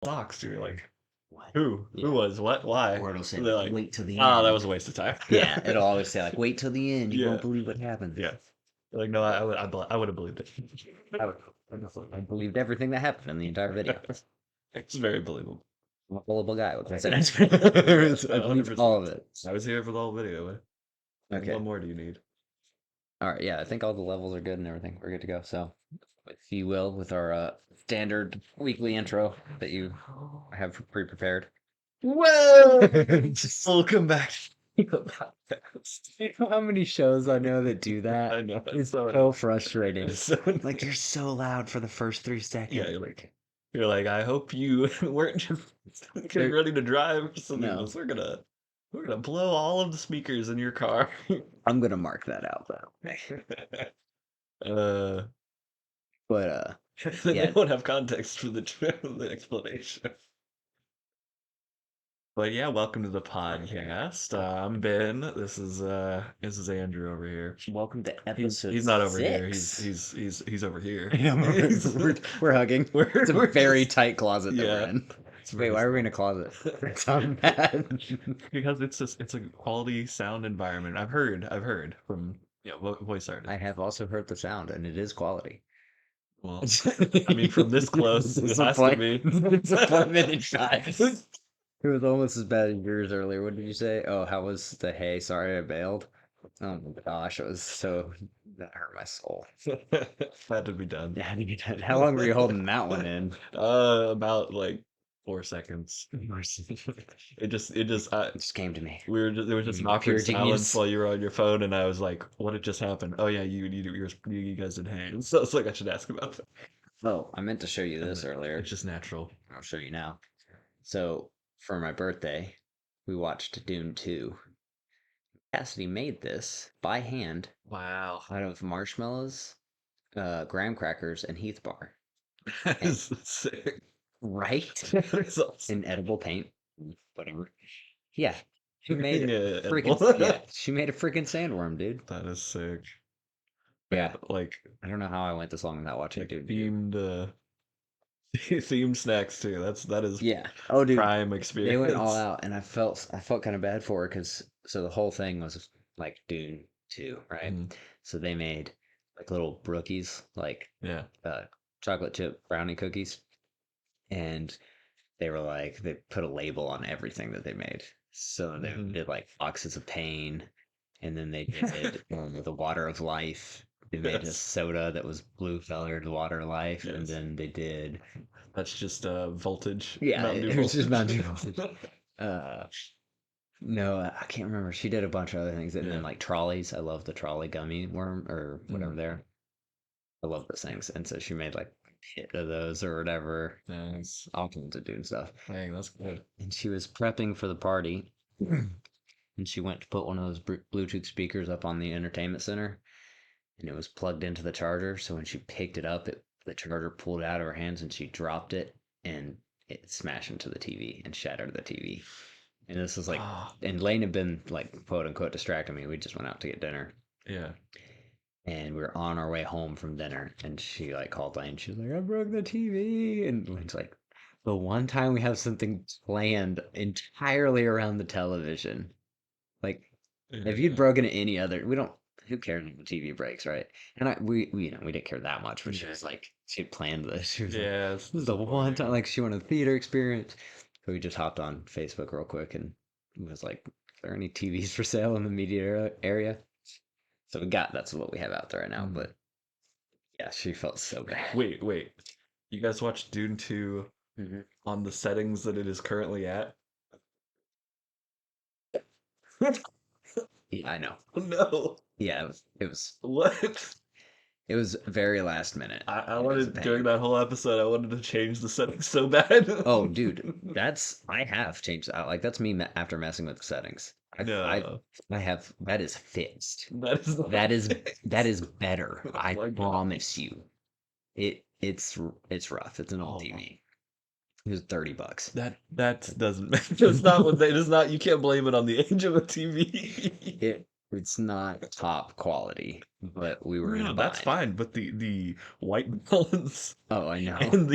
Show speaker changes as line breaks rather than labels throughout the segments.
Docs. You're like,
What?
who?
Yeah.
Who was? What? Why?
Or it'll say,
And they're like,
wait till the
oh,
end.
that was a waste of time.
Yeah, it'll always say, like, wait till the end. You
Yeah.
won't believe what happens.
Yeah. Like, no, I would have believed it.
I believed everything that happened in the entire video.
It's very believable.
I'm a gullible guy with that. I believed all of it.
I was here for the whole video.
Okay.
What more do you need?
All right. Yeah, I think all the levels are good and everything. We're good to go. So, if you will, with our standard weekly intro that you have pre-prepared.
Well, welcome back.
You know how many shows I know that do that?
I know.
It's so frustrating.
It's so
Like, you're so loud for the first 3 seconds.
yeah, you're like, I hope you weren't just getting ready to drive or something.
No.
We're gonna blow all of the speakers in your car.
I'm gonna mark that out though. But
They
yeah.
don't have context for the explanation. But yeah, welcome to the podcast. I'm Ben. This is Andrew over here.
Welcome to episode.
He's not over
6.
here. He's over here.
We're hugging. It's a very tight closet that we're in. Wait, why are we in a closet? It sounds bad.
Because it's a quality sound environment. I've heard from voice artists.
I have also heard the sound, and it is quality.
Well, I mean, from this close, it has to be.
It's a 4-minute shot. It was almost as bad as yours earlier. What did you say? Oh, how was the hey? Sorry, I bailed. Oh my gosh, it was so that hurt my soul.
Had to be done.
Yeah, how long were you holding that one in?
About like 4 seconds. It just
came to me.
There was just an awkward silence while you were on your phone, and I was like, "What had just happened?" Oh yeah, you guys did hands. So it's like I should ask about that.
Oh, I meant to show you this earlier.
It's just natural.
I'll show you now. So for my birthday, we watched Dune 2. Cassidy made this by hand.
Wow.
Out of marshmallows, graham crackers, and Heath bar.
That is sick.
Right?
Awesome.
In edible paint. Whatever. Yeah. She made
a
she made a freaking sandworm, dude.
That is sick.
Yeah.
Like,
I don't know how I went this long without watching Dune.
Themed snacks too. That is prime experience.
They went all out, and I felt kind of bad for her because the whole thing was like Dune 2, right? Mm. So they made like little brookies, like chocolate chip brownie cookies, and they were like they put a label on everything that they made. So they did like boxes of pain, and then they did the water of life. They made a soda that was blue colored water of life, and then they did.
That's just voltage.
Yeah, it was just Mountain Dew voltage. No, I can't remember. She did a bunch of other things, and then like trolleys. I love the trolley gummy worm or whatever there. I love those things, and so she made like a hit of those or whatever.
Nice.
All kinds of Dune stuff.
Dang, that's good.
And she was prepping for the party, and she went to put one of those Bluetooth speakers up on the entertainment center. And it was plugged into the charger, so when she picked it up, the charger pulled out of her hands, and she dropped it, and it smashed into the TV and shattered the TV. And this was like, and Lane had been like, quote unquote, distracting me. We just went out to get dinner.
Yeah.
And we were on our way home from dinner, and she like called Lane. She was like, I broke the TV. And Lane's like, the one time we have something planned entirely around the television. Like, if you'd broken it any other, who cares if the TV breaks, right? And we didn't care that much, but she was like, she had planned this. She was like, this is the one time, like, she wanted a theater experience. So we just hopped on Facebook real quick and was like, are there any TVs for sale in the media area? So that's what we have out there right now. But yeah, she felt so bad.
Wait. You guys watched Dune 2 on the settings that it is currently at?
Yeah, I know.
No.
Yeah, it was.
What?
It was very last minute.
I wanted, during that whole episode, I wanted to change the settings so bad.
Oh, dude, I have changed that. Like, that's me after messing with the settings. I have, that is fixed. That is better. I promise you. It's rough. It's an old TV. It was $30.
That doesn't. It's not what it is not. You can't blame it on the age of a TV.
It's not top quality, but we were in a bind.
That's fine. But the white balance.
Oh, I know.
And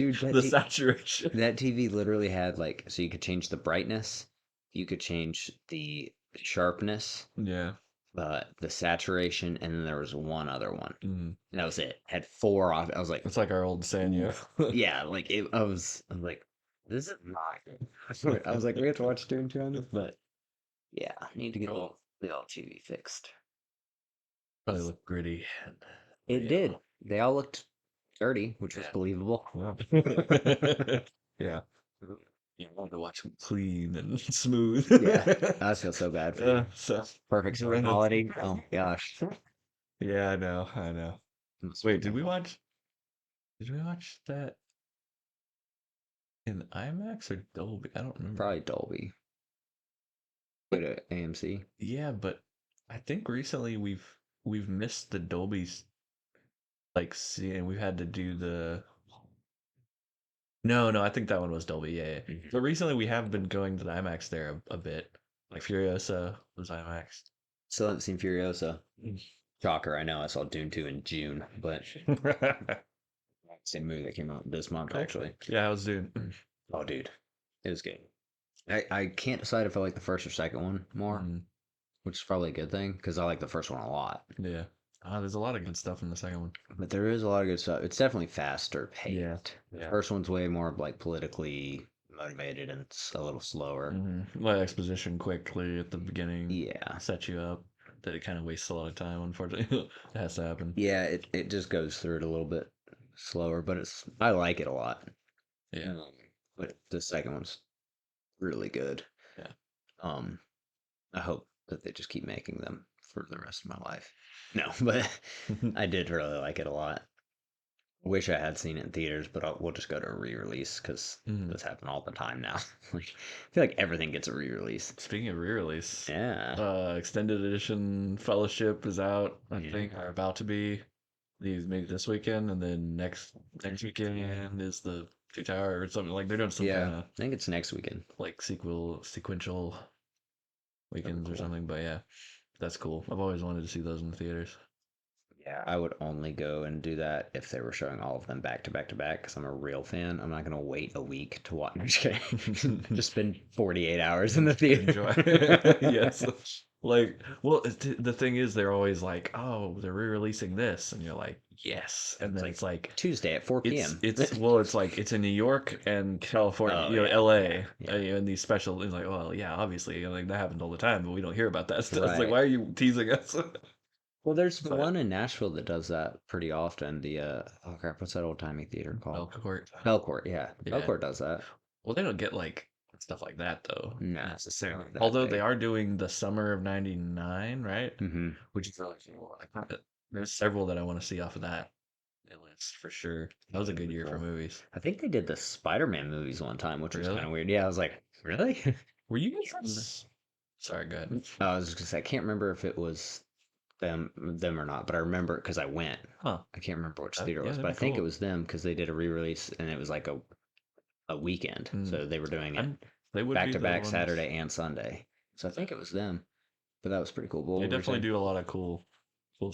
Dude,
the saturation.
that TV literally had like, so you could change the brightness, you could change the sharpness,
Yeah.
the saturation, and then there was one other one.
Mm.
And that was it. Had 4 off. I was like,
It's like our old Sanyo.
yeah, like I was like, this is not good. I was like, we have to watch Dune 2 on this, but yeah, I need to get the old TV fixed.
Probably look gritty.
It did. They all looked dirty, which was believable.
Yeah. Yeah. You want to watch them clean and smooth.
Yeah, I feel so bad for you.
So
Perfect story quality. Oh my gosh.
yeah, I know. Wait, did we watch that in IMAX or Dolby? I don't remember.
Probably Dolby. Go to AMC.
Yeah, but I think recently we've missed the Dolby's like seeing we've had to do the no, I think that one was Dolby, yeah. But recently we have been going to the IMAX there a bit. Like Furiosa was IMAX.
Still haven't seen Furiosa. Shocker, I know I saw Dune 2 in June, but same movie that came out this month, actually.
Yeah, I was doing.
Oh, dude. It was good. I can't decide if I like the first or second one more, which is probably a good thing, because I like the first one a lot.
Yeah. There's a lot of good stuff in the second one.
But there is a lot of good stuff. It's definitely faster paced.
Yeah.
The first one's way more like politically motivated and it's a little slower.
Like exposition quickly at the beginning.
Yeah.
Set you up. That it kind of wastes a lot of time, unfortunately. It has to happen.
Yeah, it just goes through it a little bit slower, but I like it a lot.
Yeah.
But the second one's really good.
Yeah.
I hope that they just keep making them for the rest of my life. No, but I did really like it a lot. Wish I had seen it in theaters, but we'll just go to a re-release because this happen all the time now. Like, I feel like everything gets a re-release.
Speaking of re-release,
yeah,
extended edition Fellowship is out. I think are about to be. These maybe this weekend, and then next weekend is the Two Tower or something like they're doing some kind of.
I think it's next weekend,
like sequential weekends or something. But yeah, that's cool. I've always wanted to see those in the theaters.
Yeah, I would only go and do that if they were showing all of them back to back to back because I'm a real fan. I'm not going to wait a week to watch. Just spend 48 hours in the theater.
Enjoy. Yes. Like, well, the thing is, they're always like, oh, they're re-releasing this. And you're like, yes. And then it's like
Tuesday at 4 p.m.
It's like, it's in New York and California, LA, and these special, it's like, well, yeah, obviously, like that happens all the time, but we don't hear about that stuff. It's like, why are you teasing us?
Well, there's one in Nashville that does that pretty often. The oh crap, what's that old timey theater called? Belcourt, yeah. Belcourt does that.
Well, they don't get like stuff like that though.
Not necessarily.
Although they are doing the summer of '99, right? Which is really cool. There's several that I want to see off of that list for sure. That was a good year for movies.
I think they did the Spider-Man movies one time, which was kind of weird. Yeah, I was like, really?
Were you guys? Sorry, go ahead.
I was just gonna say I can't remember if it was them or not, but I remember because I went. I can't remember which theater it was, but I think it was them because they did a re-release and it was like a weekend, so they were doing it back to back Saturday and Sunday. So I think it was them, but that was pretty cool.
They definitely do a lot of cool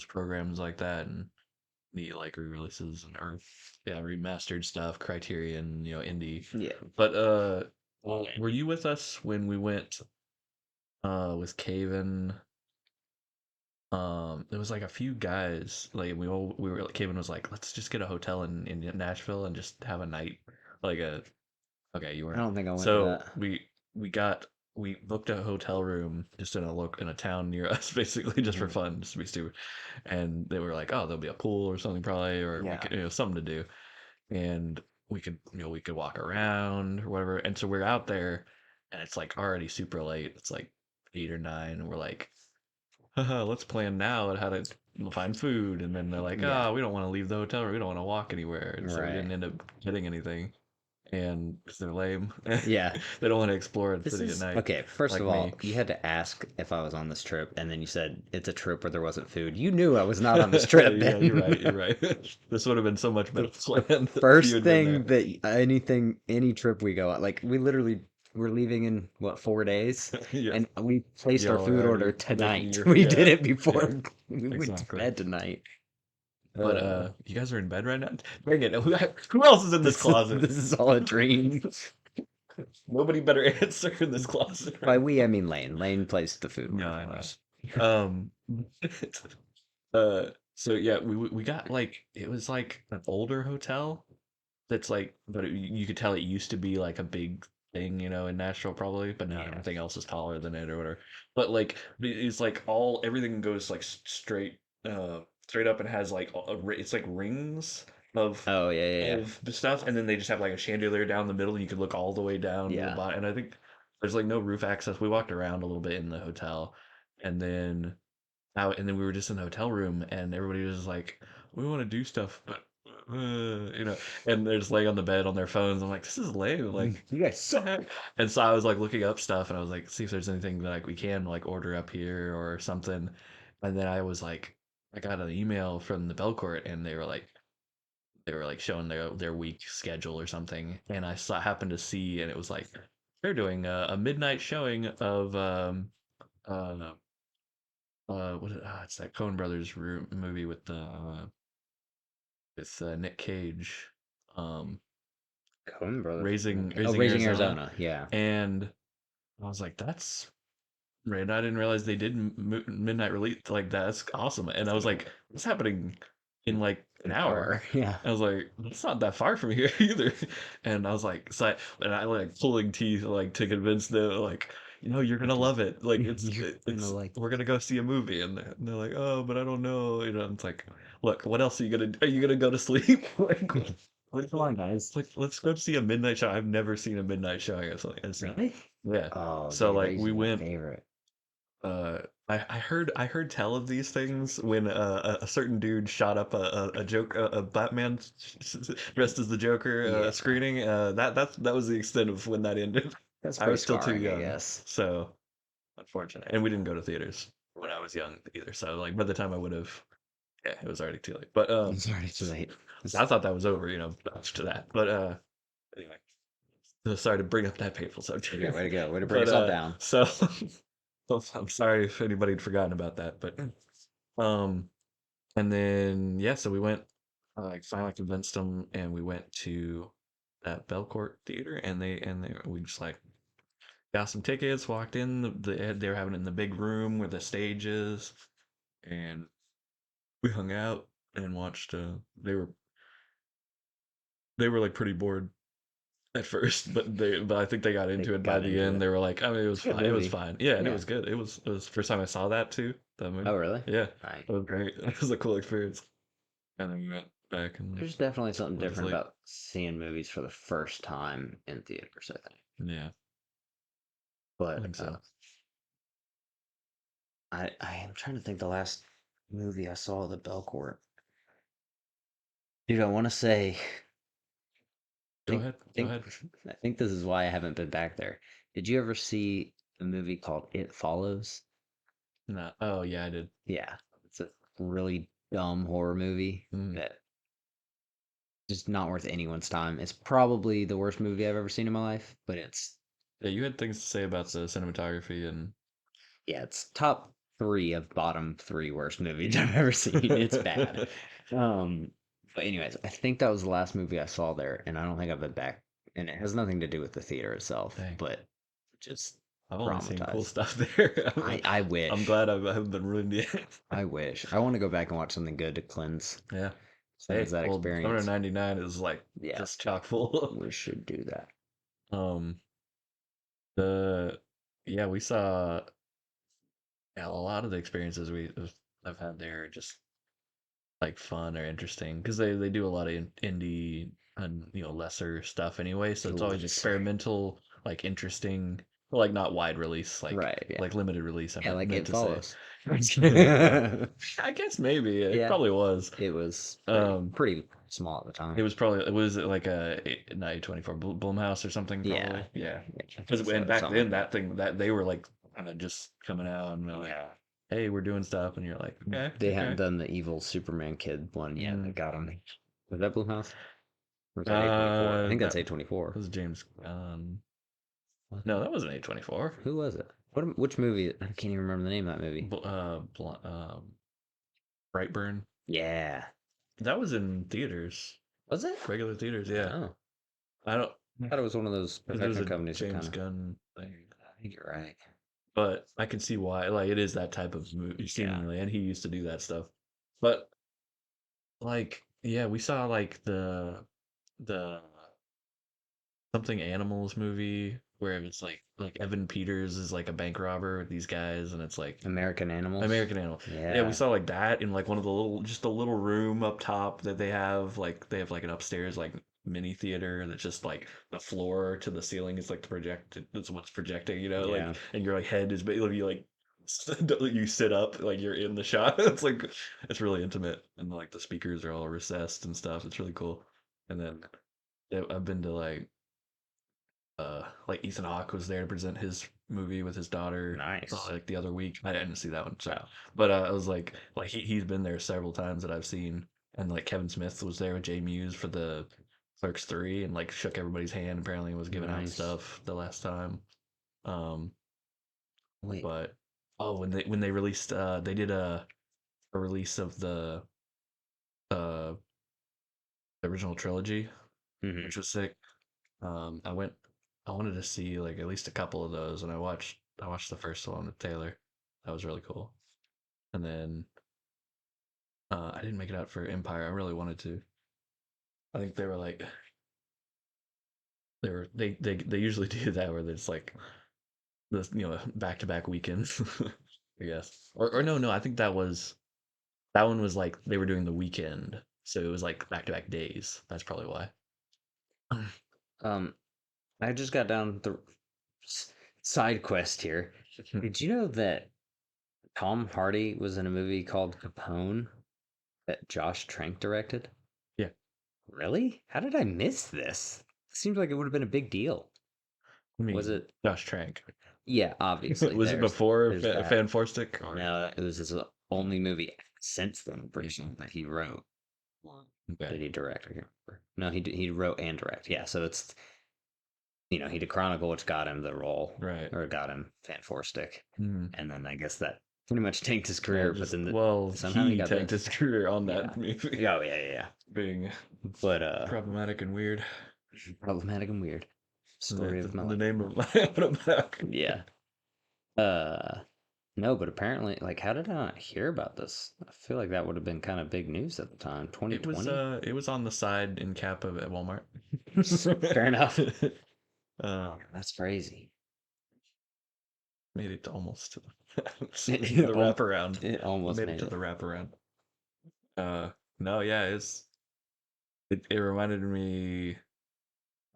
programs like that and neat like re-releases or remastered stuff. Criterion, indie.
Yeah.
But were you with us when we went with Caven? There was like a few guys, like we were like, Caven was like, let's just get a hotel in Nashville and just have a night, like okay, you weren't.
I don't think I went
so
to that.
we booked a hotel room just in a town near us, basically just for fun, just to be stupid. And they were like, oh, there'll be a pool or something probably, or we could, something to do, and we could walk around or whatever. And so we're out there, and it's like already super late. It's like 8 or 9, and we're like, let's plan now at how to find food. And then they're like, we don't want to leave the hotel room. We don't want to walk anywhere. And so we didn't end up getting anything. And because they're lame.
Yeah.
They don't want to explore the city at night.
Okay, first of all, you had to ask if I was on this trip. And then you said it's a trip where there wasn't food. You knew I was not on this trip.
Yeah, you're right. This would have been so much better planned.
First thing that any trip we go on, like we literally... We're leaving in 4 days, and we placed our food order tonight. We did it before we went to bed tonight.
But you guys are in bed right now? Dang it. Who else is in this closet?
This is all a dream.
Nobody better answer in this closet.
By we, I mean Lane. Lane placed the food
No,
order
I
for
know.
us.
So yeah, we got like it was like an older hotel that's like, but you could tell it used to be like a big thing, in Nashville probably, but now
Yeah.
everything else is taller than it or whatever. But like it's like everything goes like straight up and has like it's like rings of
Oh yeah, yeah, yeah.
of the stuff, and then they just have like a chandelier down the middle, and you could look all the way down to the
Yeah.
bottom. And I think there's like no roof access. We walked around a little bit in the hotel, and then out, and then we were just in the hotel room, and everybody was like, "We want to do stuff, but." And they're just laying on the bed on their phones. I'm like, this is lame. Like,
You guys
the
suck.
heck? And so I was like looking up stuff, and I was like, see if there's anything that like we can like order up here or something. And then I was like, I got an email from the Belcourt, and they were like showing their week schedule or something, and happened to see, and it was like they're doing a midnight showing of uh it's that Coen Brothers movie with Nick Cage, um
Coen Brothers.
raising
Oh,
raising
Raising
Arizona,
Arizona. Yeah.
and I was like, that's right. I didn't realize they did midnight release like that. That's awesome. And I was like, what's happening in like an
An
hour?
hour. Yeah.
I was like, it's not that far from here either. And I was like, and I like pulling teeth like to convince them like, you're gonna love it. Like
You're gonna like.
we're gonna go see a movie, and they're like, oh, but I don't know. And it's like, look, what else are you gonna? Are you gonna go to sleep?
Come on, guys.
Like, let's go see a midnight show. I've never seen a midnight showing of something.
Really?
Yeah.
Oh,
So
dude, that
like
used
we
to be my
went.
favorite.
I heard tell of these things when a certain dude shot up a Batman dressed as the Joker
Yeah.
screening. That was the extent of when that ended.
That's
I
pretty
was still too
scarring, I
young,
guess.
so unfortunate. And we didn't go to theaters when I was young either. So like by the time I would have, yeah, it was already too late. But
It's already too late.
I thought that was over, after that. But anyway, so sorry to bring up that painful subject.
Okay, way to go. Way to bring
But
yourself down.
so I'm sorry if anybody had forgotten about that. But um, and then yeah, so we went. I finally convinced them, and we went to that Belcourt Theater, and we just like got some tickets, walked in. They were having it in the big room where the stage is, and we hung out and watched. They were like pretty bored at first, but I think they got into it by
got
the
into
end.
it.
They were like, I mean, it was
It's a good
fine. It was
movie.
fine. Yeah, and it
Yeah.
was good. It was the first time I saw that too. That movie.
Oh, really?
Yeah,
Right.
it was great. It was a cool experience. And then we went back and
There's definitely something
went to
different
sleep.
about seeing movies for the first time in theaters, I think.
Yeah, I
But
think so.
I am trying to think the last movie I saw at the Belcourt. Dude, I want to say,
Go ahead. Go ahead.
I think this is why I haven't been back there. Did you ever see a movie called It Follows?
No. Oh yeah, I did.
Yeah, it's a really dumb horror movie
Mm.
that just not worth anyone's time. It's probably the worst movie I've ever seen in my life, but
Yeah, you had things to say about the cinematography and.
yeah, it's top 3 of bottom 3 worst movies I've ever seen. It's bad. But anyways, I think that was the last movie I saw there, and I don't think I've been back. And it has nothing to do with the theater itself,
Dang.
but just
I've only seen cool
traumatized.
stuff there.
I wish.
I'm glad I haven't been ruined yet.
I wish. I want to go back and watch something good to cleanse
Yeah.
that
Well,
experience.
99 is like
Yeah,
just chock full.
we should do that.
Um, the yeah, we saw, yeah, a lot of the experiences I've had there are just like fun or interesting because they do a lot of indie and lesser stuff anyway, so it's always
Lesser.
experimental, like interesting, like not wide release, like
Right, yeah.
like limited release.
Yeah, like
meant
It
to
Follows.
I guess maybe it
Yeah.
probably was.
It was
Um,
pretty small at the time.
it was like not A24 Blumhouse or something probably.
Yeah.
Yeah.
Yeah,
Because
so-
back
something
then
like
that thing that they were like kind of just coming out and they're like,
Yeah.
hey, we're doing stuff, and you're like, okay.
They
okay.
hadn't done the evil Superman kid one yet.
Mm.
That got him. Was that Blumhouse? Or was that A24? I think that's
That
A24.
was James. No, that wasn't A24.
Who was it? Which movie? I can't even remember the name of that movie.
Brightburn.
Yeah.
That was in theaters,
Was it?
regular theaters. Yeah,
Oh,
I don't.
I thought it was one of those
It was
production
a
companies that kind
James
of.
Gunn thing,
I think you're right.
but I can see why. Like, it is that type of movie,
Yeah.
seemingly, and he used to do that stuff. But like, yeah, we saw like the something animals movie where it's like Evan Peters is like a bank robber with these guys, and it's like
American Animals.
American Animal. Yeah, we
Yeah.
saw like that in like one of the little, just a little room up top that they have. Like they have like an upstairs like mini theater that's just like the floor to the ceiling is like the project. That's what's projecting, like,
Yeah.
and your like head is basically like you sit up like you're in the shot. It's like it's really intimate, and like the speakers are all recessed and stuff. It's really cool. And then yeah, I've been to like Ethan Hawke was there to present his movie with his daughter
Nice.
like the other week. I didn't see that one, so
Wow.
but I was like he's been there several times that I've seen, and like Kevin Smith was there with Jay Muse for the Clerks 3 and like shook everybody's hand. Apparently, and was giving out
Nice.
stuff the last time. Um,
Wait.
but oh, when they released, they did a release of uh original trilogy,
Hmm.
which was sick. I went. I wanted to see like at least a couple of those, and I watched the first one with Taylor. That was really cool. And then I didn't make it out for Empire. I really wanted to. I think they were like they usually do that where it's like the back to back weekends. I guess. Or no, I think that one was like they were doing the weekend, so it was like back to back days. That's probably why.
Um, I just got down the side quest here. Did you know that Tom Hardy was in a movie called Capone that Josh Trank directed?
Yeah.
Really? How did I miss this? Seems like it would have been a big deal.
I
Was
mean,
it?
Josh Trank.
Yeah, obviously.
Was it
There's
before
there's that.
Fan Four Stick?
No, it was his only movie since then, I'm pretty sure, that he wrote.
Okay.
Did he direct? I can't remember. No, he wrote and direct. Yeah, so it's he did Chronicle, which got him the role,
Right.
or got him Fan Four Stick,
Mm.
and then I guess that pretty much tanked his
Yeah,
career. But then somehow he
he
got
tanked
this.
his career on
Yeah.
that movie,
Oh yeah.
being
But
problematic and weird.
problematic and weird. Story of my
The
life.
name of my
Yeah. Uh, no, but apparently, like, how did I not hear about this? I feel like that would have been kind of big news at the time.
it was on the side in cap of at Walmart.
Fair enough.
uh,
That's crazy.
made it to almost to
It
the wraparound.
it almost
Made it
made
to
it.
the wraparound. No, yeah, it reminded me.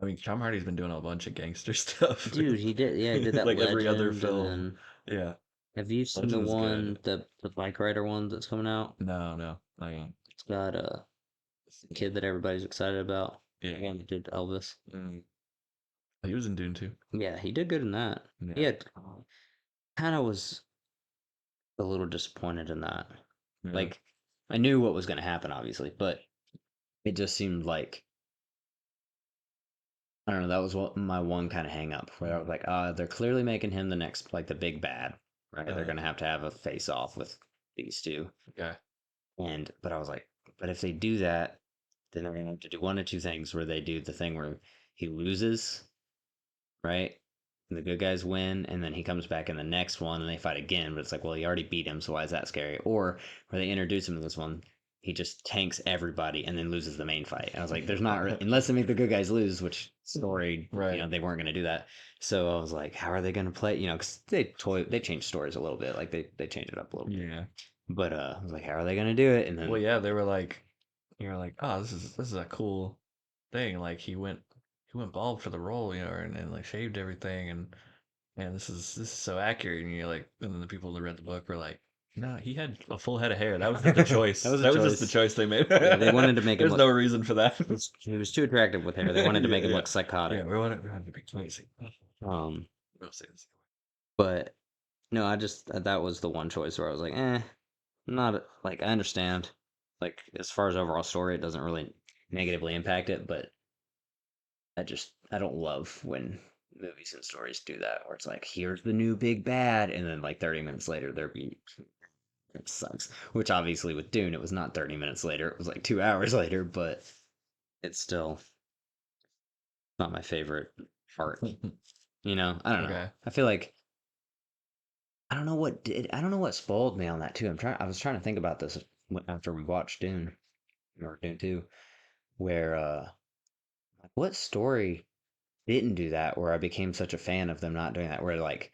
I mean, Tom Hardy's been doing a bunch of gangster stuff,
Dude, he did. Yeah, he did that
like every other
Legend, and
film.
then
Yeah,
have you seen the
Legend is good.
one, the bike rider one that's coming out?
No, I
It's got a kid that everybody's excited about. The
yeah.
one that did Elvis.
Mm. He was in Dune too.
Yeah, he did good in that.
Yeah,
Yeah, kind of was a little disappointed in that.
yeah.
Like, I knew what was going to happen, obviously, but it just seemed like I don't know. That was what my one kind of hang up where I was like, they're clearly making him the next, like the big bad, right? They're going to have a face off with these two.
Okay.
But I was like, but if they do that, then they're going to have to do one of two things where they do the thing where he loses, right? And the good guys win, and then he comes back in the next one and they fight again, but it's like, well, he already beat him, so why is that scary? Or where they introduce him to this one, he just tanks everybody and then loses the main fight. And I was like, there's not unless they make the good guys lose, which story,
Right.
they weren't going to do that. So I was like, how are they going to play? Because they changed stories a little bit, like they changed it up a little bit.
Yeah.
But I was like, how are they going to do it? And then
Well, yeah, they were like, you're like, oh, this is a cool thing. Like he went bald for the role, and like shaved everything, and this is so accurate. And you're like, and then the people that read the book were like, no, he had a full head of hair. That was the choice.
That was a
That was just the
choice.
choice they made.
Yeah, they wanted to make him
There's
look.
no reason for that.
He was too attractive with hair. They wanted to make him
Yeah.
look psychotic.
Yeah, we wanted to be crazy.
Um,
We'll say this.
but no, I just that was the one choice where I was like, not like I understand. Like as far as overall story, it doesn't really negatively impact it, but I don't love when movies and stories do that, where it's like, here's the new big bad, and then like 30 minutes later they're being It sucks. Which obviously with Dune, it was not 30 minutes later. It was like 2 hours later, but it's still not my favorite part. You know, I don't know.
Okay.
I feel like I don't know what spoiled me on that too. I was trying to think about this after we watched Dune or Dune 2, where like, what story didn't do that where I became such a fan of them not doing that, where like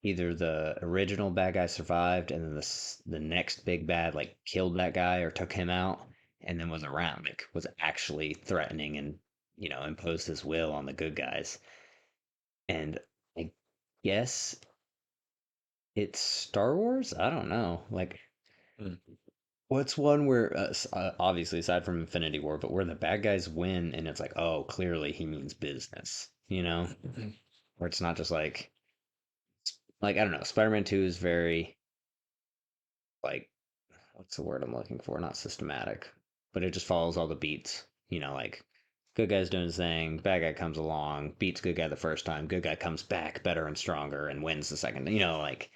either the original bad guy survived and then the next big bad like killed that guy or took him out and then was around, like was actually threatening and imposed his will on the good guys. And I guess it's Star Wars. I don't know. Like,
Mm.
what's one where obviously aside from Infinity War, but where the bad guys win and it's like, oh, clearly he means business. Where it's not just like I don't know. Spider-Man 2 is very like what's the word I'm looking for? Not systematic, but it just follows all the beats. Like good guy's doing his thing, bad guy comes along, beats good guy the first time, good guy comes back better and stronger and wins the second. Like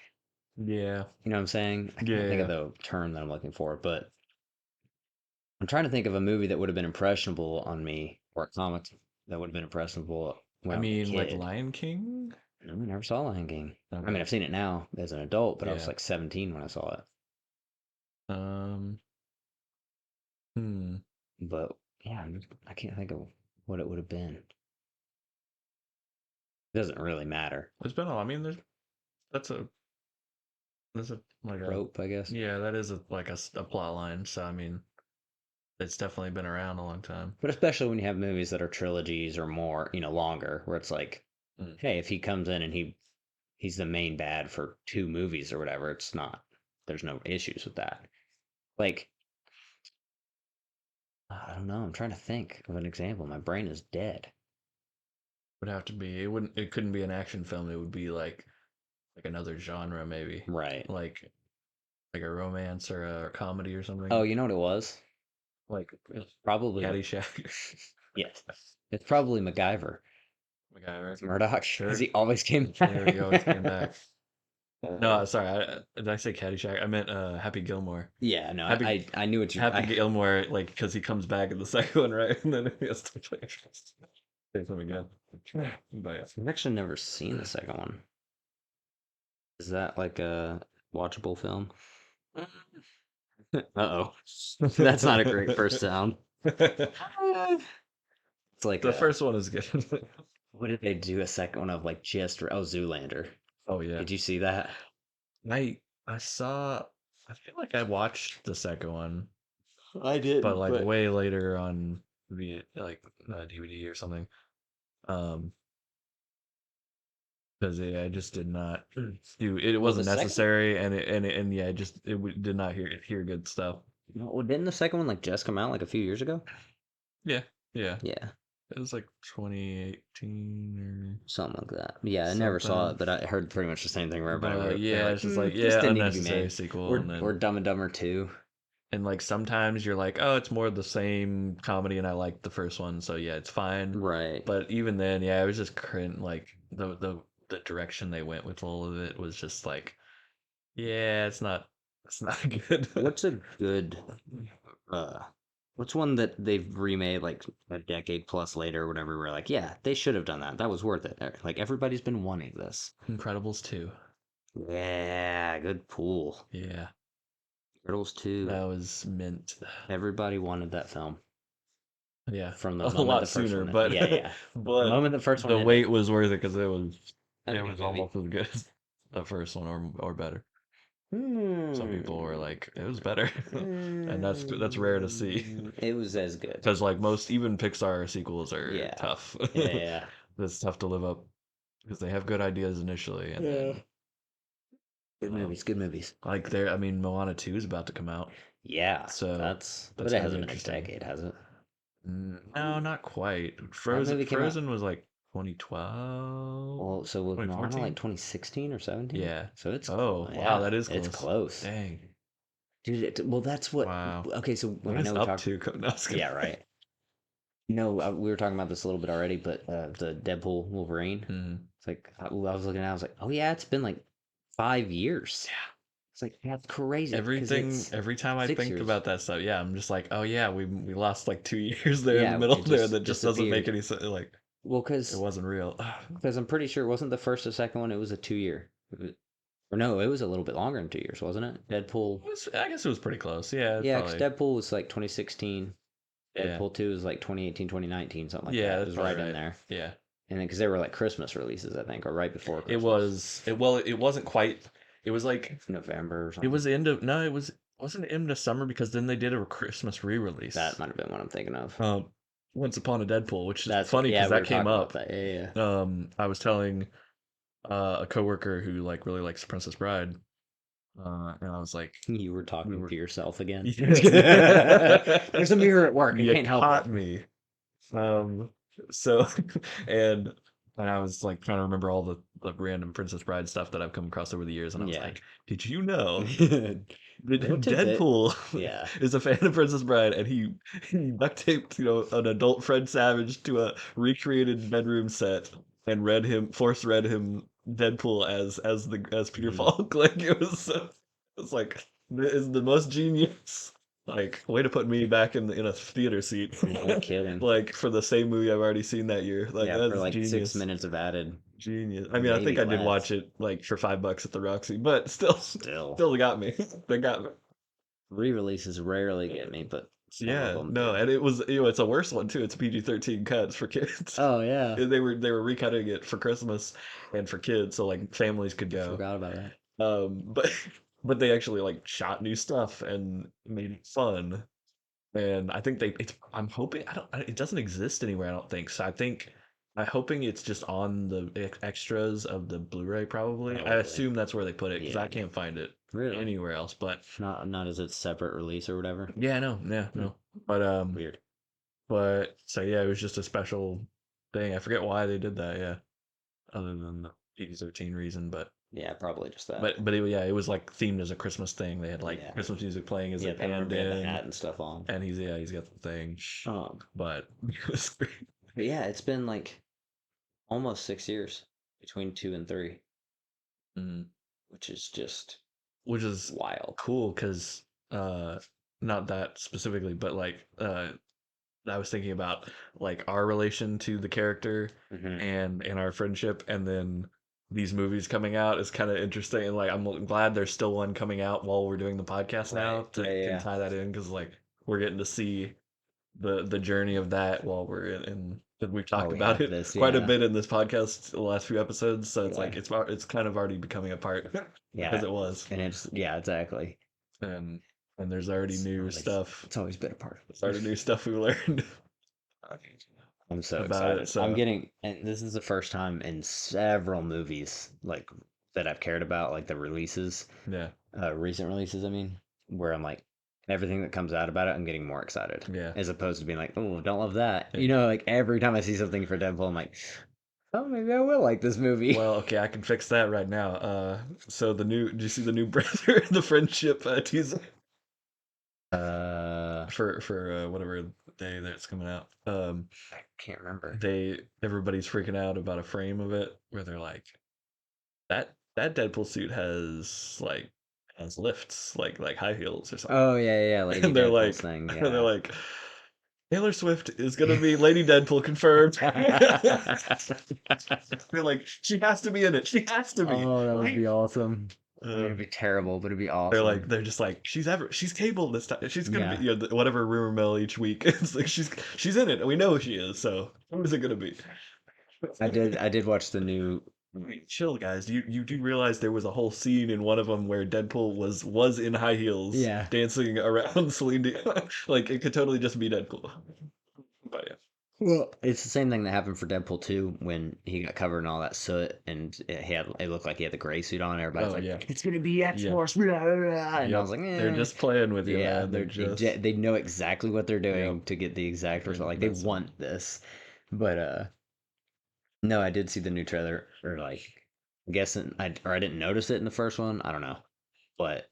Yeah.
you know what I'm saying? I can't think of
Yeah.
the term that I'm looking for, but I'm trying to think of a movie that would have been impressionable on me or a comic that would have been impressionable when
I
I was a
mean, like
kid.
Lion King.
No, I never saw Lion King. I mean,
Okay.
I've seen it now as an adult, but I was
Yeah.
like 17 when I saw it.
Um. Hmm.
But yeah, I can't think of what it would have been. It doesn't really matter.
There's been a. I mean, that's a there's a like a
Trope, I guess.
yeah, that is a plot line. So I mean, it's definitely been around a long time.
But especially when you have movies that are trilogies or more, longer, where it's like,
Mm.
hey, if he comes in and he's the main bad for 2 movies or whatever, it's not. There's no issues with that. Like, I don't know. I'm trying to think of an example. My brain is dead.
Would have to be. It wouldn't. It couldn't be an action film. It would be like another genre, maybe
Right.
like like a romance or a comedy or
Oh,
something.
you know what it was?
Like
Probably
Caddyshack.
yes. It's probably MacGyver.
MacGyver.
It's Murdoch, because
Sure.
he always came
Yeah,
back.
he always came back. No, sorry. Did I say Caddyshack? I meant Happy Gilmore.
Yeah, no,
Happy
I knew what you.
Happy Gilmore, like because he comes back in the second one, right? And then he has to play say something again. But
I've actually never seen the second one. Is that like a watchable film? Uh-oh. That's not a great first sound.
yeah.
It's like
The first one is good.
what did they do a second one of like just Zoolander?
Oh yeah.
Did you see that?
I I saw. I feel like I watched the second one,
I
but
didn't,
like
but
way later on, like DVD or something. Um, because I just did not do it.
well the
Wasn't
second
necessary, and yeah, I just did not hear good stuff.
well, didn't the second one like just come out like a few years ago?
Yeah, yeah.
Yeah,
It was like 2018
something like that.
or
Yeah, I never saw
something.
it, but I heard pretty much the same thing where everybody
But
wrote. They're
yeah,
like,
it's just like
this
yeah,
didn't need to be
unnecessary
made.
sequel, and
Or
then
Dumb and Dumber 2.
like sometimes you're like, oh, it's more of the same comedy, and I like the first one, so yeah, it's fine.
Right.
But even then, yeah, it was just cringe. Like the direction they went with all of it was just like, yeah, it's not good.
What's a good uh what's one that they've remade like a decade plus later or whatever we're like, yeah, they should have done that. That was worth it. Like everybody's been wanting this.
Incredibles 2.
Yeah, good pool.
Yeah,
Turtles 2.
that was mint.
Everybody wanted that film
Yeah,
from the
a
moment
lot
the first
sooner,
one.
but
Yeah, yeah. The
but
moment the first one
the
ended.
wait was worth it because
That's
it
a good
was
movie.
almost as good as the first one or better. Some people were
Hmm.
like, it was better, and that's rare to see
It was as good.
because like most even Pixar sequels are
Yeah.
tough.
Yeah, yeah.
It's tough to live up because they have good ideas initially, and
Yeah.
then
Good
well,
movies, good movies.
like there. I mean, Moana 2 is about to come out,
Yeah,
so
but
that's
it
gonna be
hasn't been a
interesting.
decade, has it?
No, not quite.
That movie came out.
Frozen was like 2012,
Well, so was Moana like
2014.
2016 or 17?
Yeah.
So it's
Oh, wow,
yeah,
that is
it's
close.
close.
Dang.
Dude, well that's what
Wow.
okay, so
What
I
is
know we
up
talked
to? No, I was
yeah,
kidding.
right. We were talking about this a little bit already, but the Deadpool Wolverine.
Mhm.
It's like I was looking at it, I was like, "Oh yeah, it's been like 5 years." It's like, that's crazy because
Everything
it's
every time I
6
think
years.
about that stuff, yeah, I'm just like, oh yeah, we lost like 2 years there in the
Yeah,
middle
it
there
just
that just doesn't make
disappeared.
any sense. Like
Well,
it
because
wasn't real.
I'm pretty sure it wasn't the first or second one. It was a 2 year. Or no, it was a little bit longer than 2 years, wasn't it? Deadpool.
I guess it was pretty close. Yeah, it's
Yeah, because
probably.
Deadpool was like 2016.
Yeah,
Deadpool 2 was like 2018, 2019, something like
yeah,
that. It
that's
was
probably
right in
right.
there.
Yeah,
And then because they were like Christmas releases, I think, or right before
it
Christmas,
was. It wasn't quite. It was like
November or
it
something.
was the end of no. It wasn't the end of summer because then they did a Christmas
That
re-release.
might have been what I'm thinking of.
Once Upon a Deadpool, which is
That's what,
funny
yeah,
because
we
that
were
came
talking about
up.
that. Yeah, yeah.
I was telling a coworker who like really likes Princess Bride, and I was like,
You were
we
talking
were
to yourself again.
yes.
There's a mirror at work. I
You
can't help
caught
it.
me. So and I was like trying to remember all the random Princess Bride stuff that I've come across over the years, and I was
Yeah.
like, did you know that
Little tidbit.
Deadpool
Yeah.
is a fan of Princess Bride, and he duct taped an adult Fred Savage to a recreated bedroom set and force read him Deadpool as Peter
Mhm.
Falk. Like it was like is the most genius. Like, way to put me back in a theater seat,
No kidding.
like for the same movie I've already seen that year. Like
Yeah, for
that's
like 6
genius,
minutes of added,
genius. I mean, I think
maybe
I did
less.
watch it like for $5 at the Roxy, but still,
Still.
still got me. They got me.
Re-releases rarely get me, but some of
Yeah,
them
no,
do.
and it's a worse one too. It's PG-13 cuts for kids.
Oh yeah,
They were recutting it for Christmas and for kids, so like families could
I
go.
forgot about that.
But but they actually like shot new stuff and made it fun. And I think I'm hoping it doesn't exist anywhere. I don't think so. I'm hoping it's just on the extras of the Blu-ray. Probably. I
Probably.
assume that's where they put it because
Yeah.
I can't find it
Really?
anywhere else. But
Not as its separate release or whatever.
yeah, no, yeah,
Hmm.
no. But
Weird.
but so yeah, it was just a special thing. I forget why they did that. Yeah, other than the PG-13 reason, but.
Yeah, probably just that.
But it was like themed as a Christmas thing. They had like
Yeah.
Christmas music playing as
Yeah,
they
I remember
panned
he had the
in,
hat and stuff on.
and he's got the thing.
Um,
But it was great.
but yeah, it's been like almost 6 years between 2 and 3,
Mhm.
which is just
Which is
wild.
cool because not that specifically, but like I was thinking about like our relation to the character
Hmm.
and our friendship, and then these movies coming out is kind of interesting. And like I'm glad there's still one coming out while we're doing the podcast now
Right.
to
Yeah,
can
yeah.
tie that in because like we're getting to see the journey of that while we're and we've
While
talked
we
about
have
it
this,
quite a
yeah.
bit in this podcast the last few episodes. So it's like
Yeah.
it's kind of already becoming a part as
Yeah.
it was,
And it's, yeah, exactly.
and and there's already new stuff.
It's always been a part
There's
of it.
already new stuff we learned
I'm so
about it.
excited. I'm
So
getting, and this is the first time in several movies like that I've cared about, like the releases,
yeah,
recent releases, I mean, where I'm like, everything that comes out about it, I'm getting more excited.
yeah.
As opposed to being like, oh, don't love that.
Yeah.
You know, like every time I see something for Deadpool, I'm like, oh, maybe I will like this movie.
Well, okay, I can fix that right now. So did you see the new brother, the friendship teaser
Uh,
for whatever day that's coming out?
I can't remember.
Everybody's freaking out about a frame of it where they're like, that Deadpool suit has lifts, like high heels or something.
Oh, yeah, yeah, yeah, Lady
And they're
Deadpool's
like,
thing,
they're
yeah.
like, Taylor Swift is gonna be Lady Deadpool confirmed. They're like, she has to be in it. She has to be.
Oh, that would be awesome. I mean,
Uh,
it'd be terrible, but it'd be
they're
awesome.
just like she's Cable this time. She's gonna be
Yeah.
whatever rumor mill each week. It's like she's in it, and we know she is. So who is it gonna be?
I did watch the new.
Wait, chill, guys. You do realize there was a whole scene in one of them where Deadpool was in high heels
Yeah.
dancing around Celine Dion. Like it could totally just be Deadpool. But yeah,
Well, it's the same thing that happened for Deadpool 2 when he got covered in all that soot and it looked like he had the gray suit on. Everybody's
oh
like,
yeah,
it's gonna be
yeah,
X-Force, blah, blah, blah. And I
yep.
was like,
They're
eh.
just playing with you,
Yeah,
man. They're just
they know exactly what they're
yep.
doing to get the exact
They're
result. Like they
messing.
want this. But no, I did see the new trailer, or like I guess I didn't notice it in the first one. I don't know. But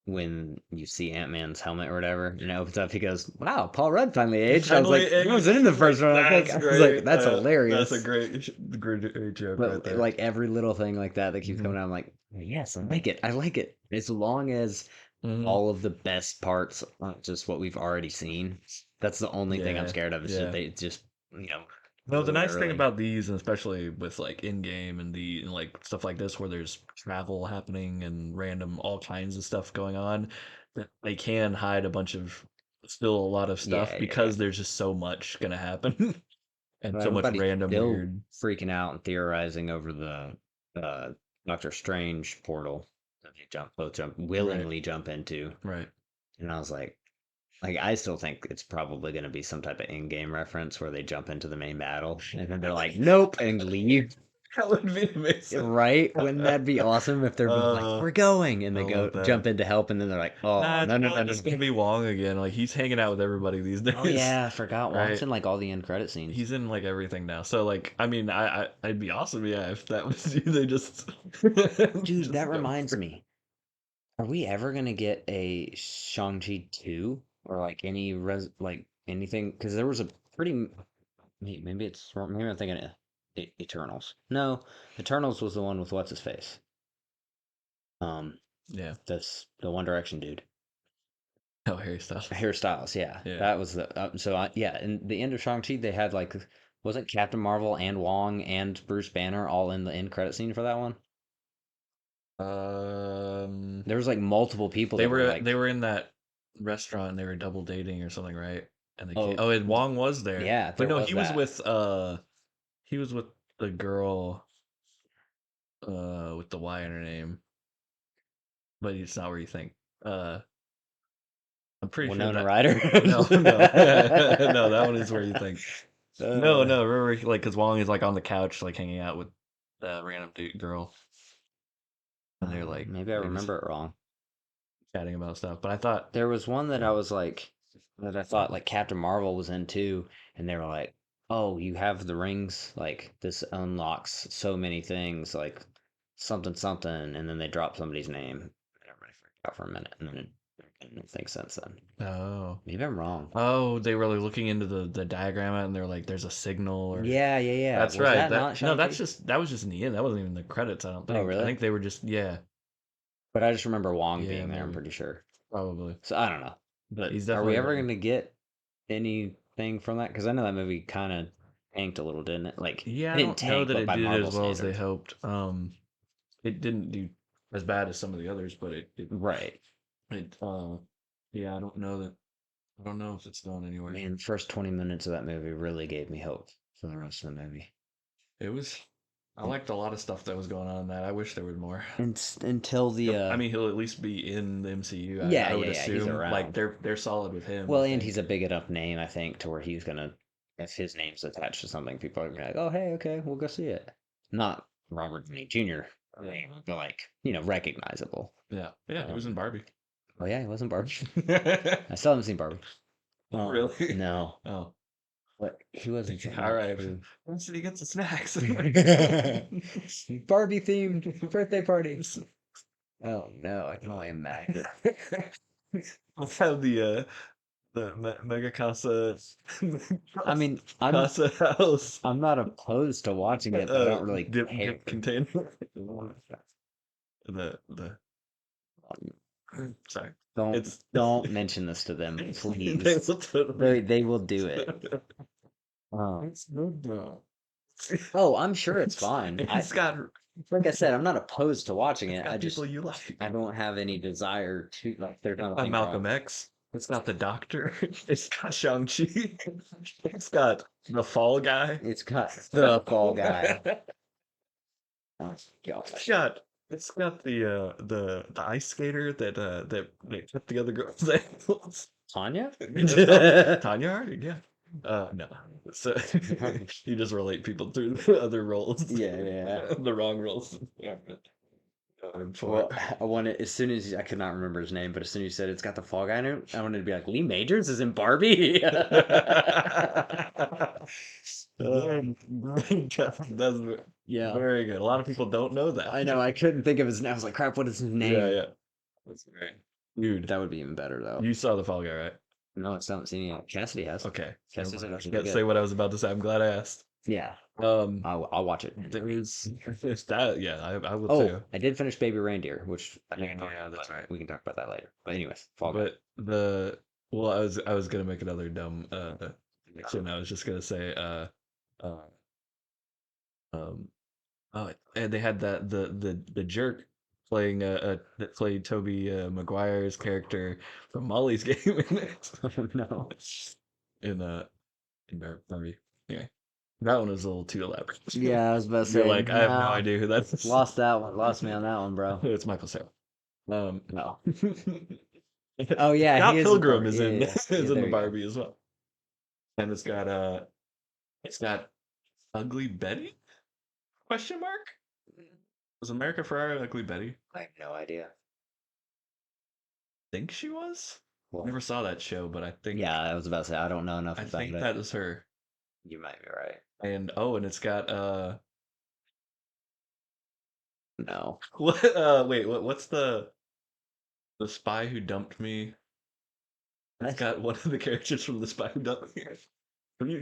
when you see Ant-Man's helmet or whatever, and it opens up, he goes, "Wow, Paul Rudd finally aged." I was
Finally,
like, "He wasn't in the first one." I think
that's
I was like,
great.
"That's
That's a
hilarious."
great joke right
But
there.
like every little thing like that keeps
Hmm.
coming out, I'm like, "Yes, I like it. I like it." As long as
Hmm.
all of the best parts aren't just what we've already seen. That's the only thing I'm
Yeah,
scared of. Is just
yeah.
they just you know
No, the nice thing
literally.
about these, and especially with like in game and like stuff like this, where there's travel happening and random all kinds of stuff going on, that they can hide a bunch of still a lot of stuff
Yeah, yeah, yeah.
because there's just so much gonna happen and
But
so much
everybody's
random
still
weird.
freaking out and theorizing over the uh, Doctor Strange portal that you
Right,
willingly jump into,
right.
and I was like I still think it's probably going to be some type of in-game reference where they jump into the main battle and then they're like, "Nope," and leave.
That would be amazing.
Right? Wouldn't that be awesome if they're both like,
uh,
"We're going," and
I
they go
love that.
jump in to help, and then they're like, "Oh,
Nah, it's
no, no,
probably
no, no,
just
no."
gonna be Wong again. Like he's hanging out with everybody these
Oh
days,
yeah, I forgot Wong's
right?
in like all the end credit scenes.
He's in like everything now. So like, I mean, I'd be awesome, yeah, if that was you. They just
Dude, that
just go
reminds
for
me. Are we ever gonna get a Shang-Chi 2 or like any like anything? Because there was a pretty maybe it's wrong. Maybe I'm thinking Eternals. No, Eternals was the one with what's his face. Um,
yeah.
that's the One Direction dude.
Oh, Harry Styles.
Harry Styles, yeah,
Yeah.
that was the yeah. In the end of Shang-Chi, they had like wasn't Captain Marvel and Wong and Bruce Banner all in the end credit scene for that one?
Um,
There was like multiple people that were
they
like,
were in that restaurant and they were double dating or something, right? And they came.
oh,
Oh, and Wong was there,
yeah,
but
there
no,
was that.
he was with the girl with the Y in her name, but it's not where you think. Uh, I'm pretty sure
Winona
that
Ryder.
no, no, no, that one is where you think. No,
uh,
no, remember, like, because Wong is like on the couch, like hanging out with that random dude girl, and they're
maybe I
like just
remember it wrong.
chatting about stuff. But I thought,
There was one that I was like, that I thought like Captain Marvel was in too, and they were like, "Oh, you have the rings. Like this unlocks so many things, like something something," and then they drop somebody's name. And everybody freaked out for a minute, and then it didn't think since then.
oh,
Maybe I'm wrong.
oh, they were like looking into the diagram and they're like, there's a signal or
Yeah, yeah, yeah.
that's
Was
right.
that not Shang-Chi?
That was just in the end. That wasn't even the credits. I don't
Oh,
think. I
really?
think they were just yeah,
But I just remember Wong
yeah,
being there, I'm
maybe,
pretty sure.
probably.
So I don't know. But
He's
are we
definitely
ever
there.
going to get anything from that? Because I know that movie kind of tanked a little, didn't it? Like,
Yeah,
it
I
didn't
don't know
tank,
that
but
it
by
did
Marvel
as well as they
standards.
hoped. It didn't do as bad as some of the others, but
Right.
it yeah, I don't know if it's going anywhere.
Man, the first 20 minutes of that movie really gave me hope for the rest of the movie.
It was I
And,
liked a lot of stuff that was going on in that. I wish there was more.
until the,
I mean, he'll at least be in the MCU.
yeah,
I
yeah,
would
yeah, he's
assume like
around.
they're solid with him, I
Well, and he's
think.
a big enough name, I think, to where he's gonna, if his name's attached to something, people are gonna be like, oh, hey, okay, we'll go see it. Not Robert Downey Jr., but like, recognizable.
Yeah. Yeah, he was in
Um,
Barbie.
oh yeah, he wasn't Barbie. I still haven't seen Barbie.
Really?
No,
Oh.
but he wasn't in
All
that
right.
too.
When should he get the snacks?
Barbie themed birthday party. Oh no, I can only imagine.
Let's have the Mega Casa
I mean,
Casa House
I'm not opposed to watching it, but I don't really care.
dip container. The sorry.
Don't
It's
don't mention this to them,
they
please.
will totally
They will do it. Um,
it's good though.
oh, I'm sure it's fine.
It's got
Like I said, I'm not opposed to watching
it's
it.
got people you like.
I don't have any desire to like. There's nothing
Malcolm
wrong.
X. It's got the Doctor. It's got Shang-Chi. It's got the Fall Guy.
It's got the Fall Guy. Oh
It's
gosh,
got it's got the ice skater that cut the other girl's ankles.
Tanya.
Tanya Harding, yeah. No. So you just relate people through the other roles,
Yeah, yeah.
the wrong roles. Yeah. For
Well, I wanted as soon as I could not remember his name, but as soon as you said it's got the Fall Guy in it, I wanted to be like Lee Majors is in Barbie.
That's
Yeah,
very good. A lot of people don't know that.
I know. I couldn't think of his name. I was like, crap, what is his
Yeah,
name?
yeah. That's great. Dude,
That would be even better though.
you saw the Fall Guy, right?
No, it's not seen yet. Cassidy has.
Okay.
Cassidy said it
I
was
can't
good.
say what I was about to say. I'm glad I asked.
Yeah,
Um,
I'll watch it.
there's that. Yeah, I will
Oh,
too.
I did finish Baby Reindeer, which I think
Yeah, that's right.
we can talk about that later. But anyways, Fall Guy.
But well, I was gonna make another dumb connection. I was just gonna say uh um oh, and they had the jerk playing that played Toby Maguire's character from Molly's Game in it.
Oh no.
in Barbie. Anyway, that one was a little too elaborate.
Yeah, I was about to
You're
say,
like, I have no
no,
idea who that is.
lost that one. Lost me on that one, bro.
It's Michael Cera.
No. Oh yeah,
Scott
he is in
Pilgrim
Barbie.
is
Yeah,
in
yeah, yeah.
is
Yeah,
in
there
the
you go.
Barbie as well, and it's got Ugly Betty? Question mark? Was America Ferrera Ugly Betty?
I have no idea.
Think she was.
Well,
Never saw that show, but
yeah, I was about to say I don't know enough
I
about
think
it.
that is her.
You might be right.
And and it's got
No.
what wait what's the Spy Who Dumped Me? It's got one of the characters from The Spy Who Dumped Me.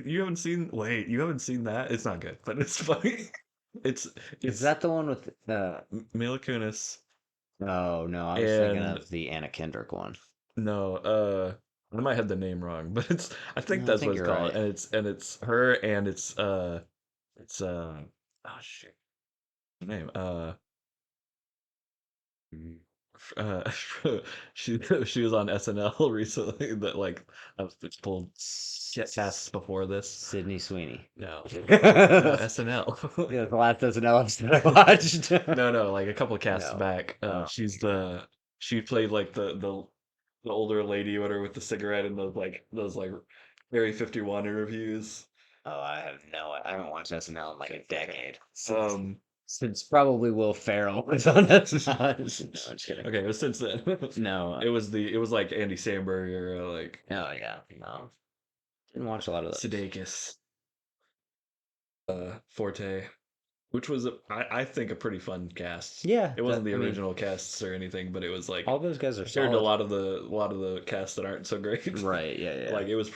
You haven't seen you haven't seen that? It's not good, but it's funny. It's
Is
it's
that the one with
Mila Kunis
Oh no, I was thinking
and
of the Anna Kendrick one.
no, I might have the name wrong, but I think
No, I
that's what
think
it's
you're
called,
right.
and it's her and it's oh shit, name
Mhm.
uh she was on SNL recently that like I was it's pulled casts before this.
Sydney Sweeney.
No, no
Yeah,
SNL.
the last SNL episode I watched.
No, like a couple of casts
No.
back.
Oh.
She played like the older lady whatever with the cigarette and those like Area 51 interviews.
Oh, I haven't watched SNL in like a decade.
Um,
Since probably Will Ferrell was on SNL. No, I'm just kidding.
okay, it was since then.
No.
It was like Andy Samberg or like
Oh yeah. No. Didn't watch a lot of those.
Sudeikis, Forte, which was I think a pretty fun cast.
Yeah,
It wasn't the
I mean,
original casts or anything, but it was like
all those guys are
compared to
solid.
a lot of the casts that aren't so great.
Right, yeah, yeah.
Like it was a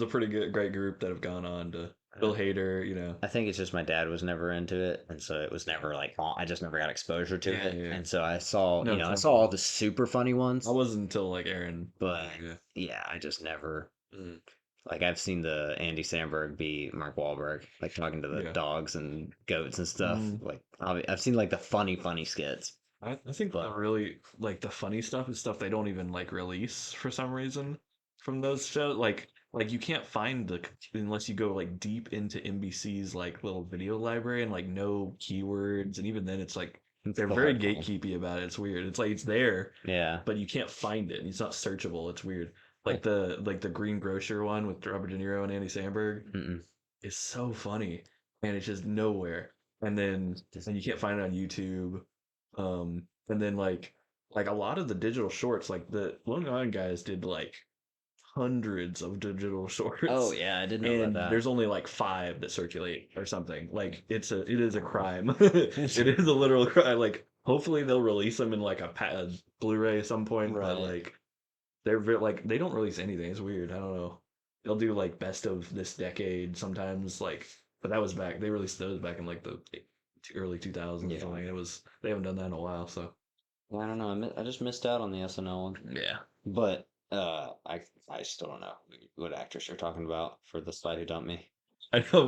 pretty great group that have gone on to Bill Hader, you know.
I think it's just my dad was never into it, and so it was never like I just never got exposure to
Yeah,
it,
yeah.
and so I saw,
No,
I
totally.
saw all the super funny ones,
I wasn't until like Aaron.
but
Yeah.
yeah, I just never
Mm.
like I've seen the Andy Samberg be Mark Wahlberg, like talking to the
Yeah.
dogs and goats and stuff.
Mm.
Like I've seen like the funny skits,
I think the
but
really like the funny stuff is stuff they don't even like release for some reason from those shows. Like you can't find unless you go like deep into NBC's like little video library and like no keywords, and even then it's like
it's
they're
the
very
hard one.
gatekeepy about it. It's weird. It's like it's there,
Yeah.
but you can't find it. And it's not searchable. It's weird.
Huh.
Like the Green Grocer one with Robert De Niro and Andy Samberg
Mm-mm.
is so funny, and it's just nowhere. And you can't find it on YouTube. And then like a lot of the digital shorts, like the Long Island guys did like hundreds of digital
Oh
shorts,
yeah, I didn't know about
and
that.
there's only like five that circulate or something. Like it is a crime. It is a literal crime. Like hopefully they'll release them in like a Blu-ray at some point, but
Right.
like like they don't release anything. It's weird. I don't know. They'll do like best of this decade sometimes, like, but that was back. They released those back in like the early 2000s or
Yeah.
something. It was they haven't done that in a while, so
Well, I don't know. I just missed out on the SNL one.
yeah.
But I still don't know what actress you're talking about for the Spy Who Dumped Me.
I know.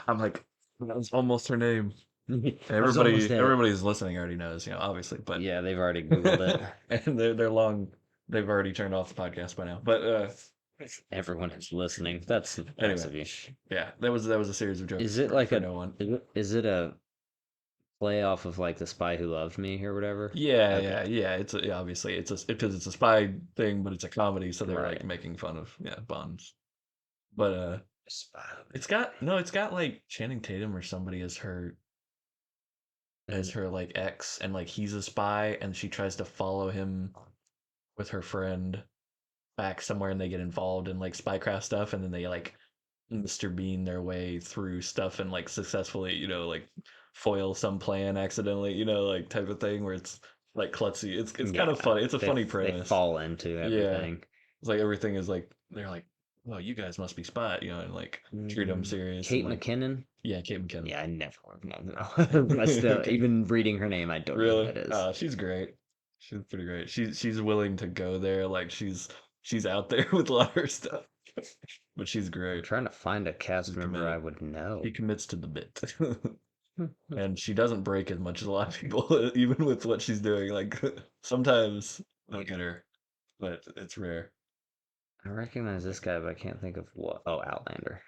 I'm like that was almost her name.
I was almost there.
Everybody's listening already knows, you know, obviously, but
Yeah, they've already Googled it.
and they're long. They've already turned off the podcast by now. But
Everyone is listening. That's nice of you.
yeah, that was a series of jokes.
Is it like
for
a
no one?
is it a play off of like The Spy Who Loved Me or whatever?
Yeah,
Okay.
yeah. Obviously because it's a spy thing, but it's a comedy, so they were like
Right.
making fun of Bonds. But
Spy Who Loved
it's got like Channing Tatum or somebody as her like ex, and like he's a spy, and she tries to follow him with her friend back somewhere, and they get involved in like spycraft stuff, and then they like Mr. Bean their way through stuff and like successfully, like foil some plan accidentally, like type of thing where it's like klutzy. It's kind of
Yeah,
funny. It's a funny
they
premise.
fall into
Yeah,
everything.
it's like everything is like they're like, well, you guys must be spy, and like treat them serious and
Kate
like
McKinnon.
yeah, Kate McKinnon.
Yeah, I never would have known. No. I still,
Okay.
even reading her name, I don't know who
Really?
that is.
She's great. She's pretty great. She's willing to go there. Like she's out there with a lot of her stuff, but she's
I'm
great.
trying to find a cast
She's
member I
committed.
would
She
know.
commits to the bit, and she doesn't break as much as a lot of people, even with what she's doing. Like sometimes look at her, but it's rare.
I recognize this guy, but I can't think of what. Oh, Outlander.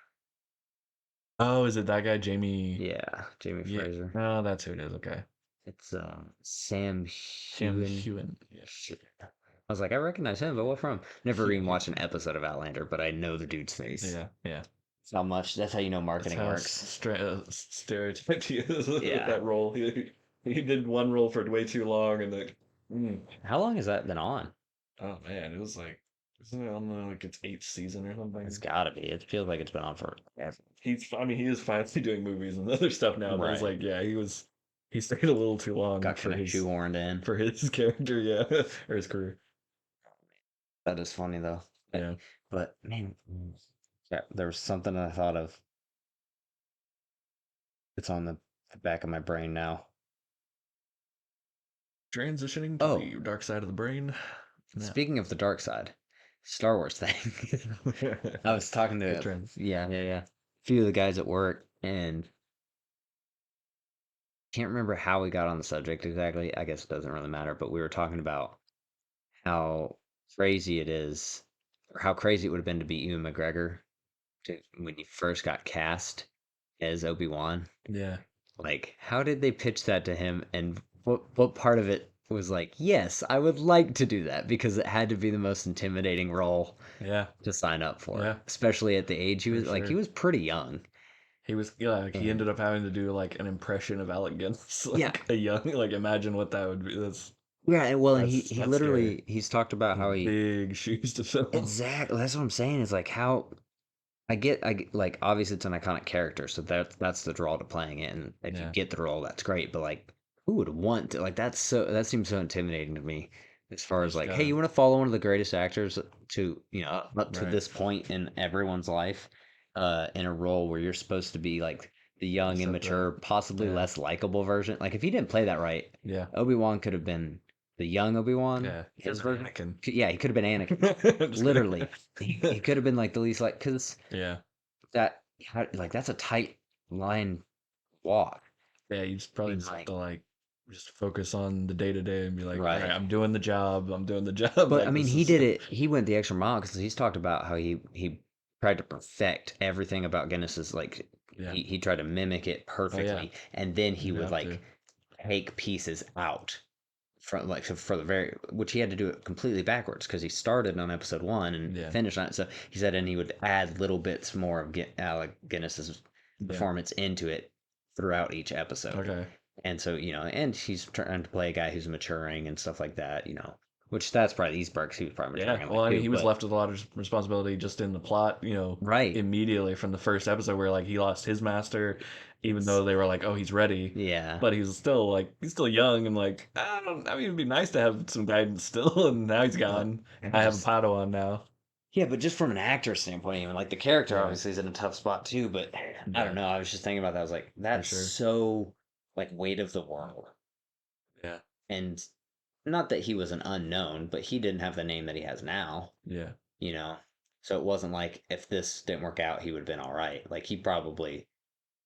Oh, is it that guy, Jamie?
Yeah, Jamie
Yeah.
Fraser.
Oh, that's who it is. Okay.
It's Sam
Sam
Hewen.
Hewen. Yeah.
Shit. I was like, I recognize him, but what from? Never even watched an episode of Outlander, but I know the dude's face.
Yeah. Yeah.
That's how much. That's how you know
That's
marketing
how
works.
stereotyped he is with
Yeah.
that role. He did one role for way too long, and like, mm.
How long has that been on?
Oh man, it was like, isn't it on like its eighth season or
It's
something?
gotta be. It feels like it's been on for forever.
I mean, he is finally doing movies and other stuff now, but it's
Right.
like, yeah, he stayed a little too long
Got kind of shoehorned in.
for his character, yeah, or his career.
That is funny though.
Yeah,
But man, yeah, there was something I thought of. It's on the back of my brain now.
transitioning to
Oh,
the dark side of the brain. Yeah,
speaking of the dark side, Star Wars thing. I was talking
good
to
trend.
yeah, a few of the guys at work, and can't remember how we got on the subject exactly. I guess it doesn't really matter, but we were talking about how crazy it is, or how crazy it would have been to be Ewan McGregor when he first got cast as Obi-Wan.
Yeah,
Like, how did they pitch that to him, and what part of it was like, yes, I would like to do that because it had to be the most intimidating role
yeah,
to sign up for,
yeah,
especially at the age he
for
was. Like, he
sure.
was pretty young,
He was yeah, like he
and
ended up having to do like an impression of Alec Guinness,
yeah,
like a young, like imagine what that would be.
yeah. And well, and he
That's scary.
literally he's talked about how he
Big shoes to fill.
exactly. That's what I'm saying. Is like how I get like obviously it's an iconic character, so that's the draw to playing it, and if you
Yeah,
get the role, that's great. But like, who would want to like that seems so intimidating to me, as far
you
as
just
like, hey,
gotta
you want to follow one of the greatest actors to up to
right.
this point in everyone's life, in a role where you're supposed to be like the
You
young,
said that.
immature, possibly
Yeah,
less likable version. Like if he didn't play that right,
yeah,
Obi-Wan could have been the young Obi-Wan,
yeah. He
his
could have
version.
been Anakin.
Yeah, he could have been Anakin.
I'm just
Literally,
kidding.
he could have been like the least like because
Yeah,
like that's a tight line walk.
yeah. You just
I
probably
mean,
just have
like
to like just focus on the day to day and be like, all right,
right.
I'm doing the job. I'm doing the job.
But I
Like
mean,
this
he
is
did it. He went the extra mile because he's talked about how he tried to perfect everything about Guinness's like
yeah.
he tried to mimic it
Oh yeah,
perfectly, and then he
you
would
have to.
like take pieces out from like for the very which he had to do it completely backwards because he started on episode one and
Yeah,
finished on it. So he said, and he would add little bits more of Alec Guinness's
yeah.
performance into it throughout each episode.
Okay.
And so, and he's trying to play a guy who's maturing and stuff like that, which that's probably these perks. He was probably
Yeah,
maturing in
well,
that
I mean,
too,
he was
but
left with a lot of responsibility just in the plot,
right.
immediately from the first episode where like he lost his master, even
It's,
though they were like, "Oh, he's ready,"
yeah.
but he's still young and like, I don't. I mean, it'd be nice to have some guidance still, and now he's
But
gone.
I'm
I have a
just,
Padawan now.
yeah, but just from an actor standpoint, even like the character
Yeah,
obviously is in a tough spot too, but I don't
yeah,
know. I was just thinking about that. I was like,
for
that's
sure.
so like weight of the world.
Yeah,
And not that he was an unknown, but he didn't have the name that he has now,
yeah,
you know? So it wasn't like if this didn't work out, he would have been all right. Like he probably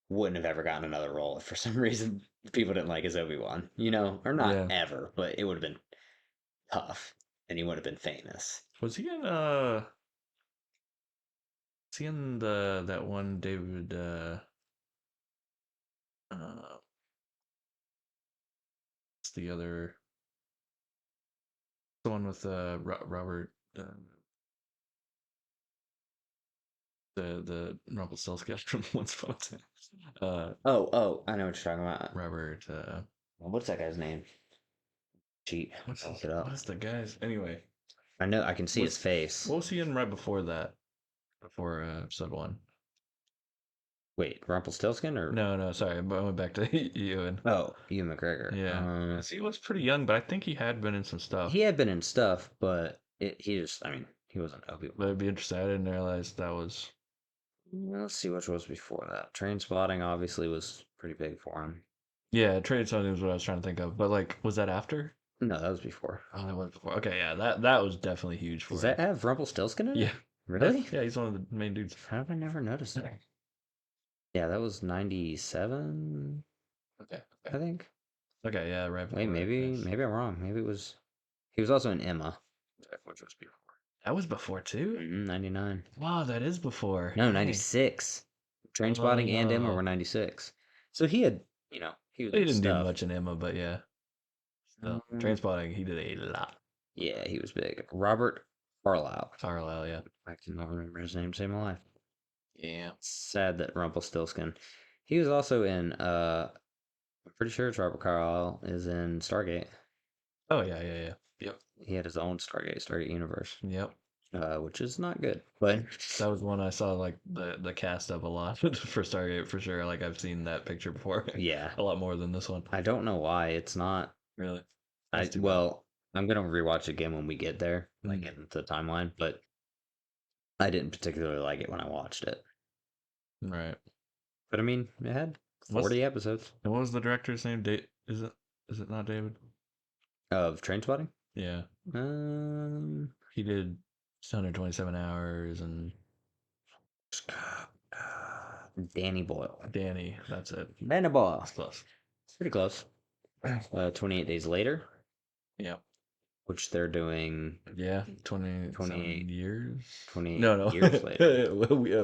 wouldn't have ever gotten another role if for some reason people didn't like his Obi-Wan, or not
yeah.
ever, but it would have been tough and he would have been famous.
Was he in Was he in the that one David uh what's the other the one with Robert the Rumpelstiltskin from Once Upon a Time.
Oh, I know what you're talking about.
Robert.
What's that guy's name? Cheat. Look it
What
up.
is the guy's anyway?
I know I can see his
Was
face.
what was he in right before that? Before episode one.
Wait, Rumpelstiltskin or
No, sorry, I went back to Ewan.
Ewan McGregor.
Yeah, 'cause he was pretty young, but I think he had been in some stuff.
He had been in stuff, but he just, I mean, he wasn't
But it'd be interesting. I didn't realize that was.
Let's see which was before that. Train Spotting obviously was pretty big for him.
Yeah, Trade Something was what I was trying to think of. But like, was that after?
No, that was before.
Oh, that was before. Okay, yeah, that was definitely huge for
Does
him.
that have Rumpelstiltskin in it?
Yeah,
Really?
yeah, he's one of the main dudes.
How have I never noticed that? Yeah, that was 97,
Okay,
I think.
okay, yeah, right
Wait,
before.
maybe I'm wrong. Maybe it was. He was also in Emma,
Which was before. That was before too.
99.
Wow, that is before.
No,
Dang.
96. Train Spotting and Emma were 96. So he had, he was
He
in
didn't do
stuff.
much in Emma, but yeah. So, Trainspotting, he did a lot.
Yeah, he was big. Robert Carlyle.
Carlisle, yeah.
I cannot remember his name to save my life.
Yeah.
Sad that Rumpelstiltskin. He was also in, I'm pretty sure it's Robert Carlyle is in Stargate.
Oh yeah. Yep.
He had his own Stargate universe.
Yep.
Which is not good, but
that was one I saw like the cast of a lot for Stargate for sure. Like I've seen that picture before.
Yeah,
a lot more than this one.
I don't know why it's not.
Really?
I'm gonna rewatch it again when we get there, like into the timeline. But I didn't particularly like it when I watched it.
Right.
But I mean, it had 40 episodes.
And what was the director's name? Is it not David?
Of Trainspotting?
Yeah. He did 127 hours and
Danny Boyle.
Danny, that's it.
Danny Boyle.
That's close.
It's pretty close. 28 Days Later.
Yeah.
Which they're doing.
Yeah, 28 years.
28
no.
years later.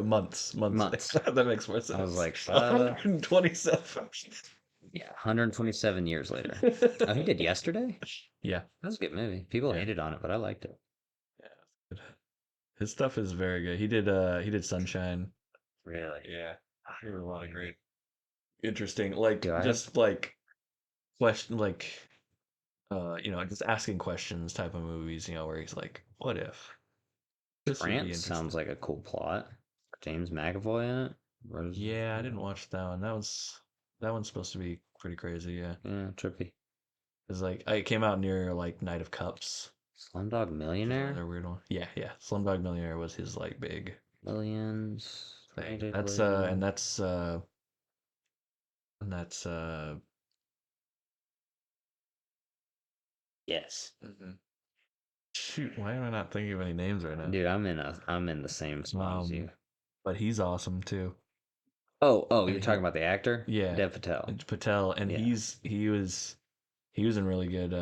Months. That makes more sense.
I was like,
127.
Yeah, 127 years later. Oh, he did Yesterday?
Yeah.
That was a good movie. People hated on it, but I liked it.
Yeah, that's good. His stuff is very good. He did Sunshine.
Really?
Yeah. There were a lot of great interesting like just just asking questions type of movies, where he's like, what if? This would be
France sounds like a cool plot. James McAvoy in it.
Yeah, I didn't watch that one. That one's supposed to be pretty crazy, yeah.
Yeah, trippy.
It's like it came out near like Night of Cups.
Slumdog Millionaire?
Another weird one. Yeah. Slumdog Millionaire was his like big
Millions.
thing. That's
yes.
Mm-hmm. Shoot, why am I not thinking of any names right now?
Dude, I'm in the same spot as you.
But he's awesome too.
Oh, you're talking about the actor?
Yeah.
Dev Patel.
Patel, and
Yeah.
he was in really good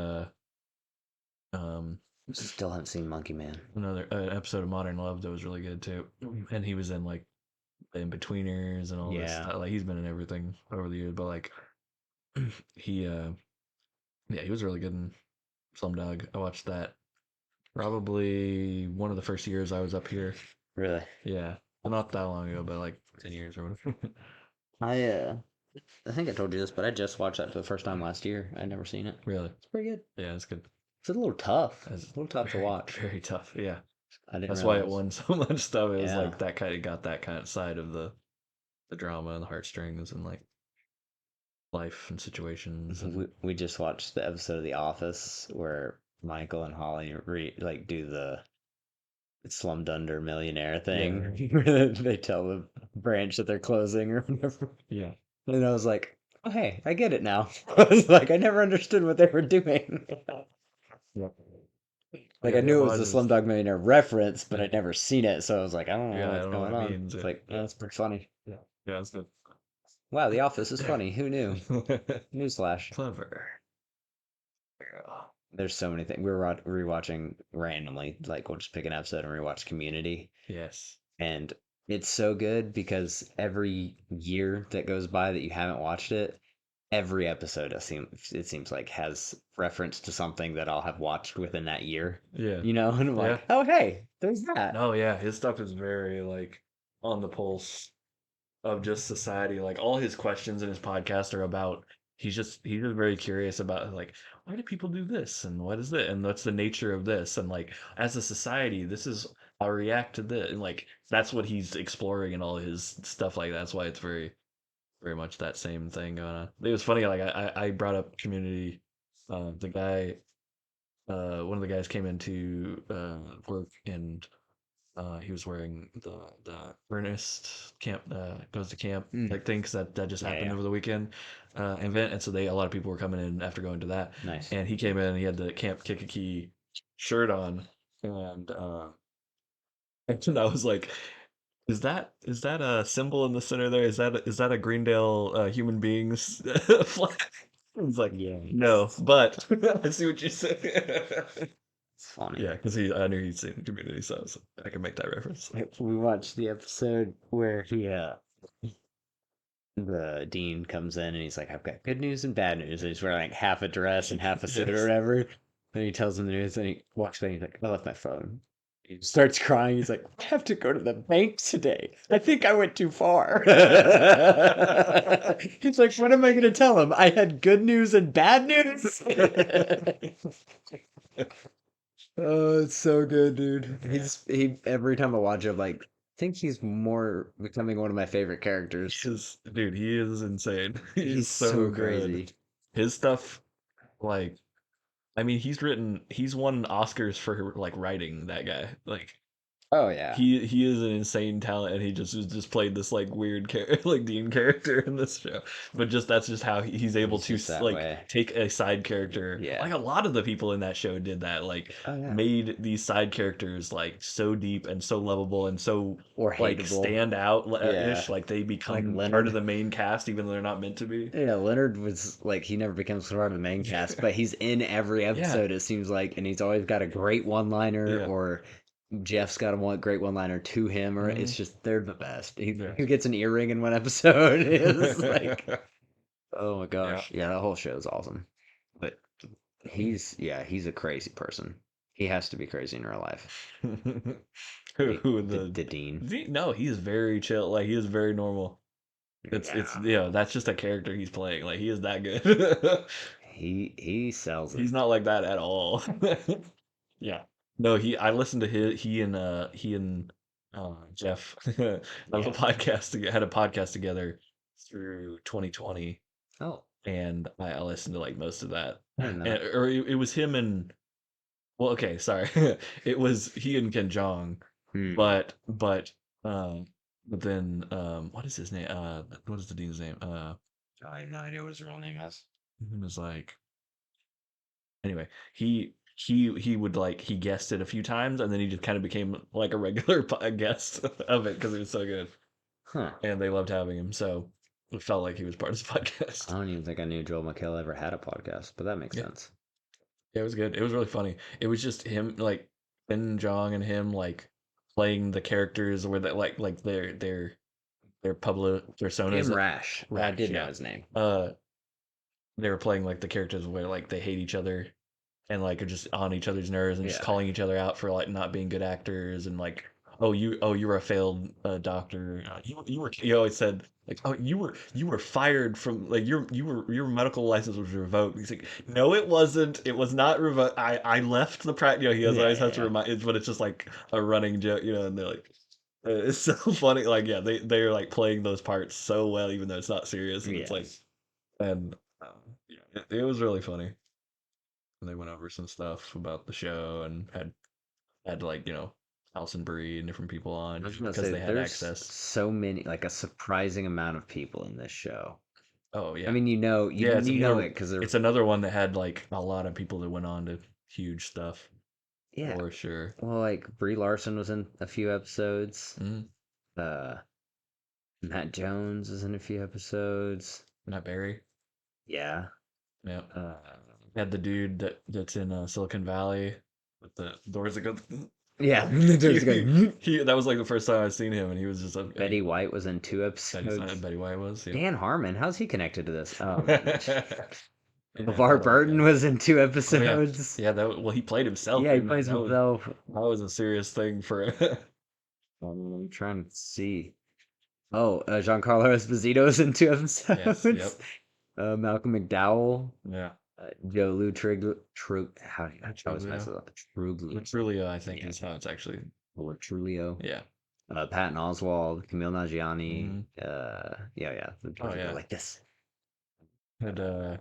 Still haven't seen Monkey Man.
Another episode of Modern Love that was really good too. And he was in like In Betweeners and all this stuff. Like he's been in everything over the years, but like he was really good in Slumdog. I watched that probably one of the first years I was up here.
Really?
Yeah. Well, not that long ago, but like 10 years or whatever.
I think I told you this, but I just watched that for the first time last year. I'd never seen it.
Really?
It's pretty good.
Yeah, it's good.
It's a little tough. It's a little tough to watch.
Very tough. Yeah.
That's
why it won so much stuff. It was
Yeah.
like that kind of got that kind of side of the drama and the heartstrings and like life and situations. And
We just watched the episode of The Office where Michael and Holly do the Slumdunder Millionaire thing. Where they tell the branch that they're closing or whatever.
Yeah.
And I was like, oh, hey, I get it now. I was like, I never understood what they were doing.
Yep.
Like, I knew it was a Slumdog Millionaire reference, but I'd never seen it. So I was like, I don't know what's going on. It's like, that's pretty funny.
Yeah, that's good.
Wow, The Office is funny. Who knew? Newsflash.
Clever.
There's so many things. We were rewatching randomly. Like, we'll just pick an episode and rewatch Community.
Yes.
And it's so good because every year that goes by that you haven't watched it, every episode it seems like has reference to something that I'll have watched within that year.
Yeah.
And I'm like, oh, hey, there's that.
Oh, yeah. His stuff is very, like, on the pulse of just society. Like, all his questions in his podcast are about, he's just very curious about, like, why do people do this? And what is it? And what's the nature of this? And, like, as a society, this is I'll react to this, and like that's what he's exploring and all his stuff like that. That's why it's very much that same thing going on. It was funny, like I brought up Community. The guy, one of the guys came into work, and he was wearing the Ernest camp goes to camp
Mm.
like things that just
Yeah,
happened
yeah.
over the weekend event, and so a lot of people were coming in after going to that,
Nice.
and he came in and he had the Camp Kikiki shirt on, and and I was like, is that a symbol in the center there? Is that a Greendale human beings flag? He's like,
Yeah.
no, but I see what you say.
It's funny.
Yeah, because I knew he'd seen Community, so I can make that reference.
We watched the episode where the dean comes in and he's like, I've got good news and bad news. And he's wearing like half a dress and half a suit or
Yes.
whatever. Then he tells him the news and he walks away and he's like, I left my phone. He starts crying. He's like, I have to go to the bank today. I think I went too far. He's like, what am I going to tell him? I had good news and bad news? Oh, it's so good, dude. He every time I watch it, I'm like, I think he's more becoming one of my favorite characters.
Dude, he is insane. He's
He's
so
so
good.
crazy.
His stuff, like, I mean, he's won Oscars for like writing, that guy. Like,
Oh yeah.
he is an insane talent, and he just played this like weird like Dean character in this show. But that's just how he's able
He's
to
just that
like
way.
take a side character.
Yeah.
Like a lot of the people in that show did that. Like
Oh yeah.
made these side characters like so deep and so lovable and so
Or
like
hateable.
stand out
Yeah.
ish. Like they become part
Leonard.
of the main cast, even though they're not meant to be.
Yeah, Leonard was like he never becomes part of the main cast, but he's in every episode, it seems like, and he's always got a great one-liner,
Yeah.
or Jeff's got a great one-liner to him, or it's just they're the best. He gets an earring in one episode. It's like, oh my gosh, yeah, that whole show is awesome. But he's a crazy person. He has to be crazy in real life.
Who
The dean?
No, he's very chill. Like he is very normal. It's that's just a character he's playing. Like he is that good.
He sells it.
He's not like that at all. Yeah. No, I listened to he and Jeff have a podcast had a podcast together through 2020,
Oh,
and I listened to like most of that.
I didn't know.
Or it was him and, well, okay, sorry. It was he and Ken Jong, but then what is his name? What is the dean's name?
I have no idea what his real name is.
It was like, anyway, he would like he guessed it a few times, and then he just kind of became like a regular guest of it because it was so good,
Huh.
and they loved having him. So it felt like he was part of the
I
podcast.
don't even think I knew Joel McHale ever had a podcast, but that makes sense.
Yeah, it was good. It was really funny. It was just him, like Ben Jong and him, like playing the characters where that like their public personas.
Jim Rash. I did know his name.
They were playing like the characters where like they hate each other and like are just on each other's nerves and just calling each other out for like not being good actors, and like, oh you were a failed doctor. You always said like, oh you were fired from like your medical license was revoked. He's like, no it wasn't. It was not revoked. I left the practice. He always has to remind it, but it's just like a running joke, and they're like, it's so funny. Like they're like playing those parts so well, even though it's not serious. And it's like, and it was really funny. And they went over some stuff about the show and had like Alison Brie and different people on because they had access.
So many, like a surprising amount of people in this show.
Oh yeah,
I mean you know it because
it's another one that had like a lot of people that went on to huge stuff.
Yeah,
for sure.
Well, like Brie Larson was in a few episodes. Matt Jones was in a few episodes.
Matt Berry.
Yeah.
Yeah. Had the dude that's in Silicon Valley with the doors that go.
Yeah, the doors go.
That was like the first time I've seen him, and he was just
Betty White was in 2 episodes.
Betty White was. Yeah.
Dan Harmon, how's he connected to this? LeVar Burton was in 2 episodes.
Oh, yeah. Well, he played himself.
Yeah, he plays himself.
That was a serious thing for.
I'm trying to see. Oh, Giancarlo Esposito is in 2 episodes.
Yes, yep.
Malcolm McDowell.
Yeah.
Joe Lou Triglu. How do you always mess it up?
Trulio, I think is how it's actually
Lord Trulio.
Yeah.
Patton Oswalt, Camille Nanjiani.
Mm-hmm.
Yeah. The
Oh
doors go
yeah.
like this.
And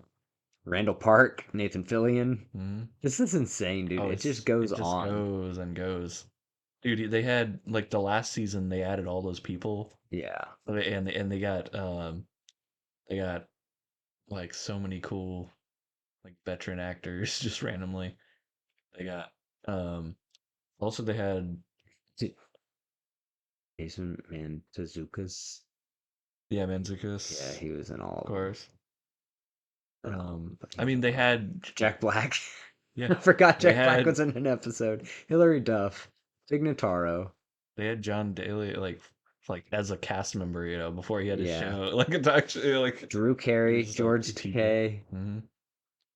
Randall Park, Nathan Fillion.
mhm.
This is insane, dude.
Oh,
It just
it
goes
just
on.
goes and goes. Dude, they had like the last season they added all those people.
Yeah.
And they got like so many cool like veteran actors just randomly. They got also they had
Jason Mantzoukas.
yeah,
Yeah,
Mantzoukas,
he was in all
of
of them.
course. I mean they had
Jack Black.
yeah,
I forgot
they
Jack Black
had
was in an episode. Hilary Duff, Tig Notaro.
they had John Daly like as a cast member, before he had his
Yeah.
show. Like it's actually like
Drew
he
Carey,
was just like a
George
teacher.
Takei,
Hmm.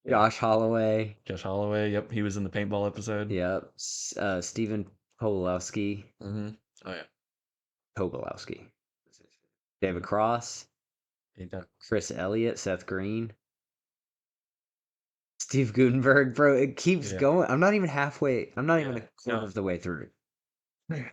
Yeah.
Josh Holloway.
Josh Holloway, yep, he was in the paintball episode.
Yep. Stephen Pawlowski.
Hmm. Oh yeah.
Tobolowski. David Cross.
He done.
Chris Elliott, Seth Green. Steve Gutenberg, bro. It keeps
Yeah.
going. I'm not even halfway. I'm not even
Yeah.
a quarter
No.
of the way through.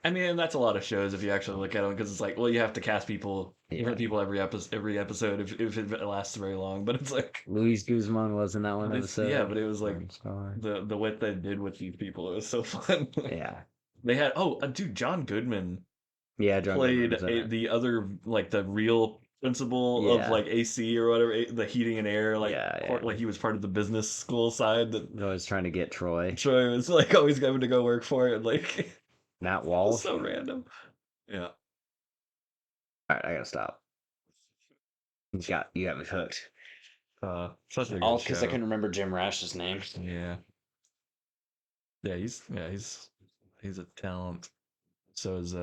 I mean, that's a lot of shows if you actually look at them because it's like, well, you have to cast different
Yeah.
people every episode if it lasts very long. But it's like,
Luis Guzman was in that one
yeah,
episode.
but it was like
Lone Star.
the what they did with these people. It was so fun.
Yeah.
They had dude, John Goodman
Yeah, John Goodman
played
was in it.
the other like the real principal of
Yeah.
like AC or whatever, the heating and air, like
Yeah.
like he was part of the business school side that
I was trying to get Troy.
Troy was like always going to go work for it. Like
Matt
it was
Walsh.
so random. Yeah.
All right, I gotta stop. You got me hooked.
Such a good
All because I
show.
couldn't remember Jim Rash's name.
Yeah. Yeah, he's a talent. So is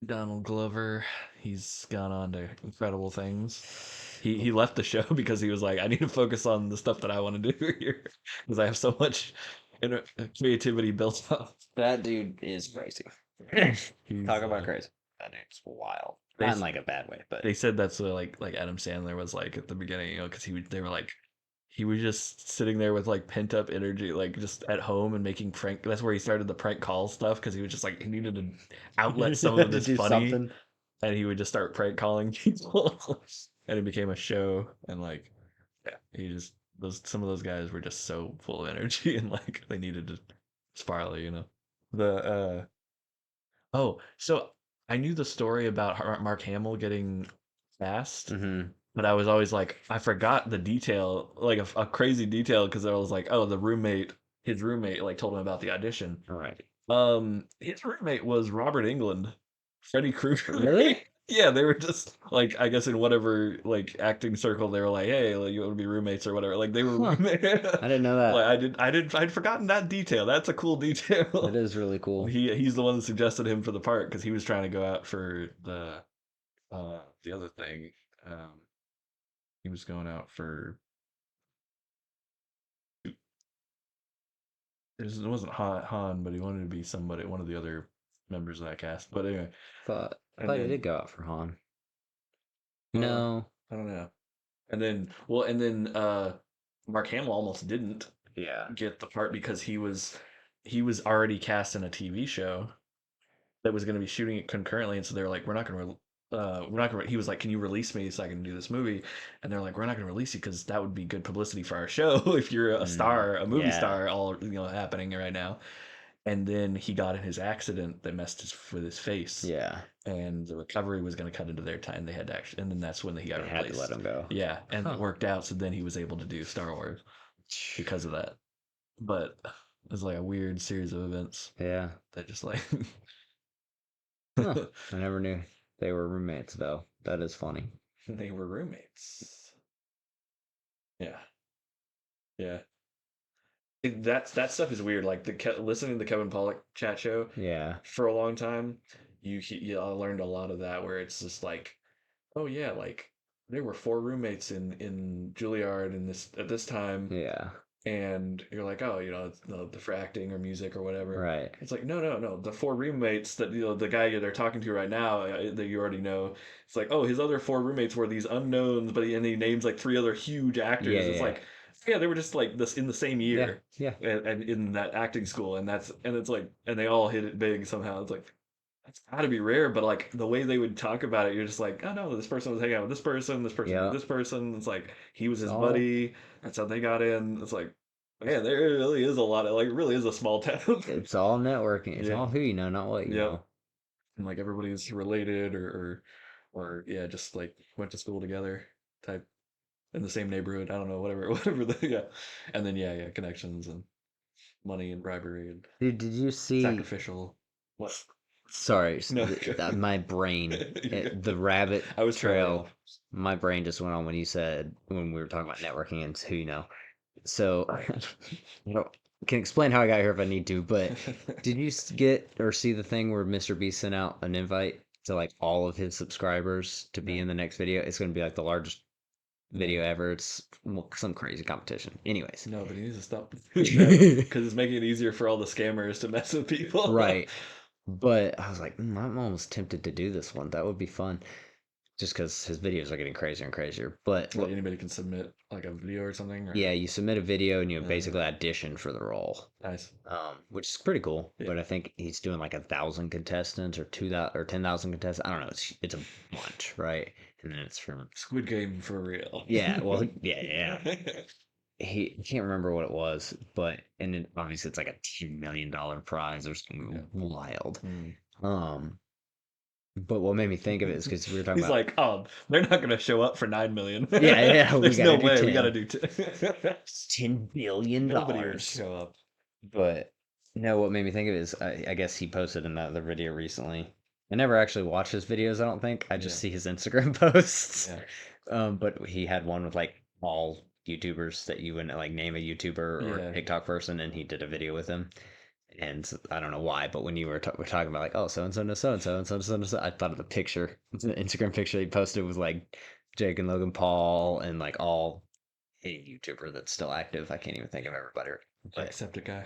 Donald Glover. He's gone on to incredible things. He left the show because he was like, I need to focus on the stuff that I want to do here because I have so much creativity built up.
That dude is crazy.
He's,
Talk about crazy. That dude's wild.
They
Not
s-
in like a bad way, but
They said that's what like Adam Sandler was like at the beginning, because they were like he was just sitting there with like pent up energy, like just at home and making prank. That's where he started the prank call stuff because he was just like he needed to outlet some of
to
this
do
funny,
something.
and he would just start prank calling people, and it became a show. And like, yeah, he just some of those guys were just so full of energy and like they needed to spiral. The so I knew the story about Mark Hamill getting cast.
Mm-hmm.
But I was always like, I forgot the detail, like a crazy detail, because I was like, oh, his roommate, like told him about the audition.
All right.
His roommate was Robert Englund, Freddy Krueger.
Really?
Yeah, they were just like, I guess in whatever like acting circle, they were like, hey, like you want to be roommates or whatever. Like they were
Huh.
roommates.
I didn't know that.
Like I'd forgotten that detail. That's a cool detail.
That is really cool.
He's the one that suggested him for the part because he was trying to go out for the other thing. He was going out for it wasn't Han, but he wanted to be somebody, one of the other members of that cast. But anyway,
I
and
thought he
then
did go out for Han.
uh,
No.
I don't know. And then Mark Hamill almost didn't
Yeah.
get the part because he was already cast in a TV show that was going to be shooting it concurrently, and so they're like, we're not gonna. He was like, "Can you release me so I can do this movie?" And they're like, "We're not gonna release you because that would be good publicity for our show if you're a star, a movie
Yeah.
star, all happening right now." And then he got in his accident that messed with his face,
Yeah.
and the recovery was going to cut into their time. They had to actually, and then that's when he got
They had to
replaced.
let him go.
Yeah, and
Huh.
it worked out. So then he was able to do Star Wars because of that. But it was like a weird series of events
Yeah.
that just like
Huh. I never knew they were roommates though. That is funny.
they were roommates. Yeah, yeah. That stuff is weird. Like listening to the Kevin Pollak chat show
Yeah.
for a long time, I learned a lot of that where it's just like, oh yeah, like there were four roommates in Juilliard in this at this time,
Yeah.
and you're like, oh, it's the for acting or music or whatever.
Right.
It's like no, the four roommates that the guy they're talking to right now that you already know. It's like, oh, his other four roommates were these unknowns, but and he names like three other huge actors.
Yeah,
It's
yeah.
like Yeah, they were just like this in the same
Yeah,
year,
yeah.
and in that acting school, and it's like, and they all hit it big somehow. It's like that's got to be rare, but like the way they would talk about it, you're just like, oh no, this person was hanging out with this person knew
Yeah.
this person. It's like he was
It's
his
all
buddy. That's how they got in. It's like, man, there really is a lot of like, it really is a small town.
it's all networking. It's
Yeah,
all who you know, not what you
yep,
know.
and like everybody's related or yeah, just like went to school together type in the same neighborhood. I don't know, whatever, whatever. Yeah, and then yeah, connections and money and bribery and
Dude, did you see?
sacrificial. What?
Sorry,
No,
my brain,
you're
the
good.
rabbit
I was trailing
trail.
off.
My brain just went on when you said when we were talking about networking and who you know. So, you know, can explain how I got here if I need to. But did you get or see the thing where Mr. Beast sent out an invite to like all of his subscribers to be
No,
in the next video? It's going to be like the largest
no,
video ever. It's some crazy competition. Anyways,
no, but he needs to stop doing that because it's making it easier for all the scammers to mess with people.
right. But I was like, I'm almost tempted to do this one. That would be fun. Just because his videos are getting crazier and crazier. But
What, anybody can submit like a video or something, or
yeah, you submit a video and you
uh,
basically audition for the role,
nice.
which is pretty cool.
Yeah,
But I think he's doing like 1,000 contestants or 2,000 or 10,000 contestants. I don't know. It's a bunch, right? And then it's from
Squid Game for real.
yeah, well, yeah. He I can't remember what it was, but and then obviously it's like a $10 million prize or
Yeah.
something wild.
Mm.
Um, but what made me think of it is because we were talking
He's
about
like, oh, they're not gonna show up for 9 million.
yeah, we
There's
got to
no
do
way we gotta
10.
do 10.
$10 billion.
Nobody would show up.
But no, what made me think of it is I guess he posted another video recently. I never actually watch his videos, I don't think. I just
Yeah,
see his Instagram posts.
yeah,
But he had one with like all YouTubers that you wouldn't like name a YouTuber or
yeah.
TikTok person, and he did a video with him. And I don't know why, but when you were talking about like, oh, so and so to so and so and so to so and so, I thought of the picture. It's an Instagram picture he posted with like Jake and Logan Paul and like all a YouTuber that's still active. I can't even think of everybody. But
Jacksepticeye.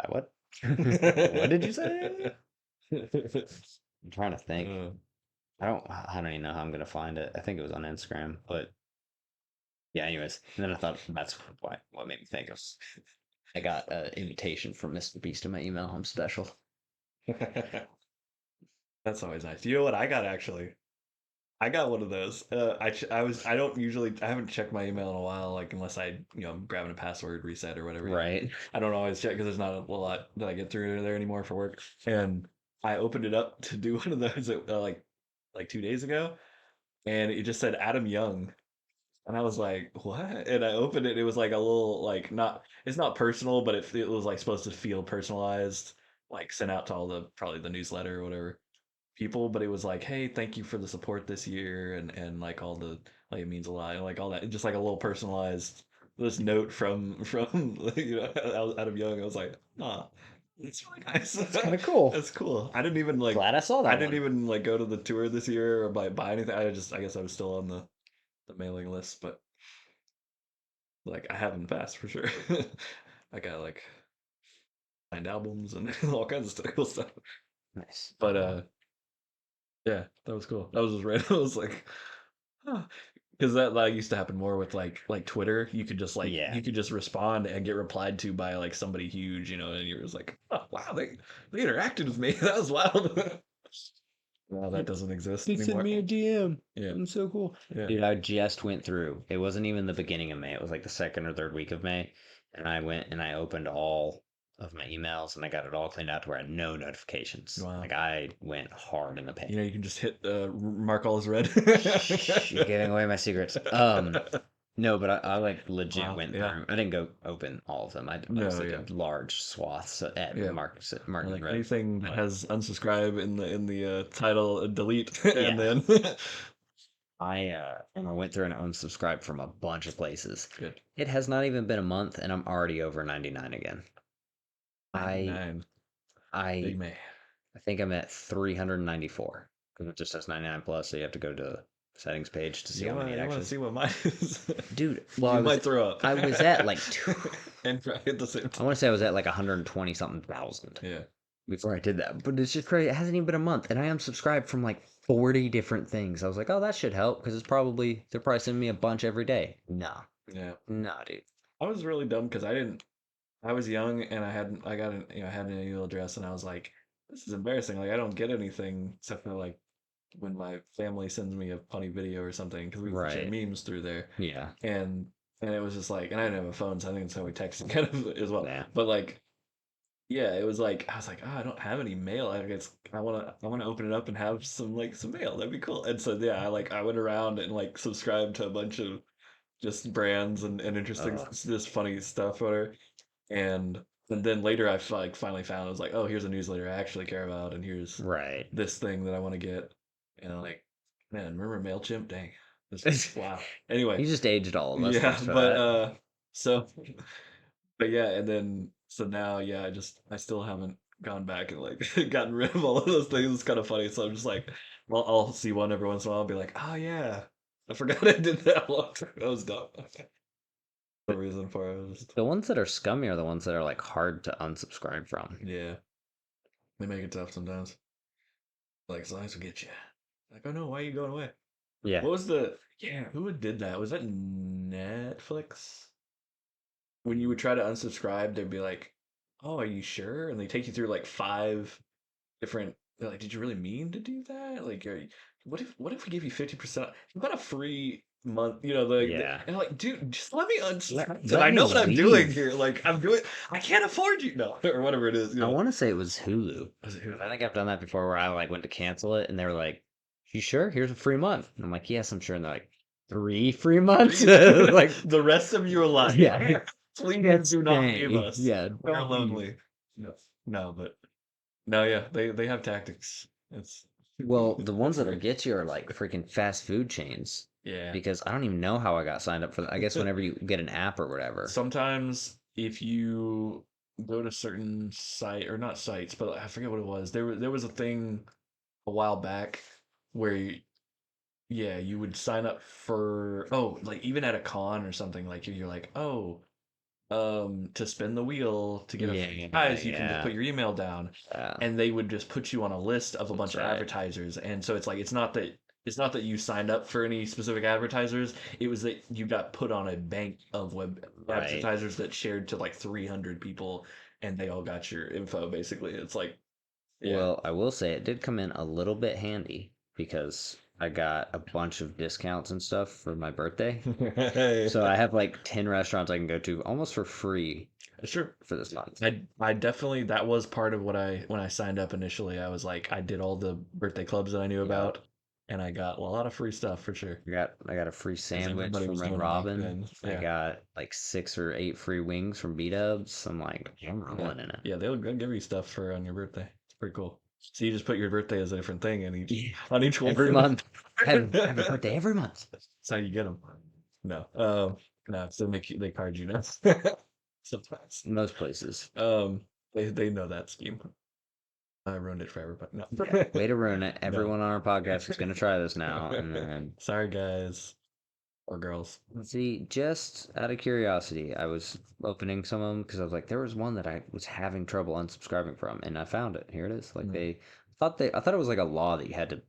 what? What did you say? I'm trying to think.
Uh,
I don't even know how I'm gonna find it. I think it was on Instagram, but yeah. Anyways, and then I thought that's what made me think of. I got an invitation from Mr. Beast in my email. I'm special.
that's always nice. You know what I got actually? I got one of those. I don't usually I haven't checked my email in a while, like unless I'm grabbing a password reset or whatever.
Right.
I don't always check because there's not a lot that I get through there anymore for work. And I opened it up to do one of those like 2 days ago, and it just said Adam Young, and I was like, what? And I opened it. It was like a little like not it's not personal, but it was like supposed to feel personalized, like sent out to all the probably the newsletter or whatever people, but it was like, hey, thank you for the support this year, and like all the like it means a lot, and like all that, just like a little personalized this note from Adam Young. I was like, ah, it's really nice.
That's kind of cool.
That's cool. I didn't even like
Glad I saw
I
that
didn't
one.
even like go to the tour this year or buy anything. I guess I was still on the mailing list, but like I have in the past for sure. I got like signed albums and all kinds of cool stuff.
Nice.
But yeah, that was cool. That was just random. I was like, huh. Because that like used to happen more with like Twitter.
Yeah.
You could just respond and get replied to by like somebody huge, and you're just like, oh wow, they interacted with me. That was wild. Well, that doesn't exist
He sent
anymore.
me a DM.
Yeah,
I'm so cool.
yeah.
Dude, I just went through. It wasn't even the beginning of May. It was like the second or third week of May. And I went and I opened all of my emails and I got it all cleaned out to where I had no notifications.
Wow.
Like I went hard in the paint.
You can just hit mark all as red.
You're giving away my secrets. No, but I like legit
Wow,
went
yeah.
through. I didn't go open all of them. I
No,
was like
yeah.
a large swaths at
Yeah.
marking
Like
red.
anything that
But
has unsubscribe in the title, delete,
yeah,
and then
and I went through and unsubscribed from a bunch of places.
good.
It has not even been a month, and I'm already over 99 again. I
99.
I
Big man.
I think I'm at 394 because it just says 99 plus, so you have to go to the settings page to see how many it
You want
actually.
to see what mine is?
Dude, well,
You might throw up.
I was at like
and cry at the same
I
time.
want to say I was at like 120 something thousand
Yeah.
before I did that. But it's just crazy. It hasn't even been a month, and I am subscribed from like 40 different things. I was like, oh, that should help because they're probably sending me a bunch every day. No,
Yeah.
Nah, dude.
I was really dumb because I was young and I got I had an email address and I was like, this is embarrassing. Like I don't get anything except for like when my family sends me a funny video or something because we share
Right.
memes through there,
Yeah.
and it was just like, and I didn't have a phone, so I think it's how we texted kind of as well.
Yeah.
But like, yeah, it was like I was like, oh, I don't have any mail. I guess I wanna open it up and have some mail. That'd be cool. And so yeah, I went around and like subscribed to a bunch of just brands and interesting,
Oh,
just funny stuff, whatever. And then later like finally found I was like, oh, here's a newsletter I actually care about, and here's
right.
this thing that I want to get. And I'm like, man, remember MailChimp? Dang. This wow. Anyway,
You just aged all of us.
yeah,
Thanks for
but
that.
so but yeah, and then so now yeah, I still haven't gone back and like gotten rid of all of those things. It's kind of funny. So I'm just like, well, I'll see one every once in a while. I'll be like, oh yeah, I forgot I did that a long time. That was dumb. No reason for it. It was just,
The ones that are scummy are the ones that are like hard to unsubscribe from.
yeah, they make it tough sometimes. Like science will get you. Like, oh no, why are you going away?
Yeah.
What was the yeah? Who did that? Was that Netflix? When you would try to unsubscribe, they'd be like, "Oh, are you sure?" And they take you through like five different. They're like, "Did you really mean to do that? Like, what if we give you 50%? You got a free month, you know?"
Yeah.
And I'm like, dude, just let me unsubscribe.
Let
I
me
know what I'm doing
leave.
here. Like, I'm doing. I can't afford you, no, or whatever it is. You
I
know,
want to say it was Hulu.
was it who?
I think I've done that before where I like went to cancel it and they were like, "You sure? Here's a free month." And I'm like, "Yes, I'm sure." And they're like, "3 free months?" Like,
The rest of your life.
yeah,
Please do not leave
stay.
us.
Yeah,
We're
don't leave.
lonely. No, no, but no, yeah, they have tactics. It's
Well, the ones
it's
that'll
great.
get you are like freaking fast food chains
Yeah.
because I don't even know how I got signed up for that. I guess whenever you get an app or whatever.
Sometimes if you go to certain site or not sites, but I forget what it was. There was a thing a while back where yeah, you would sign up for oh, like even at a con or something like you're like, "Oh, to spin the wheel to get a free
Yeah,
prize, you can just
yeah,
put your email down,
yeah.
and they would just put you on a list of a bunch
That's
of
right.
advertisers. And so it's like it's not that you signed up for any specific advertisers. It was that you got put on a bank of web
Right.
advertisers that shared to like 300 people, and they all got your info. Basically, it's like yeah.
Well, I will say it did come in a little bit handy because I got a bunch of discounts and stuff for my birthday. So I have like 10 restaurants I can go to almost for free
Sure.
for this month.
I definitely that was part of what I when I signed up initially. I was like I did all the birthday clubs that I knew
Yep.
about, and I got a lot of free stuff for sure
I got a free
because
sandwich
everybody
from
was
Red
doing it back
Robin.
then.
I
Yeah,
got like 6 or 8 free wings from B-Dubs. I'm like, I'm
yeah,
rolling in it.
yeah. They'll give you stuff for on your birthday. It's pretty cool. So you just put your birthday as a different thing in each
Yeah.
on each one.
Every month. I have a birthday every month.
That's how you get them. No, no. So they card you now. Sometimes.
Most places.
They know that scheme. I ruined it for everybody. No.
Yeah. Way to ruin it.
No.
Everyone on our podcast is going to try this now. And then
Sorry, guys or girls.
see, just out of curiosity, I was opening some of them because I was like, there was one that I was having trouble unsubscribing from, and I found it. Here it is. Like
Mm.
I thought it was like a law that you had to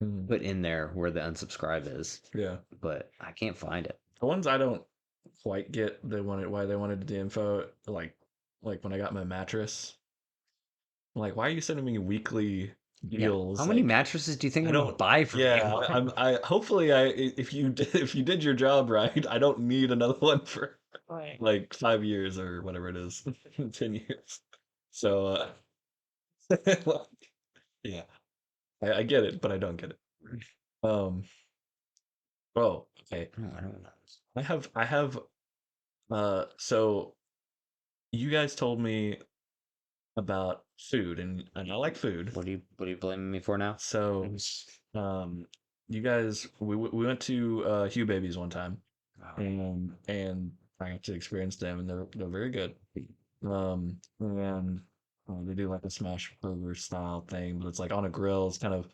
Mm.
put in there where the unsubscribe is,
Yeah.
but I can't find it.
The ones I don't quite get why they wanted the info, like when I got my mattress. I'm like, why are you sending me weekly
Yeah. How
deals?
many
Like,
mattresses do you think
I
I'm gonna
don't.
buy from
Yeah,
you?
I hopefully if you if you did your job right, I don't need another one for
Right.
like 5 years or whatever it is, 10 years. So yeah, I get it, but I don't get it. Um. Oh, okay.
No, I don't know.
I have. So you guys told me about food, and I like food.
What are you blaming me for now?
So, um, you guys, we went to Hugh Babies one time,
Oh,
and I got to experience them, and they're very good. And they do like a smash burger style thing, but it's like on a grill. It's kind of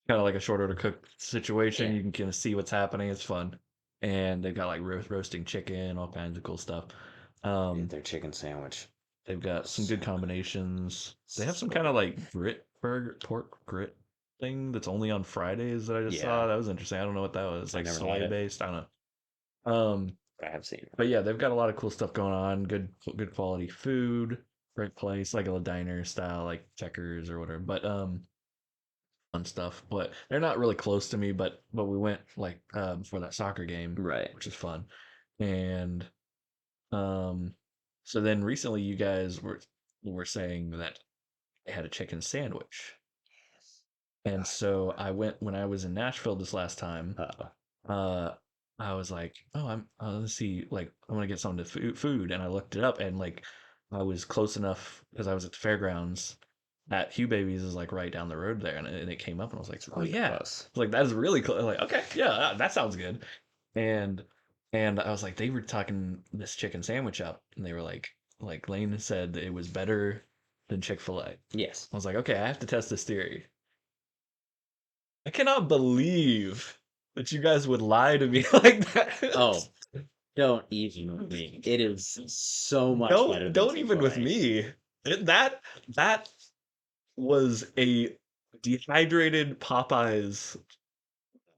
like a short order cook situation.
yeah.
You can kind of see what's happening. It's fun, and they've got like roasting chicken, all kinds of cool stuff.
Dude,
Um,
their chicken sandwich.
they've got some
So
good combinations. They have some
so
kind of
good.
like pork grit thing that's only on Fridays that I just saw.
Yeah,
That was interesting. I don't know what that was.
I
Like
never had
soy
it.
based. I don't know. Um,
I have seen it.
but yeah, they've got a lot of cool stuff going on. Good quality food, great place, like a diner style, like Checkers or whatever. But fun stuff. But they're not really close to me. But we went like for that soccer game,
Right.
which is fun. And um, so then recently you guys were saying that they had a chicken sandwich.
Yes.
And so I went when I was in Nashville this last time.
Uh,
Uh, I was like, oh, let's see, like I want to get something to food, and I looked it up, and like I was close enough because I was at the fairgrounds. At Hugh Babies is like right down the road there, and it came up, and I was like,
it's
oh
really
yeah, I
close.
was like that is really cool. Like okay, yeah, that sounds good. And I was like, they were talking this chicken sandwich up, and they were like Lane said that it was better than Chick-fil-A. I
Yes.
was like, okay, I have to test this theory. I cannot believe that you guys would lie to me like
Oh,
that.
don't even with me. It is so much better than
Don't even with
Chick-fil-A.
me. That was a dehydrated Popeyes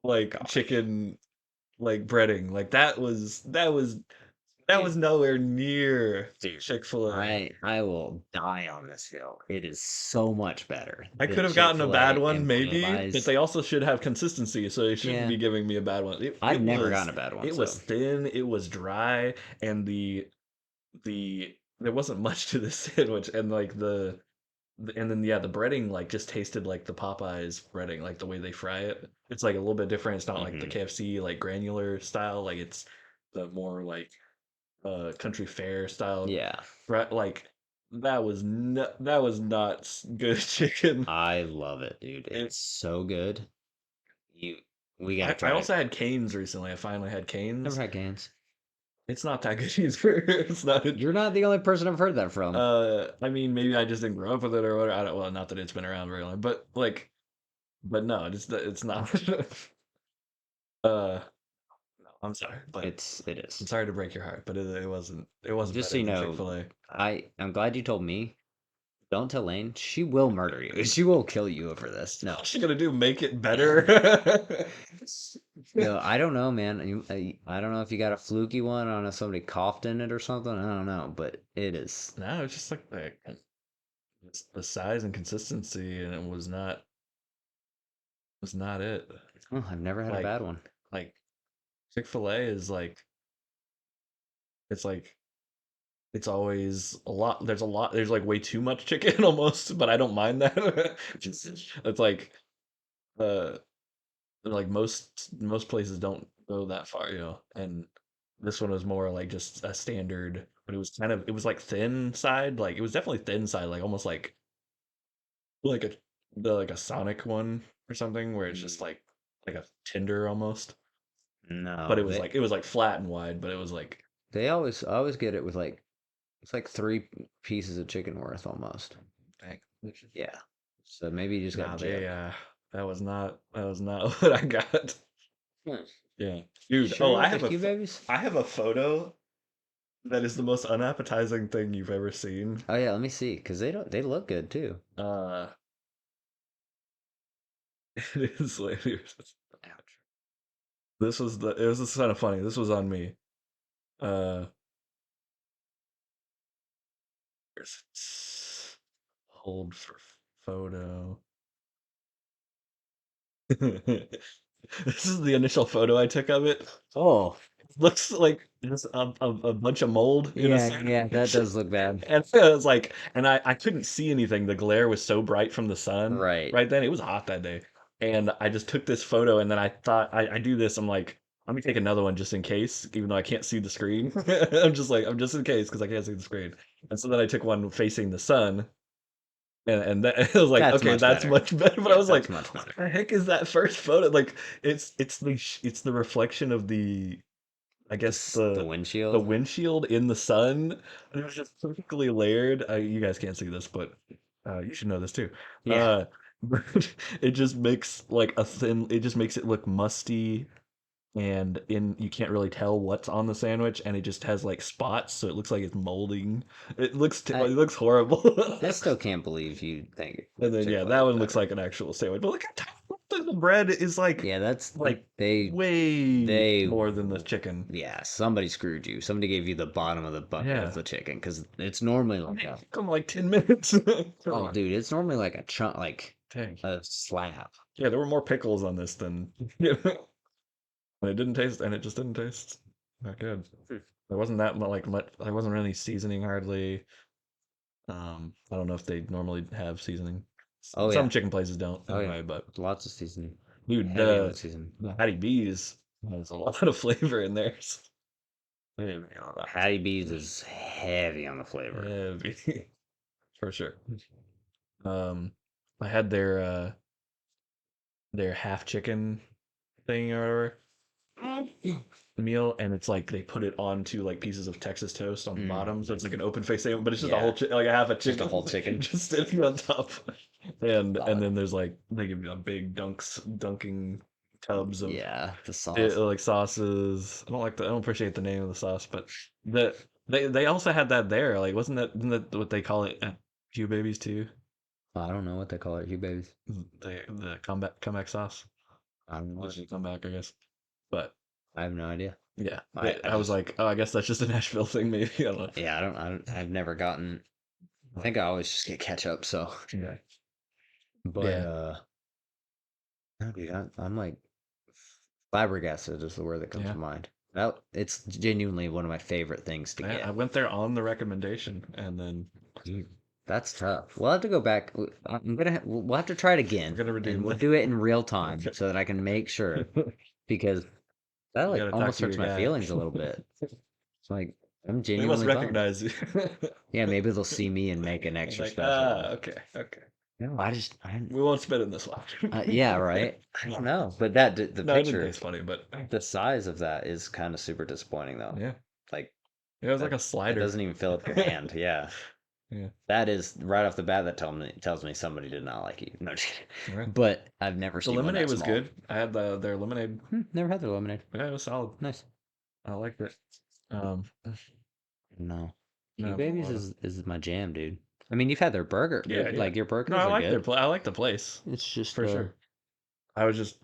like
Gosh.
chicken like breading. Like that was
Dude,
nowhere near
dude,
Chick-fil-A.
I will die on this hill. It is so much better
I could
than
have gotten a bad
Chick-fil-A
one
and
maybe, but
Popeyes.
they also should have consistency, so they shouldn't
Yeah,
be giving me a bad one.
I've never gotten a bad one,
It
so
was thin, it was dry, and there wasn't much to the sandwich, and like and then yeah, the breading like just tasted like the Popeyes breading, like the way they fry it. It's like a little bit different. It's not like the
hmm
KFC like granular style, like it's the more like country fair style.
yeah,
Like that was not good chicken.
I love it, dude.
And
It's so good. You, we gotta
I
try it.
also had Canes recently. I finally had
Never
Canes.
had Canes.
It's not that good either. It's not.
You're not the only person I've heard that from.
I mean, maybe I just didn't grow up with it or whatever. I don't. Well, not that it's been around very long, but like, but no, it's not. No, I'm sorry, but
It
I'm
is.
sorry to break your heart, but it wasn't
Just so
better
you
than
know,
Chick-fil-A.
I'm glad you told me. Don't tell Lane. She will murder you. She will kill you over this. No.
What's she gonna do? Make it better?
Yo, I don't know, man. I don't know if you got a fluky one. I don't know if somebody coughed in it or something. I don't know, but it is.
No, it's just like it's the size and consistency, and it was not it.
Oh, I've never had a
Like
bad one.
like Chick-fil-A is it's like it's always a lot. There's like way too much chicken almost, but I don't mind that. It's uh like most places don't go that far, you know. And this one was more like just a standard, but it was like thin side, like it was definitely thin side, like almost like a like a Sonic one or something, where it's just
Mm,
like a Tinder almost. But
no,
it was like flat and wide, but it was like
they always I always get it with like it's like three pieces of chicken worth almost.
dang.
Yeah. So maybe you just got
Nah, they
gypped.
that was not what I got.
Hmm.
Yeah.
You
Dude,
sure you got the Q babies?
I have a photo that is the most unappetizing thing you've ever seen.
Oh yeah, let me see, cause they look good too.
Uh, it is hilarious.
Ouch.
It was kind of funny. This was on me. Uh, hold for photo. This is the initial photo I took of it.
Oh,
Looks like just a bunch of mold in a
yeah, yeah, that
sandwich.
does look bad.
And I was like, and I couldn't see anything. The glare was so bright from the sun
Right.
right then. It was hot that day. And I just took this photo, and then I thought I do this. I'm like, let me take another one just in case, even though I can't see the screen. I'm just in case because I can't see the screen. And so then I took one facing the sun, and that, I was like,
That's
okay,
much
that's
better.
much better. But I
Yeah,
was
that's
like,
much
what
better.
the heck is that first photo? Like, it's the reflection of I guess
The
the
windshield.
windshield in the sun. And it was just perfectly layered. You guys can't see this, but you should know this too.
Yeah.
Uh, but it just makes like a thin. It just makes it look musty, and in you can't really tell what's on the sandwich, and it just has like spots, so it looks like it's molding. It
I
looks horrible.
I still can't believe you think
And then yeah, that
Chick-fil-A is
one looks
better.
like an actual sandwich. But look how tiny the bread is
Yeah, that's
like
they
way more than the chicken.
yeah, somebody screwed you. Somebody gave you the bottom of the bucket
Yeah.
of the chicken because it's normally like a
Come like 10 minutes.
oh, dude, it's normally like a chunk, like
Dang.
a slab.
Yeah, there were more pickles on this than and it didn't taste, and it just didn't taste that good. There wasn't that much. There wasn't really seasoning hardly. I don't know if they normally have seasoning.
Oh
Some
yeah,
chicken places don't
oh yeah,
anyway, but
lots of seasoning,
dude,
heavy on the seasoning.
the Hattie B's has a lot of flavor in there.
Hattie B's is heavy on the flavor.
Heavy for sure. Um, I had their half chicken thing or whatever meal, and it's like they put it onto like pieces of Texas toast on the bottom, so it's like an open face sandwich, but it's just a whole like a half a chicken,
just a whole chicken,
just sitting on top. And then there's like they give you a big dunking tubs of
the sauce.
like sauces. I don't appreciate the name of the sauce, but they also had that there. Like isn't that what they call it at Q Babies too?
I don't know what they call it, you babies.
The comeback sauce.
I don't know.
Comeback, I guess. But
I have no idea.
yeah, I was like, oh, I guess that's just a Nashville thing, maybe. I don't know.
Yeah, I've never gotten. I think I always just get ketchup. So
yeah,
but
yeah.
dude, I'm like flabbergasted is the word that comes to mind. Well, it's genuinely one of my favorite things to get.
I went there on the recommendation, and then
Dude, that's tough. We'll have to go back. We'll have to try it again.
We're gonna redeem
and we'll
it.
do it in real time so that I can make sure because that like almost hurts my feelings a little bit. It's like I'm
they
genuinely
must recognize you.
Yeah, maybe they'll see me and make an extra special one.
Okay.
No,
We won't spit in this one.
yeah, right. I don't know, but that the
No, it didn't
picture
taste funny, but
the size of that is kind of super disappointing though.
yeah,
Like
it was like a
it
slider.
doesn't even fill up your hand. Yeah.
Yeah.
That is right off the bat. That tells me somebody did not like you. No, just kidding.
Right.
But I've never
The
seen one
lemonade
that
was
small.
good. I had their lemonade.
Never had their lemonade.
Yeah, it was solid.
Nice.
I liked it.
No.
No,
Babies is my jam, dude. I mean, you've had their burger.
Yeah,
Like your burgers
No, I
are
like
good.
I like the place
It's just
for sure. I was just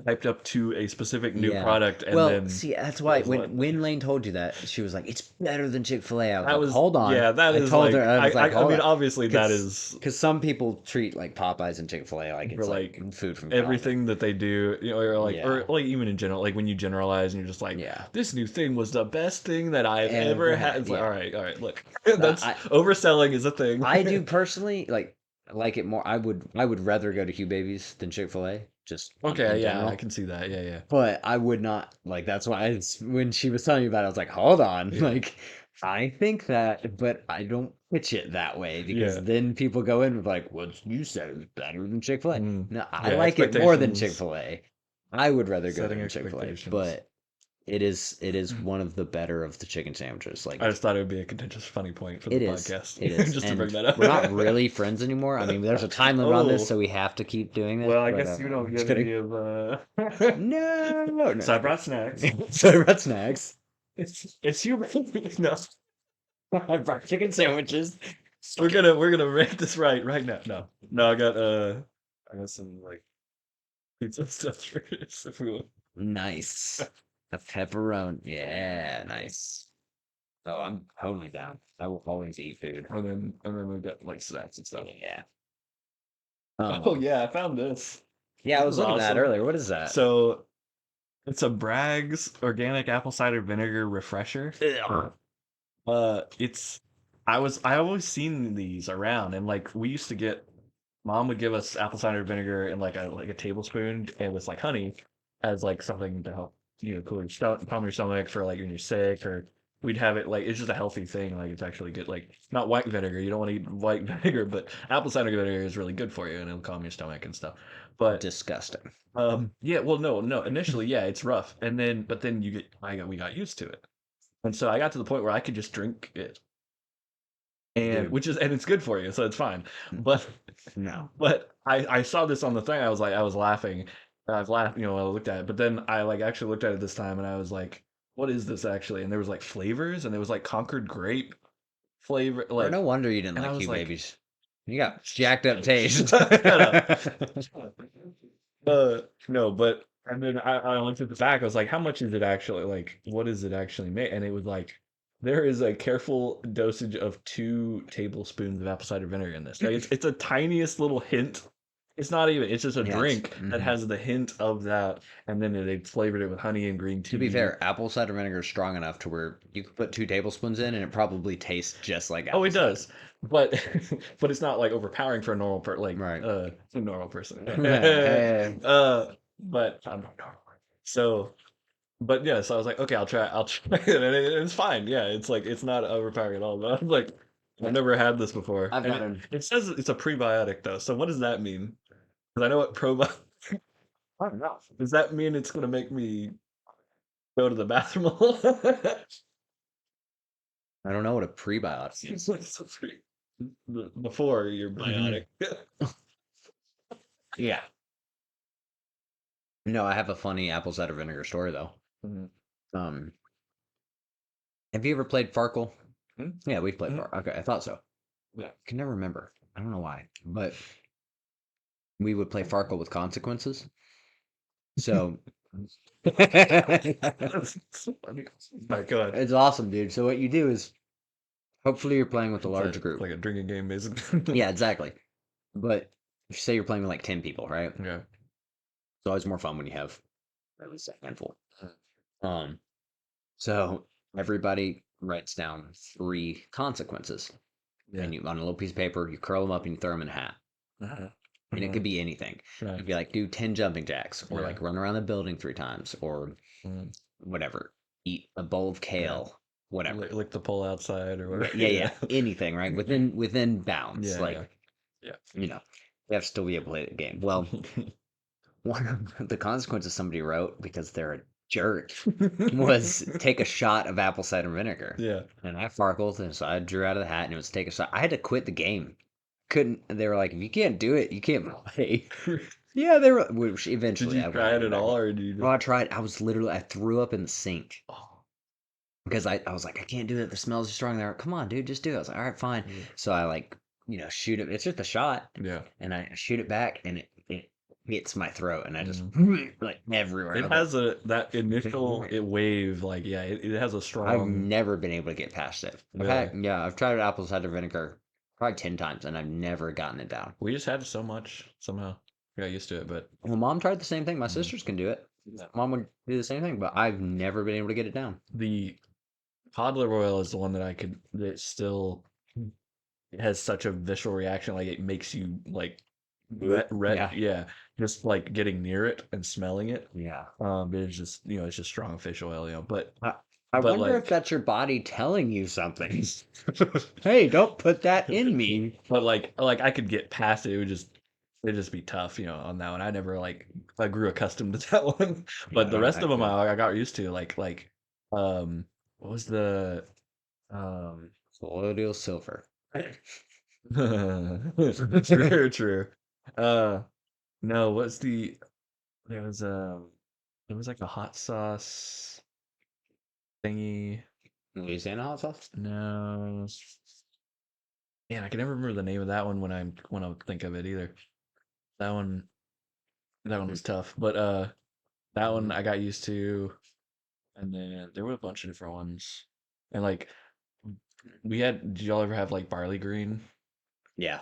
hyped up to a specific new
Yeah.
product, and
Well,
then
see, that's why
was what-
when Lane told you that, she was like, "It's better than Chick-fil-A." I was
that
like,
was
"Hold on."
Yeah, that
I
is
told
like
her, I was like,
I mean,
"Hold on."
obviously that is
Because some people treat like Popeyes and Chick-fil-A like
for
it's
like
food from
everything that they do, you know, or
Yeah.
like even in general, like when you generalize and you're just like,
Yeah.
this new thing was the best thing that I've ever had. It's like,
Yeah.
all right, look, that's overselling is a thing.
I do personally like it more. I would rather go to Hugh Babies than Chick-fil-A. Just
Okay,
in
yeah,
general.
I can see that. Yeah.
But I would not like. That's why when she was telling me about it, I was like, "Hold on,
Yeah.
like I think that, but I don't pitch it that way because
Yeah.
then people go in with like, what you said is better than Chick-fil-A. No, I
Yeah,
like it more than
expectations.
Chick-fil-A. I would rather go
Setting
than Chick-fil-A,
expectations.
but it is one of the better of the chicken sandwiches. Like
I just thought it would be a contentious, funny point for the podcast.
It is.
just to
And
bring that up.
we're not really friends anymore. I mean, there's a time limit on
Oh.
this, so we have to keep doing this.
Well, I
but,
guess you don't
just
get
kidding.
any of
No.
So I brought snacks.
So I brought snacks.
It's you. No,
I brought chicken sandwiches.
we're gonna make this right now. No, I got some like pizza stuff for this if we want.
Nice. A pepperoni. Yeah, nice. Oh, I'm totally down. I will always eat food.
And then we've got like snacks and stuff.
Yeah.
Oh yeah, I found this.
Yeah, I
This
was
is
looking at that
awesome.
earlier. What is that?
So it's a Bragg's organic apple cider vinegar refresher. It's I always seen these around, and like we used to get, mom would give us apple cider vinegar in like a tablespoon and with like honey as like something to help cool your stomach, calm your stomach for like when you're sick, or we'd have it like it's just a healthy thing, like it's actually good, like not white vinegar, you don't want to eat white vinegar, but apple cider vinegar is really good for you and it'll calm your stomach and stuff. But
disgusting.
yeah, well no, initially yeah, it's rough, and then but then we got used to it. And so I got to the point where I could just drink it. And and it's good for you, so it's fine. But
no.
But I saw this on the thing, I was laughing. I was laughing, I looked at it. But then I like actually looked at it this time and I was like, what is this actually? And there was like flavors, and there was like Concord grape flavor. Like
no wonder you didn't like Hugh Babies. You got jacked up taste.
Shut up. No, but and then I looked at the back. I was like, how much is it actually? Like, what is it actually made? And it was like, there is a careful dosage of 2 tablespoons of apple cider vinegar in this. Like, it's a tiniest little hint. It's not even. It's just a
Yeah,
drink that has the hint of that, and then they flavored it with honey and green
to be
tea.
fair, apple cider vinegar is strong enough to where you could put 2 tablespoons in, and it probably tastes just like
Oh,
apple
it
cider.
does, but but it's not like overpowering for a
Right.
a normal person.
Hey.
But I'm not normal. So, but yeah, so I was like, okay, I'll try it, and it's fine. Yeah, it's like it's not overpowering at all. But I'm like, I've never had this before,
I've
and
got an.
it says it's a prebiotic though. So what does that mean? Because I know what probiotic.
I don't know.
Does that mean it's gonna make me go to the bathroom a lot?
I don't know what a prebiotic
It's
is.
like before you're
Mhm.
biotic.
Yeah. No, I have a funny apple cider vinegar story though.
Mhm.
Um, have you ever played Farkle?
Mhm.
Yeah, we've played
Mhm.
Farkle. Okay, I thought so.
Yeah.
I can never remember. I don't know why, but we would play Farkle with consequences. So it's
That's so funny. My God.
awesome, dude. So what you do is hopefully you're playing with a
It's
large group.
like a drinking game, basically.
Yeah, exactly. But say you're playing with like 10 people, right? It's
Yeah.
always more fun when you have at least a handful. Um, so everybody writes down 3 consequences,
Yeah.
and you on a little piece of paper, you curl them up and you throw them in a hat.
Uh-huh.
And it
Mhm.
could be anything.
Right.
It'd be like do 10 jumping jacks, or
Yeah.
like run around the building 3 times, or
Mhm.
whatever. Eat a bowl of
Yeah.
kale, whatever.
Lick the pole outside or
Yeah,
whatever.
yeah,
Yeah.
yeah. Anything, right? Within bounds.
Yeah. Yeah.
Like, you know, you have to still be able to play the game. Well,
Yeah.
one of the consequences somebody wrote because they're a jerk was take a shot of apple cider vinegar.
Yeah.
And I farkled, and so I drew out of the hat, and it was take a shot. I had to quit the game. Couldn't. They were like, if you can't do it, you can't play. Yeah, they were. Which
Did
eventually
you
I went
try it
ahead
at
back.
all, or did you
Well,
just?
I tried. I threw up in the sink
Oh.
because I was like, I can't do it. The smells are strong. They're like, come on, dude, just do it. I was like, all right, fine.
Yeah.
So I like, shoot it. It's just a shot,
Yeah.
and I shoot it back, and it hits my throat, and I just like everywhere.
It
I was
has that initial wave, like yeah, it has a
I've
strong.
never been able to get past it.
Really.
I've tried apple cider vinegar probably 10 times, and I've never gotten it down.
We just had so much somehow. We got used to it, but
Well, mom tried the same thing. My
Mhm.
sisters can do it.
Yeah.
Mom would do the same thing, but I've never been able to get it down.
The toddler oil is the one that I could that still has such a visceral reaction, like it makes you like
Yeah.
yeah, just like getting near it and smelling it.
Yeah.
It's just it's just strong fish oil,
I, I
but
wonder if
like
that's your body telling you something. Hey, don't put that in me.
but like I could get past it. It'd just be tough, on that one. I grew accustomed to that one, but the rest of them I got used to. Um, what was the um?
Colloidal silver.
True, true. Uh, no, what's there was there was like a hot sauce thingy.
Louisiana hot sauce?
No, man, I can never remember the name of that one when I think of it either. That one that one was tough, but that one I got used to, and then there were a bunch of different ones, and like we had. Did y'all ever have like barley green?
Yeah.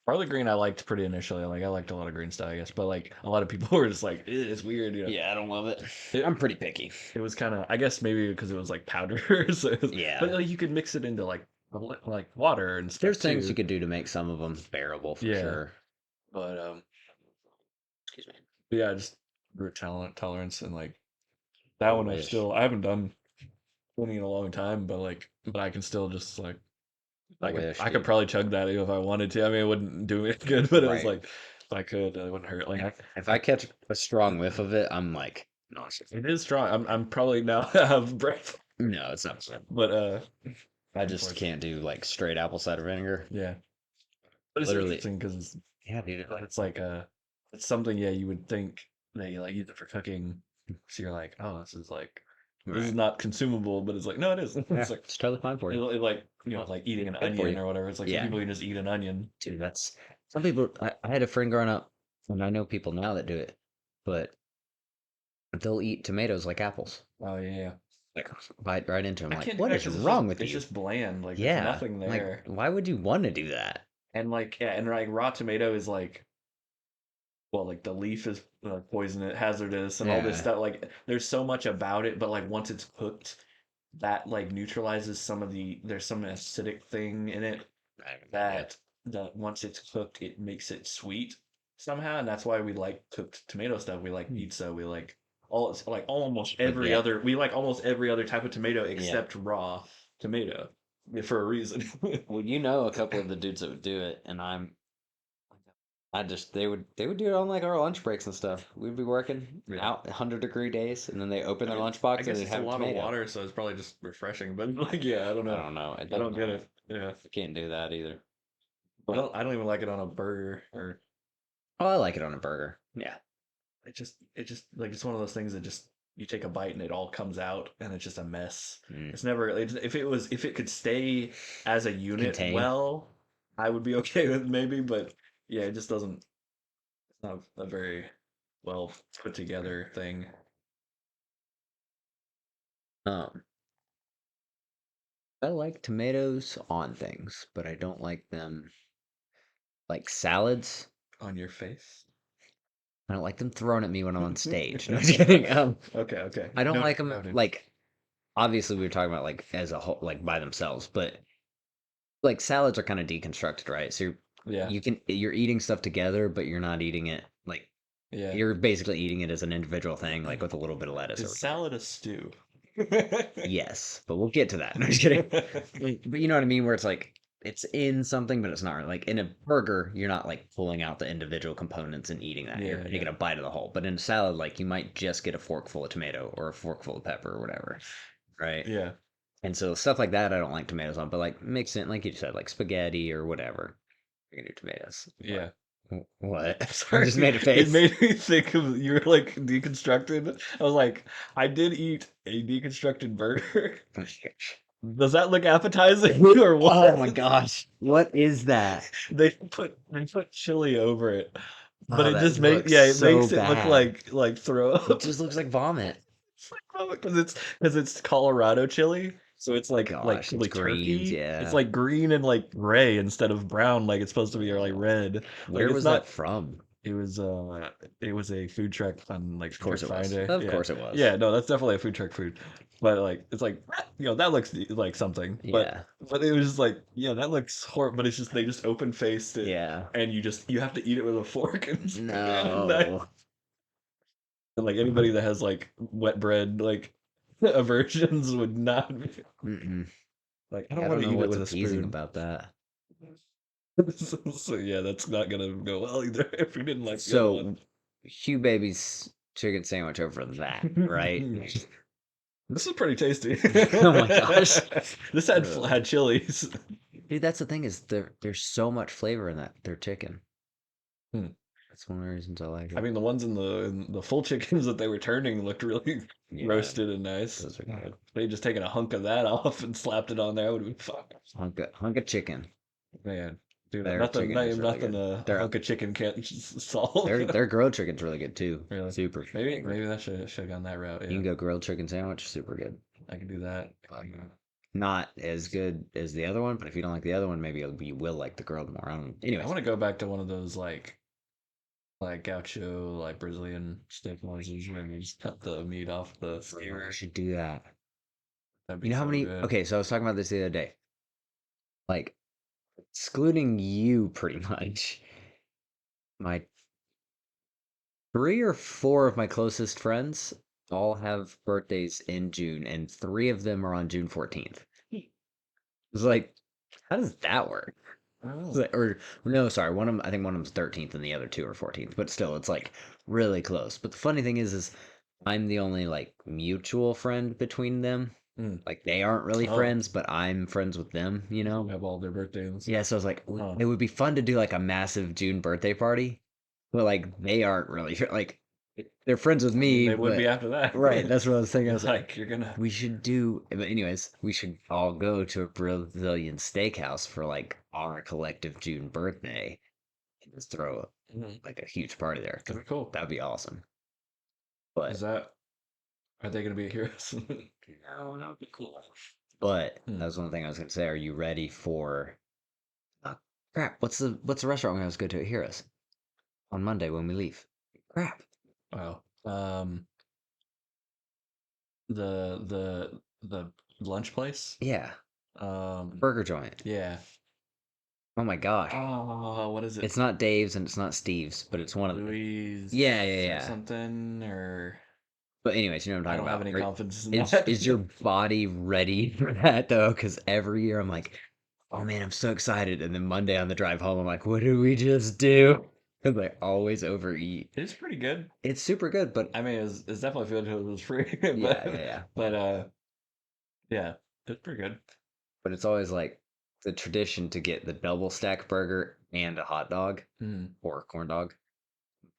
Barley green I liked pretty initially. Like I liked a lot of green stuff, I guess, but like a lot of people were just like, "Ew, it's weird,"
Yeah, I don't love it.
It,
I'm pretty picky.
it was kind of, I guess maybe because it was like powder,
Yeah.
but like you could mix it into like water and stuff
There's things you
too.
could do to make some of them bearable for
Yeah,
sure.
but
Excuse me.
yeah, just root tolerance and like
I
that one
wish.
I haven't done any in a long time, but I can still just like
I wish,
I could
dude.
probably chug that if I wanted to. I mean, it wouldn't do it good, but it was
Right.
like if I could, it wouldn't hurt.
If I catch a strong whiff of it, I'm like nauseous.
It is strong. I'm probably now out of breath,
No, it's not.
but
I just
unfortunately,
can't do like straight apple cider vinegar.
yeah. But it's
Literally.
interesting because
Yeah, dude.
it's like it's something, yeah, you would think that you like use it for cooking. So you're like, oh, this is
Right.
not consumable, but it's like, no, it is.
Yeah,
It's like
it's totally fine for you.
like like eating an
Good for
onion
you.
or whatever. It's like some
Yeah,
people can just eat an onion.
dude. That's some people. I had a friend growing up, and I know people now that do it. but they'll eat tomatoes like apples.
Oh yeah.
Like bite right into them.
I
Like,
can't do
what
that
is
because
wrong with
it's
you?
just bland. Like there's
Yeah.
nothing
Like,
there.
why would you want to do that?
And like yeah, and like raw tomato is like well, like the leaf is poisonous, hazardous, and all this
Yeah.
stuff. Like there's so much about it, but like once it's cooked, that like neutralizes some of the there's some acidic thing in it
Yeah.
that once it's cooked, it makes it sweet somehow, and that's why we like cooked tomato stuff. We like
Hmm.
pizza. We like all it's like almost every
Spaghetti.
other. We like almost every other type of tomato
Yeah.
except raw tomato for a reason.
Well, you know a couple of the dudes that would do it, and I just they would do it on like our lunch breaks and stuff. We'd be working
Yeah.
out 100-degree days, and then they open
I
their
mean,
lunchbox
I
and
guess
they'd
it's a
have a
lot of
tomato.
water, so it's probably just refreshing. But like, yeah, I don't
I
know.
don't know.
I don't get it. Yeah,
I can't do that either.
I don't. I don't even like it on a burger or
Oh, I like it on a burger. Yeah.
it just like it's one of those things that just you take a bite and it all comes out and it's just a mess.
Mm.
It's never if it could stay as a unit
Contain.
well, I would be okay with maybe, but yeah, it just doesn't. It's not a very well put together thing.
Um, I like tomatoes on things, but I don't like them like salads.
On your face.
I don't like them thrown at me when I'm on stage. No, just kidding.
Okay, okay.
I don't like
Noted,
them
noted.
like obviously we were talking about like as a whole, like by themselves, but like salads are kind of deconstructed, right? So
Yeah,
you're eating stuff together, but you're not eating it like
yeah.
you're basically eating it as an individual thing, like with a little bit of lettuce or
Is
whatever.
salad a stew?
Yes, but we'll get to that. No, just kidding. But you know what I mean, where it's like it's in something, but it's not. Like in a burger, you're not like pulling out the individual components and eating that. You're
Yeah,
taking
yeah,
a bite of the whole. But in a salad, like you might just get a forkful of tomato or a forkful of pepper or whatever, right?
yeah,
And so stuff like that, I don't like tomatoes on. But like mix it, like you said, like spaghetti or whatever. You can do tomatoes.
yeah.
What? I
Sorry,
just made a
it
face.
made me think of you were like deconstructed. I was like, I did eat a deconstructed burger. Does that look appetizing or
Oh my
what?
gosh. What is that?
They put chili over it, but
Oh,
it
that
just make
looks
yeah, it
so
makes it look
bad.
like throw
It
up.
just looks like vomit.
It's like because it's Colorado chili, so it's like
Gosh, it's
chili
greens,
turkey. It's
yeah.
like green and like gray instead of brown, like it's supposed to be, or like red. Like
Where
it's
was that
not.
from?
It was it was a food truck on like
Of
Food Truck
course it was.
Friday.
Of
Yeah.
course it was.
Yeah, no, that's definitely a food truck food. But like it's like that looks like something.
Yeah.
But it was just like, yeah, that looks horrible, but it's just they just open faced it
Yeah.
and you have to eat it with a fork and
No.
and like anybody that has like wet bread like aversions would not be
Mm-mm.
like I
Yeah,
don't
I don't
want to
know
eat it
what's
with a
appeasing
spoon.
about that.
So yeah, that's not gonna go well either if we didn't like the other one.
So, Hugh Baby's chicken sandwich over that, right?
This is pretty tasty.
Oh my gosh.
This
Ugh.
had chilies.
Dude, that's the thing is there's so much flavor in that their chicken.
Hmm.
That's one of the reasons I like
I
it.
mean, the ones in the full chickens that they were turning looked really
Yeah,
roasted and nice.
those are good.
They just taken a hunk of that off and slapped it on there. I would have been fine.
Hunk of chicken.
Man, dude,
Their
nothing,
chicken
not
is
even
really
nothing
good.
a hunk of chicken can't solve.
Their grilled chicken's really good too.
Really,
Super flavor.
maybe that should have gone that route.
You
Yeah,
can go grilled chicken sandwich, super good.
I can do that.
Not as good as the other one, but if you don't like the other one, maybe you will like the grilled more.
I
Anyways,
want to go back to one of those like gaucho, like Brazilian steak noises where they just cut the meat off the
I
skewer.
should do that.
That'd
You
be
know how
so
many?
good.
Okay, so I was talking about this the other day. Like, excluding you, pretty much, my 3 or 4 of my closest friends all have birthdays in June, and 3 of them are on June 14th. It's like, how does that work? It's
Oh.
like- or no, sorry, one of them. I think one of them's 13th, and the other 2 are 14th. But still, it's like really close. But the funny thing is I'm the only like mutual friend between them.
Mm.
Like they aren't really
Oh,
friends, but I'm friends with them. You
you
know?
have all their birthdays.
Yeah. So I was like,
Huh.
it would be fun to do like a massive June birthday party, but like they aren't really like they're friends with
I mean,
me,
they would be
but
after that.
right. That's what I was thinking. I
You're
was like,
like, you're gonna.
we should do. But anyways, we should all go to a Brazilian steakhouse for like our collective June birthday and just throw
Mhm.
like a huge party there because
That'd be cool.
that'd be awesome. But
Is that are they gonna be heroes?
no, that would be cool. But
Hmm.
that was one thing I was gonna say. Are you ready for? Uh, crap. What's the restaurant we're gonna go to at Heroes on Monday when we leave? Crap.
Wow. The lunch place.
Yeah,
Um,
burger joint.
yeah.
Oh my gosh.
Oh, what is it?
It's not Dave's and it's not Steve's, but it's one of the. Yeah, yeah,
Louise or
yeah.
something, or
But anyways, you know what
I
I'm
don't
talking
have
about.
any confidence in
Is your
that.
body ready for that though? Because every year I'm like, oh man, I'm so excited. And then Monday on the drive home, I'm like, what did we just do? Because I always overeat.
It's pretty good.
It's super good, but
I mean, it's definitely feel good it was free,
yeah, yeah, yeah.
but yeah, it's pretty good.
But it's always like the tradition to get the double stack burger and a hot dog
Mm,
or a corn dog.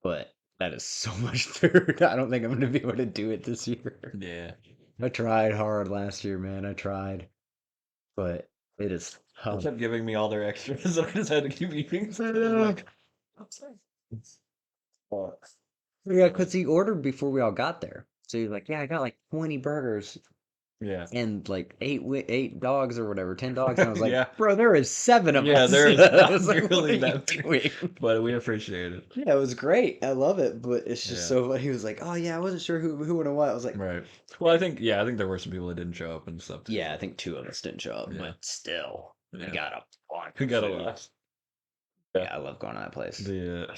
But that is so much food. I don't think I'm going to be able to do it this year.
yeah.
I tried hard last year, man. I tried, but it is
They
tough.
kept giving me all their extras, and I just had to keep eating. So
I
I was
know.
like, I'm sorry. But,
Yeah,
uh,
because he ordered before we all got there. So he's like, yeah, I got like 20 burgers
yeah,
and like eight dogs or whatever, 10 dogs. And I was
yeah,
like, bro, there is seven of
yeah.
us.
There is
I
not
was like, what are
nearly
you
that many,
doing?
but we appreciate it.
Yeah, it was great. I love it, but it's just
Yeah,
so funny. He was like, "Oh yeah, I wasn't sure who and what." I was like,
right. Well, I think there were some people that didn't show up and stuff too.
"Yeah, I think two of us didn't show up,
Yeah,
but still, we
yeah.
got a bunch
We
of
got a
food."
lot. Yeah.
Yeah, I love going to that place.
The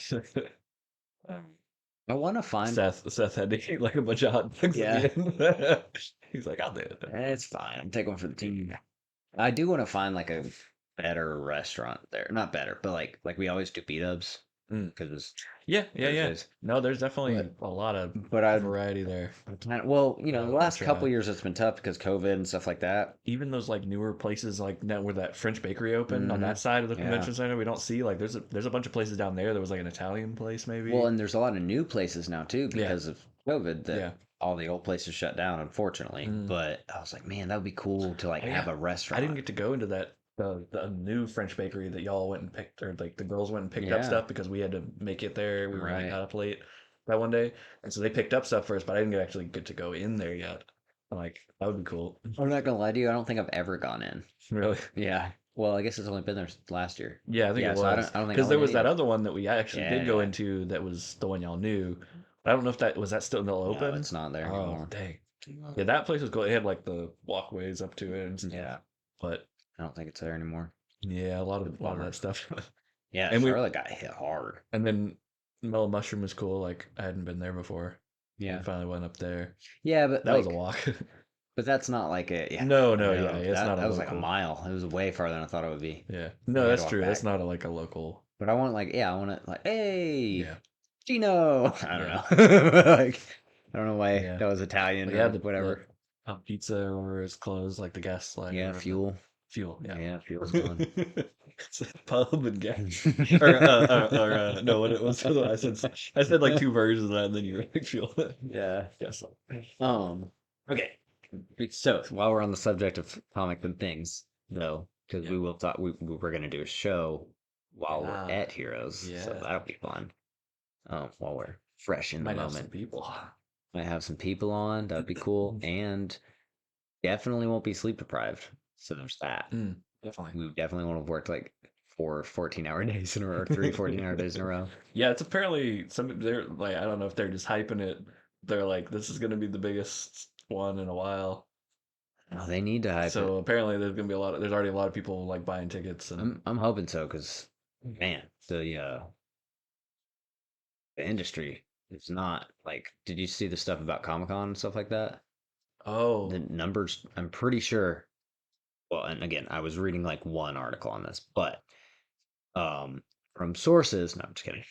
I want to find.
Seth had to eat like a bunch of hot dogs at
Yeah,
the end. He's like, I'll do it.
it's fine. I'm taking one for the team. I do want to find like a better restaurant there. Not better, but like we always do B-dubs
Mm.
because it's
Yeah, yeah, yeah.
Thursdays.
No, there's definitely
But
a lot of
but
variety there.
I kind of well, the
I'll
last couple
try.
years it's been tough because COVID and stuff like that.
Even those like newer places like that where that French bakery opened on
Hmm.
that side of the
Yeah.
convention center, we don't see like there's a bunch of places down there. There was like an Italian place
Well,
maybe.
and there's a lot of new places now too
Yeah,
because of COVID that
yeah.
all the old places shut down, unfortunately.
Mm.
But I was like, man, that would be cool to like
Oh
have
yeah.
a
I didn't
restaurant.
get to go into that the new French bakery that y'all went and picked or like the girls went and picked up
Yeah,
stuff because we had to make it there. We were like
right.
got up late that one day. And so they picked up stuff first, but I didn't actually get to go in there yet. I'm like, that would be cool.
I'm not gonna lie to you, I don't think I've ever gone in.
Really?
Yeah. Well, I guess it's only been there last year.
Yeah, I think it
Yeah, so I
was
don't I don't think I
because there
went in
was that
either.
other one that we actually did go
Yeah.
into that was the one y'all knew. But I don't know if that was that still
No,
open.
it's not there
Oh,
anymore.
dang. Yeah, that place was cool. It had like the walkways up to it and stuff.
Yeah,
But
I don't think it's there anymore.
yeah,
It's a
a lot of that
bummer.
stuff.
Yeah,
And we
Charlotte got hit hard.
and then Mellow Mushroom was cool. Like I hadn't been there before. We
Yeah.
finally went up there.
Yeah, but
That was a
like
walk.
but that's not like a yeah,
No, no, yeah,
no.
it's
That
not a
that was like a
local.
mile. It was way farther than I thought it would be.
Yeah,
We
no,
had to
that's
walk
true. That's
back.
not a like a local.
But I want like yeah, I want to like hey
Yeah,
Gino. I don't
yeah,
know. Like I don't know why
yeah.
that was Italian
But yeah,
or
the
whatever.
pizza or is closed, like the gas line or
Yeah,
whatever.
fuel.
Fuel, yeah.
Yeah, fuel's gone.
It's a pub and gas. No, what it was. I said like two versions of that, and then you were like fuel.
Yeah.
Yes.
Um. Okay. So while we're on the subject of comic and things, though, because
Yeah.
we will talk, we're gonna do a show while we're
Ah,
at Heroes, so
yeah.
that'll be fun. While we're fresh in the
Might have some
moment,
people.
might have some people on. That'd be cool, and definitely won't be sleep deprived. So there's that.
Definitely.
We definitely won't have worked like 4 14-hour days in a row, or 3 14-hour days in a row.
Yeah, it's apparently they're like I don't know if they're just hyping it. They're like this is gonna be the biggest one in a while.
Oh, they need to hype it.
So apparently there's gonna be there's already a lot of people like buying tickets and
I'm hoping so, because man, the industry is not like. Did you see the stuff about Comic Con and stuff like that? The
oh
numbers, I'm pretty sure. Well, and again, I was reading like one article on this, but from sources. No, I'm just kidding.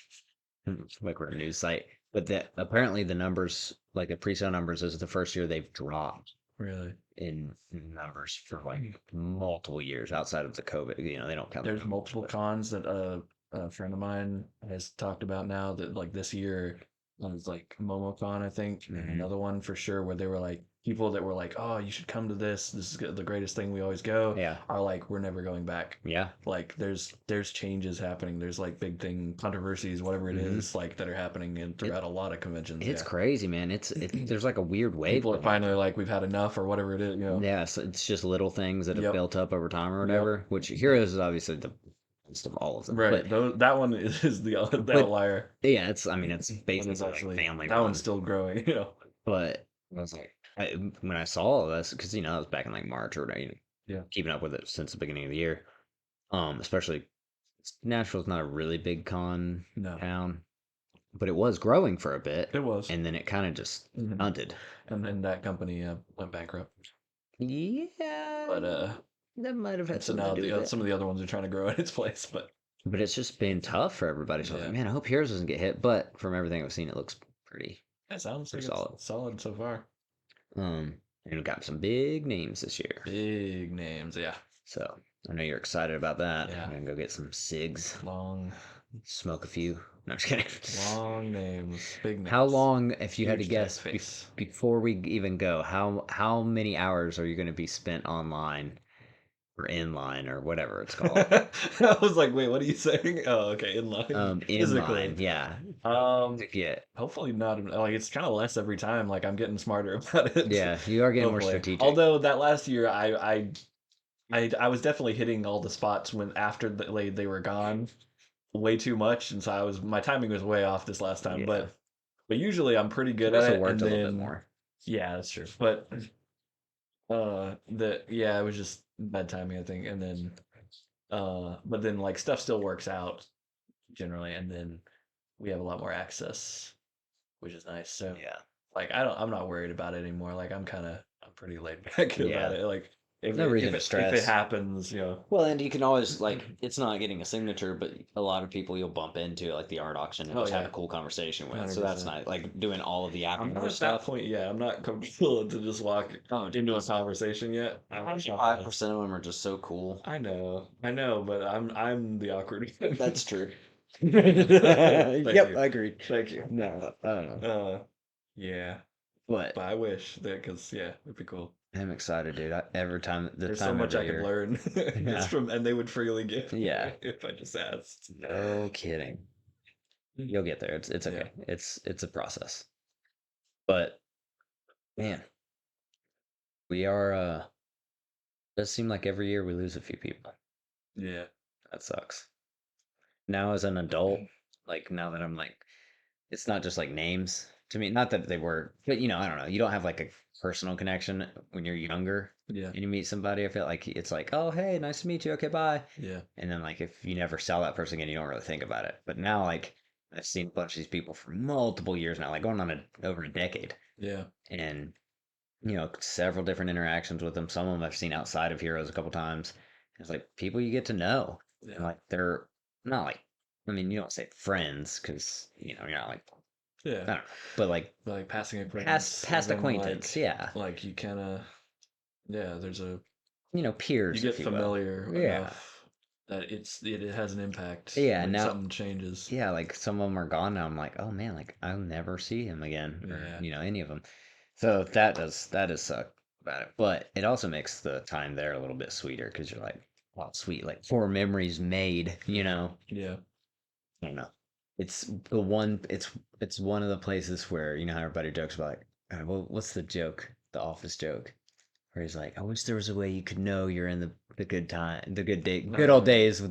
Like we're a news site, but that apparently the numbers, like the pre-sale numbers, is the first year they've dropped
really?
in numbers for like multiple years outside of the COVID. They don't count the
There's
COVID,
multiple
but
cons that a friend of mine has talked about now that like this year was like MomoCon I think and
mhm.
another one for sure where they were like people that were like, "Oh, you should come to this. This is the greatest thing. We always go."
Yeah.
Are like, "We're never going back."
Yeah.
Like there's changes happening. There's like big thing controversies, whatever it
Mm-hmm.
is, like that are happening and
It
throughout a lot of conventions.
it's
Yeah,
crazy, man. There's like a weird wave
people are
going
finally
on.
like, "We've had enough," or whatever it is.
Yeah, so it's just little things that have
Yep.
built up over time or
Yep.
whatever. Which Heroes is obviously the best of all of them,
Right. That one is the
but
outlier,
yeah, it's I mean it's
and it's
basically like
actually
family
that one's
run.
still growing.
But I was like, when I saw all this, because that was back in like March or whatever,
Yeah.
keeping up with it since the beginning of the year. Especially Nashville's not a really big con
No,
town, but it was growing for a bit,
it was.
and then it kind of just
Mhm.
stunted.
And then that company went bankrupt.
Yeah,
But
that might have had
so
something to
now
do with it.
some of the other ones are trying to grow in its place. But
But it's just been tough for everybody. So I was
yeah,
like, man, I hope Heroes doesn't get hit. But from everything I've seen, it looks
it sounds like
pretty
it's
solid.
solid so far.
And we got some big names this year.
Big names, yeah,
So I know you're excited about that.
yeah.
I'm gonna go get some cigs,
Long,
smoke a few. No, I'm just kidding.
long names, big
How
names,
long, if you had to
huge
guess,
typeface.
before we even go, how many hours are you going to be spent online or in line or whatever it's called?
I was like, wait, what are you saying? Oh, okay, in line,
In line,
physically.
yeah.
Um,
Yeah,
Hopefully not. Like it's kind of less every time. Like I'm getting smarter about it.
yeah. You are getting more
Hopefully.
strategic.
Although that last year, I was definitely hitting all the spots when after they were gone way too much, and so my timing was way off this last time.
Yeah.
But usually I'm pretty
You
good at
also
it.
worked
And
a little bit
then
more.
yeah, that's true. But the yeah, it was just bad timing, I think. And then but then like stuff still works out generally, and then we have a lot more access, which is nice. So
Yeah.
like I'm not worried about it anymore. Like I'm pretty laid back about
Yeah.
it. Like
No reason to
if it
stress.
happens,
Well, and you can always like it's not getting a signature, but a lot of people you'll bump into at like the art auction and
oh
just have
yeah,
a cool conversation with. So that's
100%.
nice. Like doing all of the
I'm not
afternoon
at that
stuff.
point yet. I'm not comfortable to just walk
Oh,
into a conversation yet.
5% of them are just so cool.
I know, but I'm the awkward one.
That's true.
Thank
Yep,
you,
I agree.
thank you.
No, I don't know.
Yeah,
But
but I wish that because yeah, it'd be cool.
I'm excited, dude. Every time, this
There's so
time
much
every
I could
year.
learn
Yeah.
just from, and they would freely give
Yeah.
if I just asked.
No kidding. You'll get there. It's
Yeah,
okay. It's a process. But man, we are does seem like every year we lose a few people.
yeah,
That sucks. Now as an adult, like now that I'm like it's not just like names to me. Not that they were, but I don't know. You don't have like a personal connection when you're younger
yeah,
and you meet somebody. I feel like it's like, oh, hey, nice to meet you. Okay, bye.
yeah,
And then like if you never saw that person again, you don't really think about it. But now like I've seen a bunch of these people for multiple years now, like going on over a decade,
yeah,
and several different interactions with them. Some of them I've seen outside of Heroes a couple times. It's like people you get to know, and
yeah,
like they're not like. I mean, you don't say friends because you're not like I
yeah.
don't know, but like
Like passing acquaintance,
past
and then
acquaintance, yeah.
like you kind of yeah. There's a you
Peers,
get
if you will.
familiar
Yeah,
enough that it has an impact
yeah.
when
Now,
something changes.
yeah, like some of them are gone now. I'm like, oh man, like I'll never see him again, or
Yeah,
any of them. So that does suck about it, but it also makes the time there a little bit sweeter because you're like, oh, sweet, like four memories made.
yeah,
I don't know. It's the one. It's one of the places where how everybody jokes about like, well, what's the joke? The office joke where he's like, I wish there was a way you could know you're in the good time, the good old days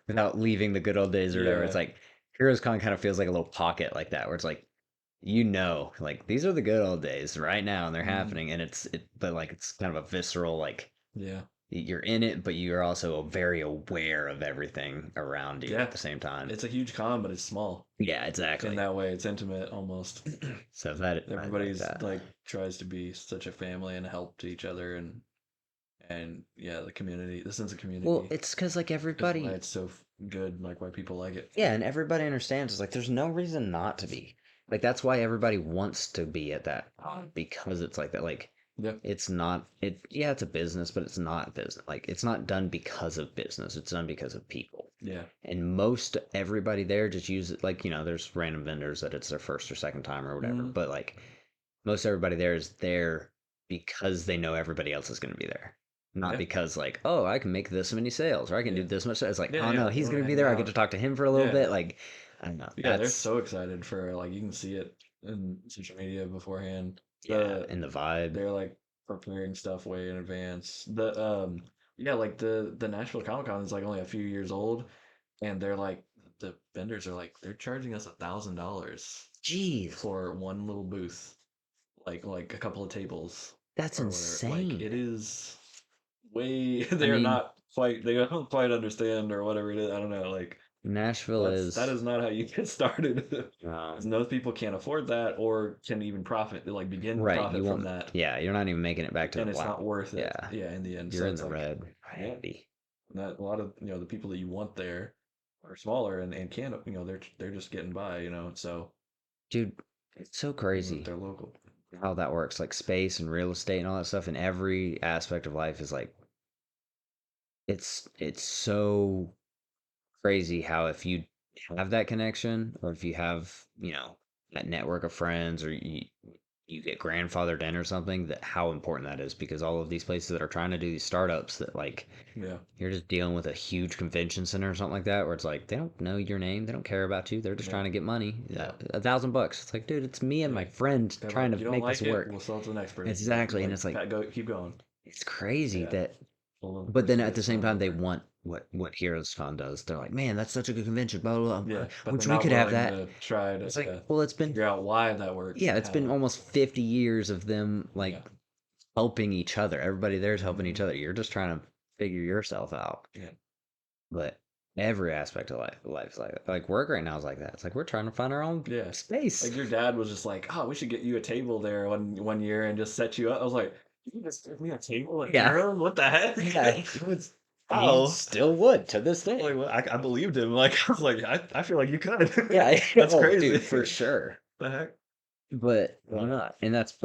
without leaving the good old days or whatever. It's
yeah,
like Heroes Con kind of feels like a little pocket like that, where it's like like these are the good old days right now and they're
mhm,
happening, and but like it's kind of a visceral like
yeah,
you're in it, but you're also very aware of everything around you
yeah.
at the same time.
It's a huge con, but it's small
Yeah,
in
exactly.
that way. It's intimate almost.
So that I like
Everybody's
that.
like tries to be such a family and help to each other, and yeah, the community, the sense of
Well,
community
it's because like
is why
everybody,
it's so good. Like why people like it.
yeah, and everybody understands. It's like there's no reason not to be. Like that's why everybody wants to be at that because it's like that. Like
Yeah,
it's not it. Yeah, it's a business, but it's not business. Like it's not done because of business. It's done because of people.
yeah,
And most everybody there just use it like there's random vendors that it's their first or second time or whatever.
mm,
But like most everybody there is there because they know everybody else is going to be there. Not
Yeah.
because like, oh, I can make this many sales or I can do this much. It's like,
Yeah,
oh no,
yeah, they
he's
wanna
going to be
hang
there. I get
out.
to talk to him for a little
Yeah.
bit. Like, I don't know.
Yeah, they're
That's
so excited for like you can see it in social media beforehand.
yeah, and the vibe.
They're like preparing stuff way in advance. Yeah, like the Nashville Comic Con is like only a few years old, and they're like the vendors are like they're charging us $1,000
Jeez,
for one little booth, like a couple of tables
that's
or whatever. Like
insane.
it is way
I
they are
mean,
not quite they don't quite understand or whatever it is. I don't know. Like
Nashville
that
is
is not how you get started.
uh,
Because most people can't afford that or can even profit, like begin to
right. You
profit from
won't.
that,
Yeah, you're not even making it back to the
and it's not
wow.
worth it.
Yeah,
Yeah, in the end.
you're
So
in
it's
the
like,
red.
yeah,
Heavy.
that a lot of the people that you want there are smaller and can't they're just getting by, so
Dude, it's so crazy
they're local.
how that works. Like space and real estate and all that stuff in every aspect of life is like it's so crazy how if you have that connection or if you have, that network of friends or you get grandfathered in or something, that how important that is because all of these places that are trying to do these startups that like
Yeah,
you're just dealing with a huge convention center or something like that where it's like they don't know your name, they don't care about you, they're just
yeah,
trying to get money.
yeah,
$1,000. It's like, dude, it's me and
yeah.
my friend
They're
trying
like,
to
you don't
make this
like it,
work.
we'll sell it to the next person.
Exactly, and
Like,
it's like
go, keep going.
it's crazy
Yeah,
that
well, the
but then
person
at the
gets
same
thrown
time, they
over.
want what Heroes Con does. They're like, man, that's such a good convention. Blah blah blah.
Yeah,
I
but they're
wish we
not
could have
willing
that.
to try to
It's like, well, it's been
figure out why that works
yeah,
and
it's been
how.
almost 50 years of them like
Yeah,
helping each other. Everybody there's helping each
hmm
other. You're just trying to figure yourself out.
yeah,
But every aspect of life's like that. Like work right now is like that. It's like we're trying to find our own
yeah.
space.
Like your dad was just like, "Oh, we should get you a table there one year and just set you up." I was like, "You just give me a table at
Yeah,
Hero? What the heck?"
yeah. It was, he
How?
still would to this
Like,
day.
what? I believed him. Like, I was like, I feel like you could.
Yeah.
That's
Oh,
crazy.
dude, for sure.
The heck?
But why
Uh,
not? And that's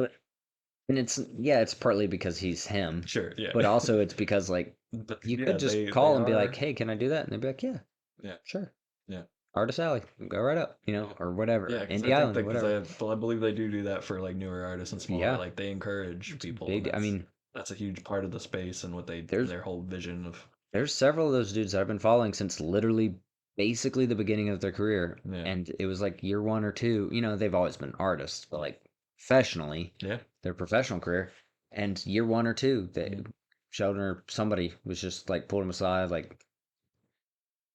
and it's yeah, it's partly because he's him,
sure. Yeah.
but also it's because like
But
you
yeah,
could just
they
call and be like,
are.
"Hey, can I do that?" And they'd be like, "Yeah,
Yeah.
sure."
Yeah.
Artist Alley, go right up, or
Yeah,
whatever,
because I
Indie
think
Island or
that because
whatever.
I believe they do that for like newer artists and smaller.
Yeah,
Like they encourage
it's a
people, and
big. I mean,
that's a huge part of the space and what
there's
their whole vision of.
there's several of those dudes that I've been following since literally basically the beginning of their career,
Yeah.
and it was like year one or two. They've always been artists, but like professionally,
Yeah.
their professional career, and year one or two,
Yeah.
Sheldon or somebody was just like pulled him aside, like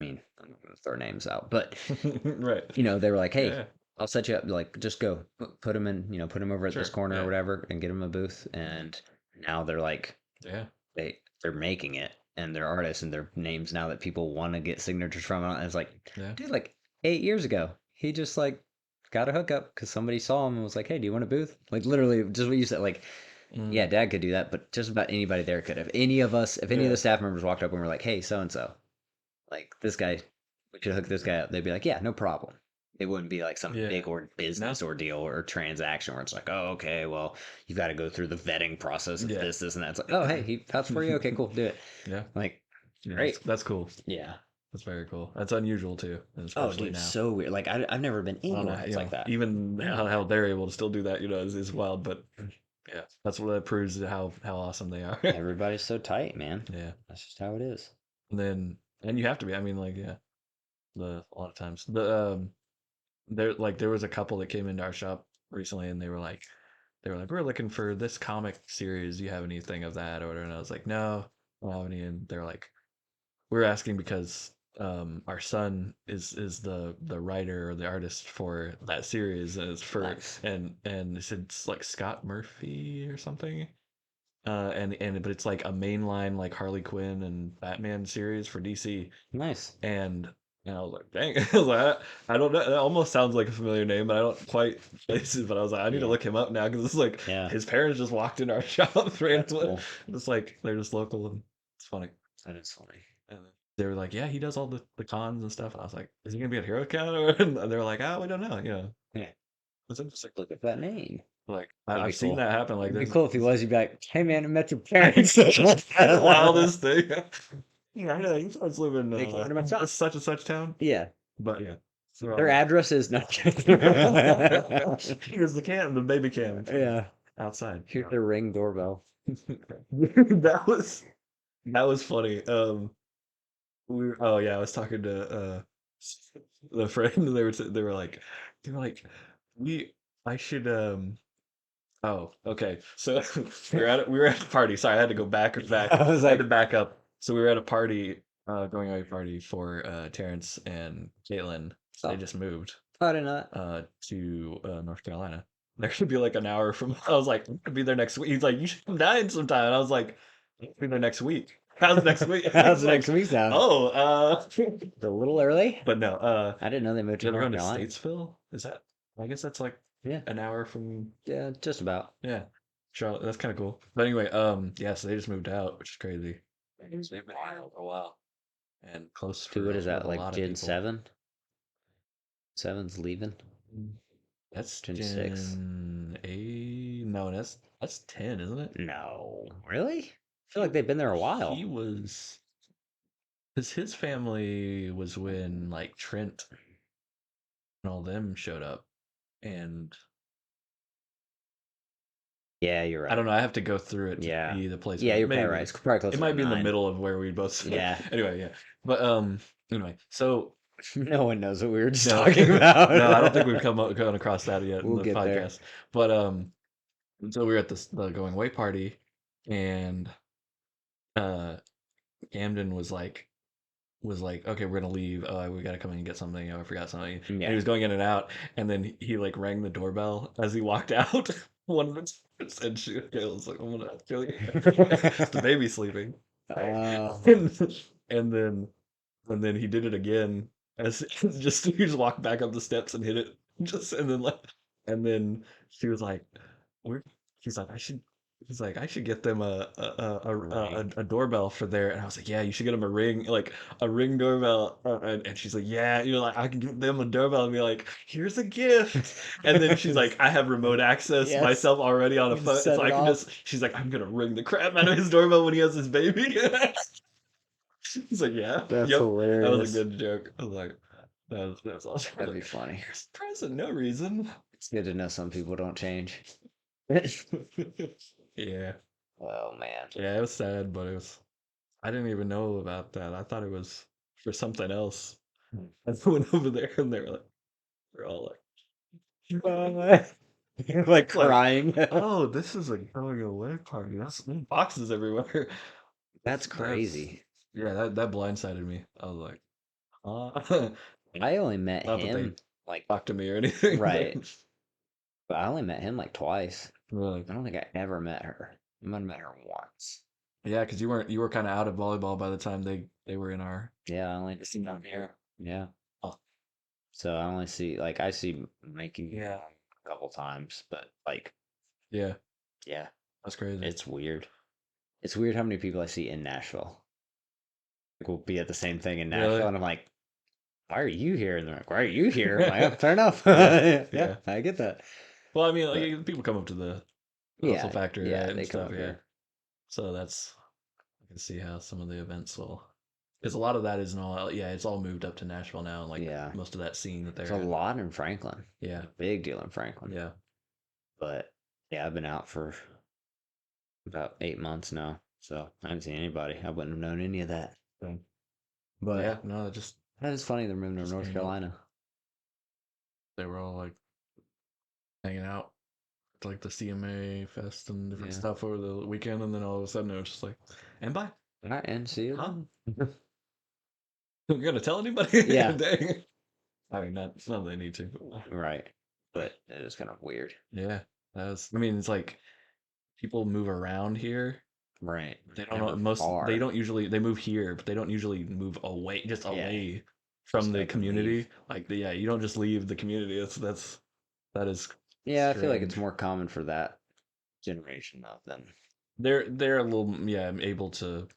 I mean, I'm not gonna throw names out, but
Right.
they were like, "Hey,
Yeah.
I'll set you up. Like, just go put him in. Put him over at this
Sure.
corner or
Yeah.
whatever, and get him a booth." And now they're like,
Yeah.
they're making it, and they're artists, and their names now that people want to get signatures from. And it's like,
Yeah.
dude, like 8 years ago, he just like got a hookup because somebody saw him and was like, "Hey, do you want a booth?" Like literally, just what you said. Like, yeah,
Mm.
Dad could do that, but just about anybody there could. If any of us, if any of the
Yeah.
staff members walked up and were like, "Hey, so and so." Like this guy, we should hook this guy up. They'd be like, yeah, no problem. It wouldn't be like some
Yeah.
big or
No.
business ordeal or transaction where it's like, oh, okay, well, you've got to go through the vetting process of
Yeah.
this, and that. It's like, oh, hey, that's for you. Okay, cool, do it.
Yeah.
Like,
Yeah.
great.
That's cool.
Yeah.
That's very cool. That's unusual too, and
Oh,
especially
dude,
now.
so weird. Like, I've never been
I don't
anywhere
know,
else like that.
even how they're able to still do that, is wild. But yeah, that's what that proves how awesome they are.
Everybody's so tight, man.
Yeah,
That's just how it is.
and you have to be. I mean, like, yeah, a lot of times there was a couple that came into our shop recently, and they were like, we're looking for this comic series. Do you have anything of that or whatever? And I was like, no, I don't have any. And they're like, we're asking because our son is the writer or the artist for that series, and it's for
Nice.
and they said it's like Scott Murphy or something. But it's like a mainline like Harley Quinn and Batman series for DC.
Nice.
And I was like, dang, I was like, I don't know. It almost sounds like a familiar name, but I don't quite place it. But I was like, I need to
Yeah.
look him up now because it's like
Yeah.
his parents just walked into our shop
That's
randomly.
cool.
It's like they're just local and it's funny.
That is funny.
And they were like, yeah, he does all the cons and stuff. And I was like, is he gonna be at HeroCon? Or and they were like, oh, we don't know.
Yeah.
It's interesting.
Look at that name.
Like
That'd be
I've seen
cool.
that happen. Like
It'd be
there's
cool if he was. You'd be like, "Hey, man, I met your parents."
the wildest thing. Yeah, I know. You guys live in
They came to my shop.
such and such town.
Yeah.
But yeah.
Their address is no.
Here's the can, the baby can.
Yeah.
outside.
Here's the Ring doorbell.
that was funny. Oh yeah, I was talking to the friend. And they were like, we I should Oh, okay. So we were at a party. Sorry, I had to go back or back.
I was
I had to
like,
back up. So we were at a party, going away party for Terrence and Caitlin. They
oh,
just moved
I did not.
to North Carolina. They're gonna be like an hour from. I was like, I'm gonna be there next week. He's like, you should come down sometime. And I was like, I'll be there next week. How's next week?
How's
He's
the next
like,
week sound?
oh,
A little early.
but no,
I didn't know they moved to
they're
North
going to
Carolina.
Statesville. Is that? I guess that's like
Yeah,
an hour from.
yeah, just about.
Yeah, Charlotte. That's kind of cool. But anyway, yeah. So they just moved out, which is crazy. So they've been here for a while and close
Dude, what is
with
that?
a
Like
lot of
Gen
people.
7? 7's leaving.
That's
Gen 6.
Gen 8. No, that's 10, isn't it?
No, really? I feel
He
like they've been there a
he
while.
was because his family was when like Trent and all them showed up, and
Yeah, you're
I
right.
don't know. I have to go through it to
Yeah.
see the place.
Yeah, you're probably
Maybe
right. It's probably
it
closer to
might be in the
9.
middle of where we both.
Yeah.
Anyway, yeah. But anyway, so
No one knows what we were just
no,
talking about.
no, I don't think we've gone across that yet in
We'll
the
get there.
podcast. But so we were at the going away party, and uh, Camden was like, okay, we're gonna leave. We gotta come in and get something. Oh, I forgot something. And he
Yeah.
was going in and out, and then he like rang the doorbell as he walked out. One of it said, Kayla was like, I'm gonna kill you. It's the baby sleeping.
Oh.
And then he did it again as just he just walked back up the steps and hit it. Just and then like and then she was like, "Where?" He's like, I should get them a doorbell for there." And I was like, "Yeah, you should get them a ring, like a ring doorbell." And she's like, "Yeah." You're like, "I can give them a doorbell and be like, here's a gift." And then she's like, "I have remote access
Yes.
myself already on a
You
phone,
set
so
it
I can
off.
just." She's like, "I'm gonna ring the crap out of his doorbell when he has his baby." He's like, "Yeah,
That's
yep." That was a
hilarious.
good joke. I was like, "That's awesome."
That'd be funny.
Here's a present, no reason.
It's good to know some people don't change.
Yeah,
Oh man.
yeah, it was sad, but it was. I didn't even know about that. I thought it was for something else. I went over there, and they're all
Like
like,
crying.
"Oh, this is a going away party. That's boxes everywhere."
That's
That's
crazy.
yeah. That blindsided me. I was like,
I only met
not that they
him like
talked to me or anything,
right,
but
but I only met him like twice.
really.
I don't think I ever met her. I might have met her once.
Yeah, because you were kind of out of volleyball by the time they were in our.
Yeah, I only just see down here. Yeah.
Oh,
So I only see like I see making
yeah,
a couple times, but like
yeah,
yeah,
that's crazy.
it's weird. It's weird how many people I see in Nashville. Like we'll be at the same thing in Nashville,
Really?
and I'm like, why are you here? And they're like, why are you here? I'm like, "Oh, fair enough.
Yeah,
Yeah,
yeah.
I get that.
Well, I mean,
But
like, people come up to the Hustle
yeah,
Factory,
yeah,
right, and
they come
stuff.
up
Yeah,
here.
so I can see how some of the events will, because a lot of that isn't all. Yeah, it's all moved up to Nashville now, and like
Yeah.
most of that scene that
There's
they're
a
in.
lot in Franklin.
Yeah,
Big deal in Franklin.
yeah.
But yeah, I've been out for about 8 months now. So I haven't seen anybody. I wouldn't have known any of that.
So,
But
yeah, no, it just
that is funny they're moving to
just
North
came up.
Carolina.
They were all like hanging out at like the CMA Fest and different
Yeah.
stuff over the weekend, and then all of a sudden it was just like, and bye.
All right, and see you
Huh?
then.
You're gonna tell anybody?
Yeah.
Dang. I mean, not that they need to.
Right. But it is kind of weird.
Yeah, I mean, it's like people move around here.
Right.
They don't
Never
know
far.
They don't usually. They move here, but they don't usually move away. Just
Yeah.
away from
Just
the
like
community.
leave.
Like, yeah, you don't just leave the community. That is
Yeah, I feel like it's
strange.
more common for that generation though than
They're a little able to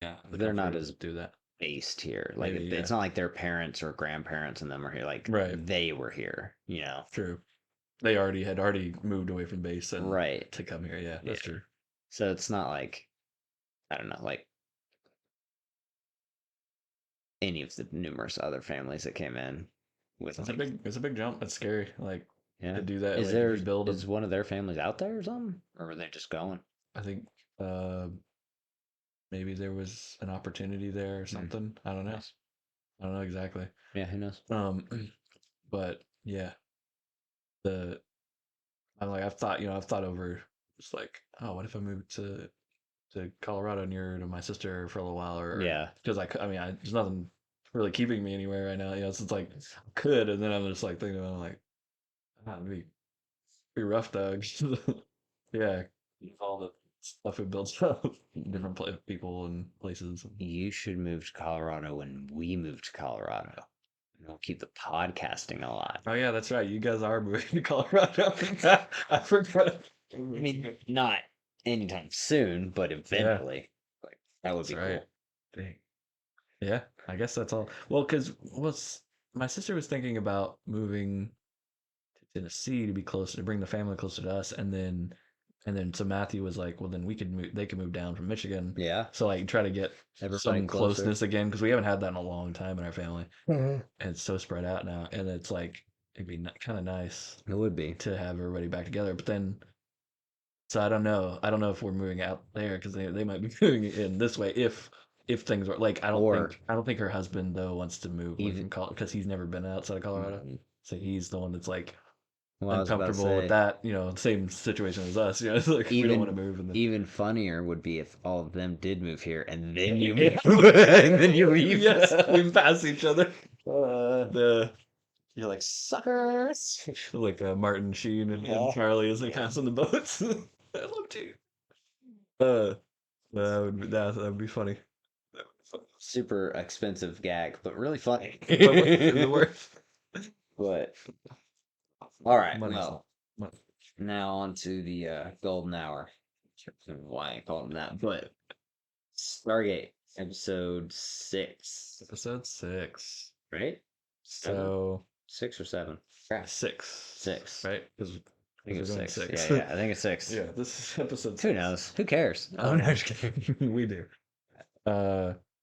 they're not
comfortable
as
do that.
based here. Like
Maybe,
it's
yeah.
not like their parents or grandparents and them are here. Like
Right.
they were here, you know.
True. They had moved away from base and
Right.
to come here. Yeah, that's
Yeah.
true.
So it's not like I don't know, like any of the numerous other families that came in with
It's a
like
big jump. It's scary. Like
Yeah.
to do that,
Is
like
there
rebuild
is
them.
one of their families out there or something? Or were they just going?
I think maybe there was an opportunity there or something. I don't know.
Nice.
I don't know exactly.
Yeah, who knows?
But yeah, the I've thought over just like, oh, what if I moved to Colorado near to my sister for a little while, or
Yeah.
because there's nothing really keeping me anywhere right now. So it's like I could, and then I'm just like thinking about like, it'd be rough, dog. Yeah, all the stuff we built up, different people and places.
You should move to Colorado when we move to Colorado. And we'll keep the podcasting alive.
Oh yeah, that's right. You guys are moving to Colorado. I forgot.
I mean, not anytime soon, but
Yeah,
eventually. Like that would
that's
be
right.
cool.
Dang. Yeah, I guess that's all. Well, because my sister was thinking about moving to Tennessee to be closer, to bring the family closer to us, and then so Matthew was like, well, then we could move. They could move down from Michigan.
Yeah.
So like try to get
Everybody
some
closer.
closeness again because we haven't had that in a long time in our family,
Mhm.
and it's so spread out now. And it's like it'd be kind of nice
It would be.
to have everybody back together. But then, so I don't know. I don't know if we're moving out there because they might be moving in this way if things are like
Or
I don't think her husband though wants to move away
even
from Colorado because he's never been outside of Colorado. So he's the one that's like
well, I was about to
uncomfortable with
say
that. Same situation as us. It's like we don't want to
even
move and then
even funnier would be if all of them did move here and then you
yeah.
move and then you leave.
Yes, we pass each other. The
You're like suckers.
like Martin Sheen and
Yeah.
Charlie as they pass on the boats. I love you. Uh, that would be funny. That would be funny.
Super expensive gag, but really funny.
But what is the worst?
But all right,
Money's
well,
money.
now on to the golden hour. Why I call them that, but Stargate episode 6,
Episode 6.
right?
So
6 or 7? Yeah,
6.
6.
Right? Because
I think
we're
it's
doing
6.
6.
Yeah, I think it's 6.
Yeah, this is episode
Who
6.
knows? Who cares? Oh no, just kidding.
We do.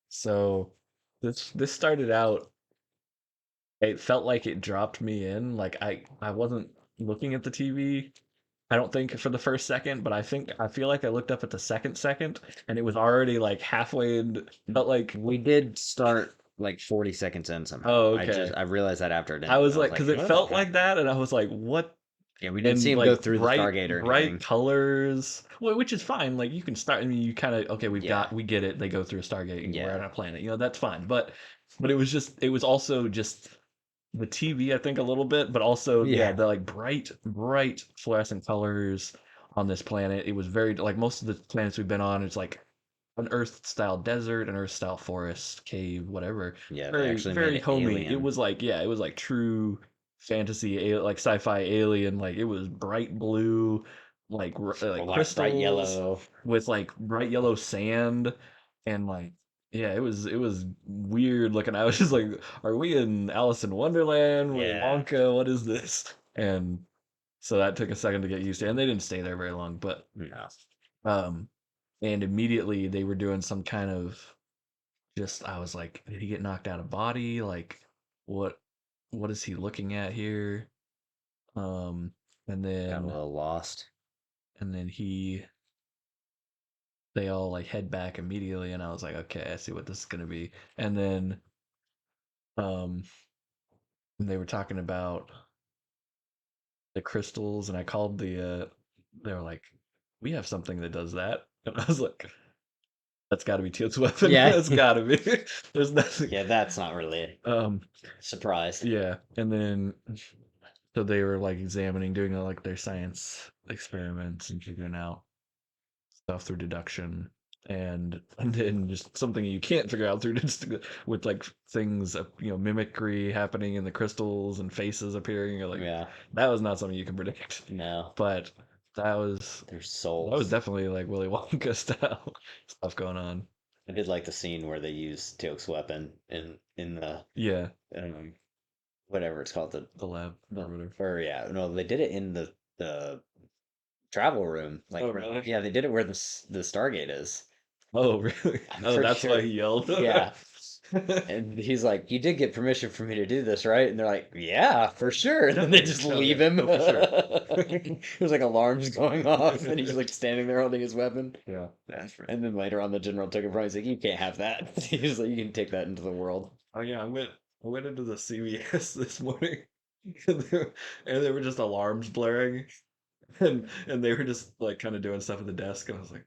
So this started out. It felt like it dropped me in. Like I wasn't looking at the TV. I don't think for the first second, but I feel like I looked up at the second, and it was already like halfway in. Felt like
We did start like 40 seconds in somehow.
oh okay.
I realized that after it
I
ended.
was
I was
like, because it
what
felt
the
like
heck?
that, and I was like, what?
Yeah, we didn't
And
see him go
like
through the Stargate or
bright
anything.
colors, well, which is fine. Like you can start. I mean, you kind of okay.
Yeah.
We get it. They go through a Stargate and we're
Yeah.
on a planet. That's fine. But it was also just the TV, I think, a little bit, but also
Yeah.
the like bright fluorescent colors on this planet. It was very like most of the planets we've been on. It's like an Earth style desert, an Earth style forest, cave, whatever.
Yeah, they
Very
actually
very
made it
homey. It
alien.
was like it was like true fantasy, like sci-fi alien. Like it was bright blue, like like
Bright
crystals
yellow.
with like bright yellow sand, and like yeah, it was weird looking. I was just like, are we in Alice in Wonderland? Willy
Yeah.
Wonka? What is this? And so that took a second to get used to, and they didn't stay there very long. But
No.
and immediately they were doing some kind of just. I was like, did he get knocked out of body? Like, what is he looking at here? And
Got a
then
little lost.
they all like head back immediately, and I was like, okay, I see what this is gonna be. And then um they were talking about the crystals, and I called they were like, we have something that does that. And I was like, that's gotta be Teal's weapon.
Yeah.
That's gotta be. There's nothing.
Yeah, that's not really surprised.
Yeah. And then so they were like doing like their science experiments and figuring out stuff through deduction, and then just something you can't figure out through just with like things mimicry happening in the crystals and faces appearing. You're like,
Yeah.
that was not something you can predict.
No.
But that was
Their souls.
that was definitely like Willy Wonka style stuff going on.
I did like the scene where they use Teal's weapon in the
Yeah,
whatever it's called,
the lab or whatever.
or yeah, no, they did it in the travel room. Like,
Oh, really?
yeah, they did it where the Stargate is.
Oh, really?
I'm
Oh,
pretty
that's why
sure.
he yelled.
Yeah. And he's like, "You did get permission for me to do this, right?" And they're like, "Yeah, for sure." And then they just
Oh
leave
yeah,
him.
no, for sure.
There's like alarms going off, and he's like standing there holding his weapon.
Yeah.
And then later on, the general took it from him. He's like, "You can't have that." He's like, "You can take that into the world."
Oh yeah, I went into the CVS this morning, and there were just alarms blaring, and they were just like kind of doing stuff at the desk, and I was like,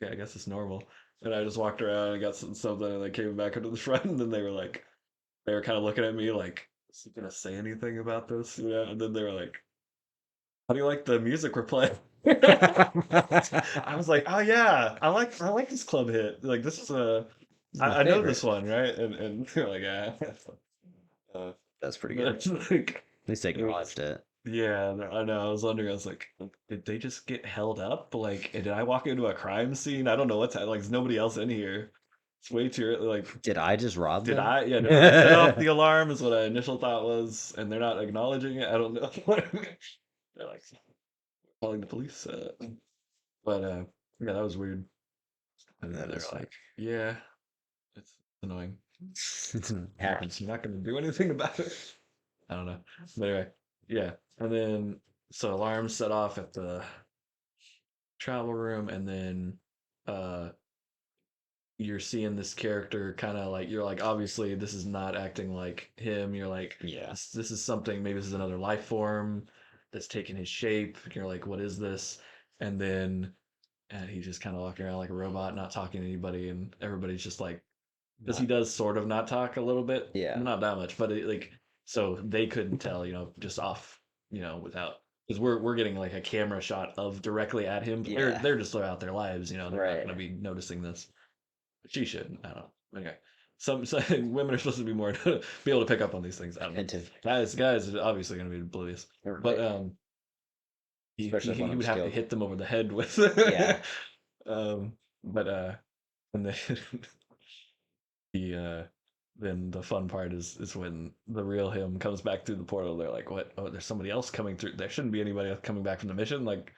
okay, I guess it's normal. And I just walked around and got something, and I came back into the front, and then they were kind of looking at me like, is he gonna say anything about this? Yeah, and then they were like, how do you like the music we're playing? I was like, oh yeah, I like this club hit. Like this is a
This is my
I know
favorite.
this one, right? And they're like, uh,
That's pretty good.
that's like
At least they
it was
acknowledged it.
yeah, I know. I was wondering. I was like, did they just get held up? Like, did I walk into a crime scene? I don't know what's like. There's nobody else in here. It's way too early. Like,
Did I just rob
did
them?
I? Yeah, did I set off the alarm? Is what I initial thought was, and they're not acknowledging it. I don't know. They're like calling the police. But yeah, that was weird. And
That
they're
is
like, yeah, it's annoying.
happens.
You're not going to do anything about it. I don't know. But anyway, yeah. And then so alarms set off at the travel room, and then uh you're seeing this character kind of like you're like obviously this is not acting like him. You're like
Yeah.
this is something, maybe this is another life form that's taken his shape. You're like, what is this? And then and he's just kind of walking around like a robot, not talking to anybody, and everybody's just like, because he does sort of not talk a little bit,
Yeah.
not that much, but like so they couldn't tell, just off, without, because we're getting like a camera shot of directly at him. But they're
Yeah.
they're just throughout their lives, they're not
Right.
going to be noticing this. But she should. I don't know. Okay. Some women are supposed to be more be able to pick up on these things. I don't know.
Attentive.
Guys are obviously going to be oblivious, but
Right.
he,
Especially
he
if one
he
of
would
them's
have to
killed.
hit them over the head with
Yeah.
but and then the then the fun part is when the real him comes back through the portal. They're like, what? Oh, there's somebody else coming through. There shouldn't be anybody else coming back from the mission. Like,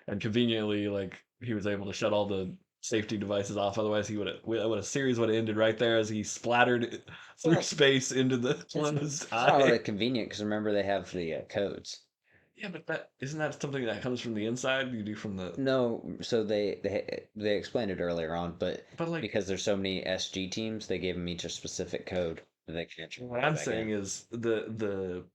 and conveniently, like he was able to shut all the safety devices off. Otherwise, he would a series would have ended right there as he splattered through
Well,
space into the one's
it's not really
eye.
convenient because remember they have the codes.
Yeah, but that isn't that something that comes from the inside. You do from the
No, so they explained it earlier on, but
but like
because there's so many SG teams, they gave them each a specific code that they can enter
what
right
I'm
back
saying
in.
is the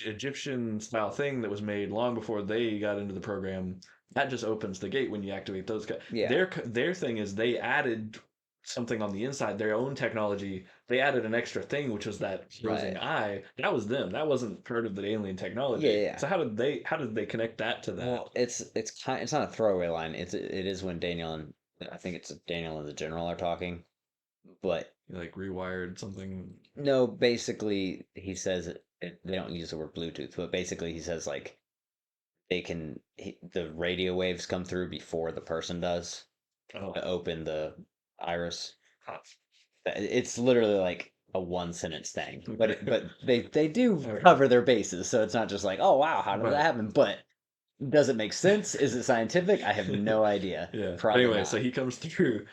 Egyptian style thing that was made long before they got into the program, that just opens the gate when you activate those guys.
Yeah.
Their thing is they added something on the inside, their own technology. They added an extra thing, which was that closing
Right.
eye. That was them. That wasn't part of the alien
Yeah,
technology.
yeah.
So how did they connect that to that?
Well, it's not a throwaway line. It is when Daniel and I think it's Daniel and the general are talking, but
Like rewired something.
no, basically he says they don't use the word Bluetooth, but basically he says like the radio waves come through before the person does
Oh,
to open the iris.
huh.
It's literally like a one sentence thing, but
Okay.
but they do
Okay.
cover their bases, so it's not just like, oh wow, how did that
But
happen? But does it make sense? Is it scientific? I have no idea.
yeah.
Probably
Anyway, so
not.
he comes through,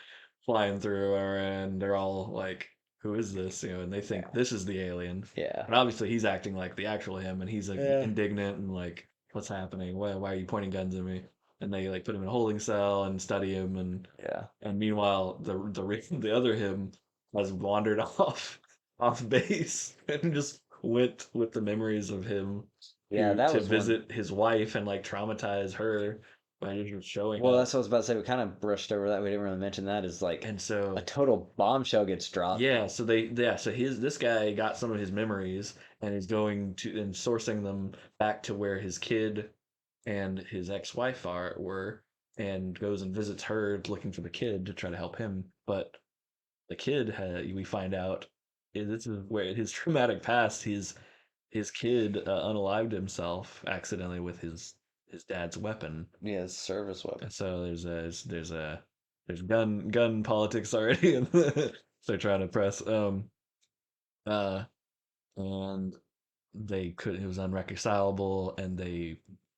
flying through, and they're all like, "Who is this?" And they think
Yeah.
this is the alien.
Yeah.
But obviously, he's acting like the actual him, and he's like
Yeah.
indignant and like, "What's happening? Why are you pointing guns at me?" And they like put him in a holding cell and study him,
Yeah.
and meanwhile, the other him has wandered off base and just went with the memories of him
Yeah, that
to
was one.
visit his wife and like traumatize her by just showing
Well,
up.
that's what I was about to say. We kind of brushed over that. We didn't really mention that. Is like
And
a
so
total bombshell gets dropped.
yeah, so his this guy got some of his memories and is going to and sourcing them back to where his kid and his ex-wife were, and goes and visits her looking for the kid to try to help him. But the kid we find out this is where his traumatic past, his kid unalived himself accidentally with his dad's weapon.
Yeah, it's a service
And
weapon.
so there's gun politics already, and they're trying to press. Uh, and it was unreconcilable, and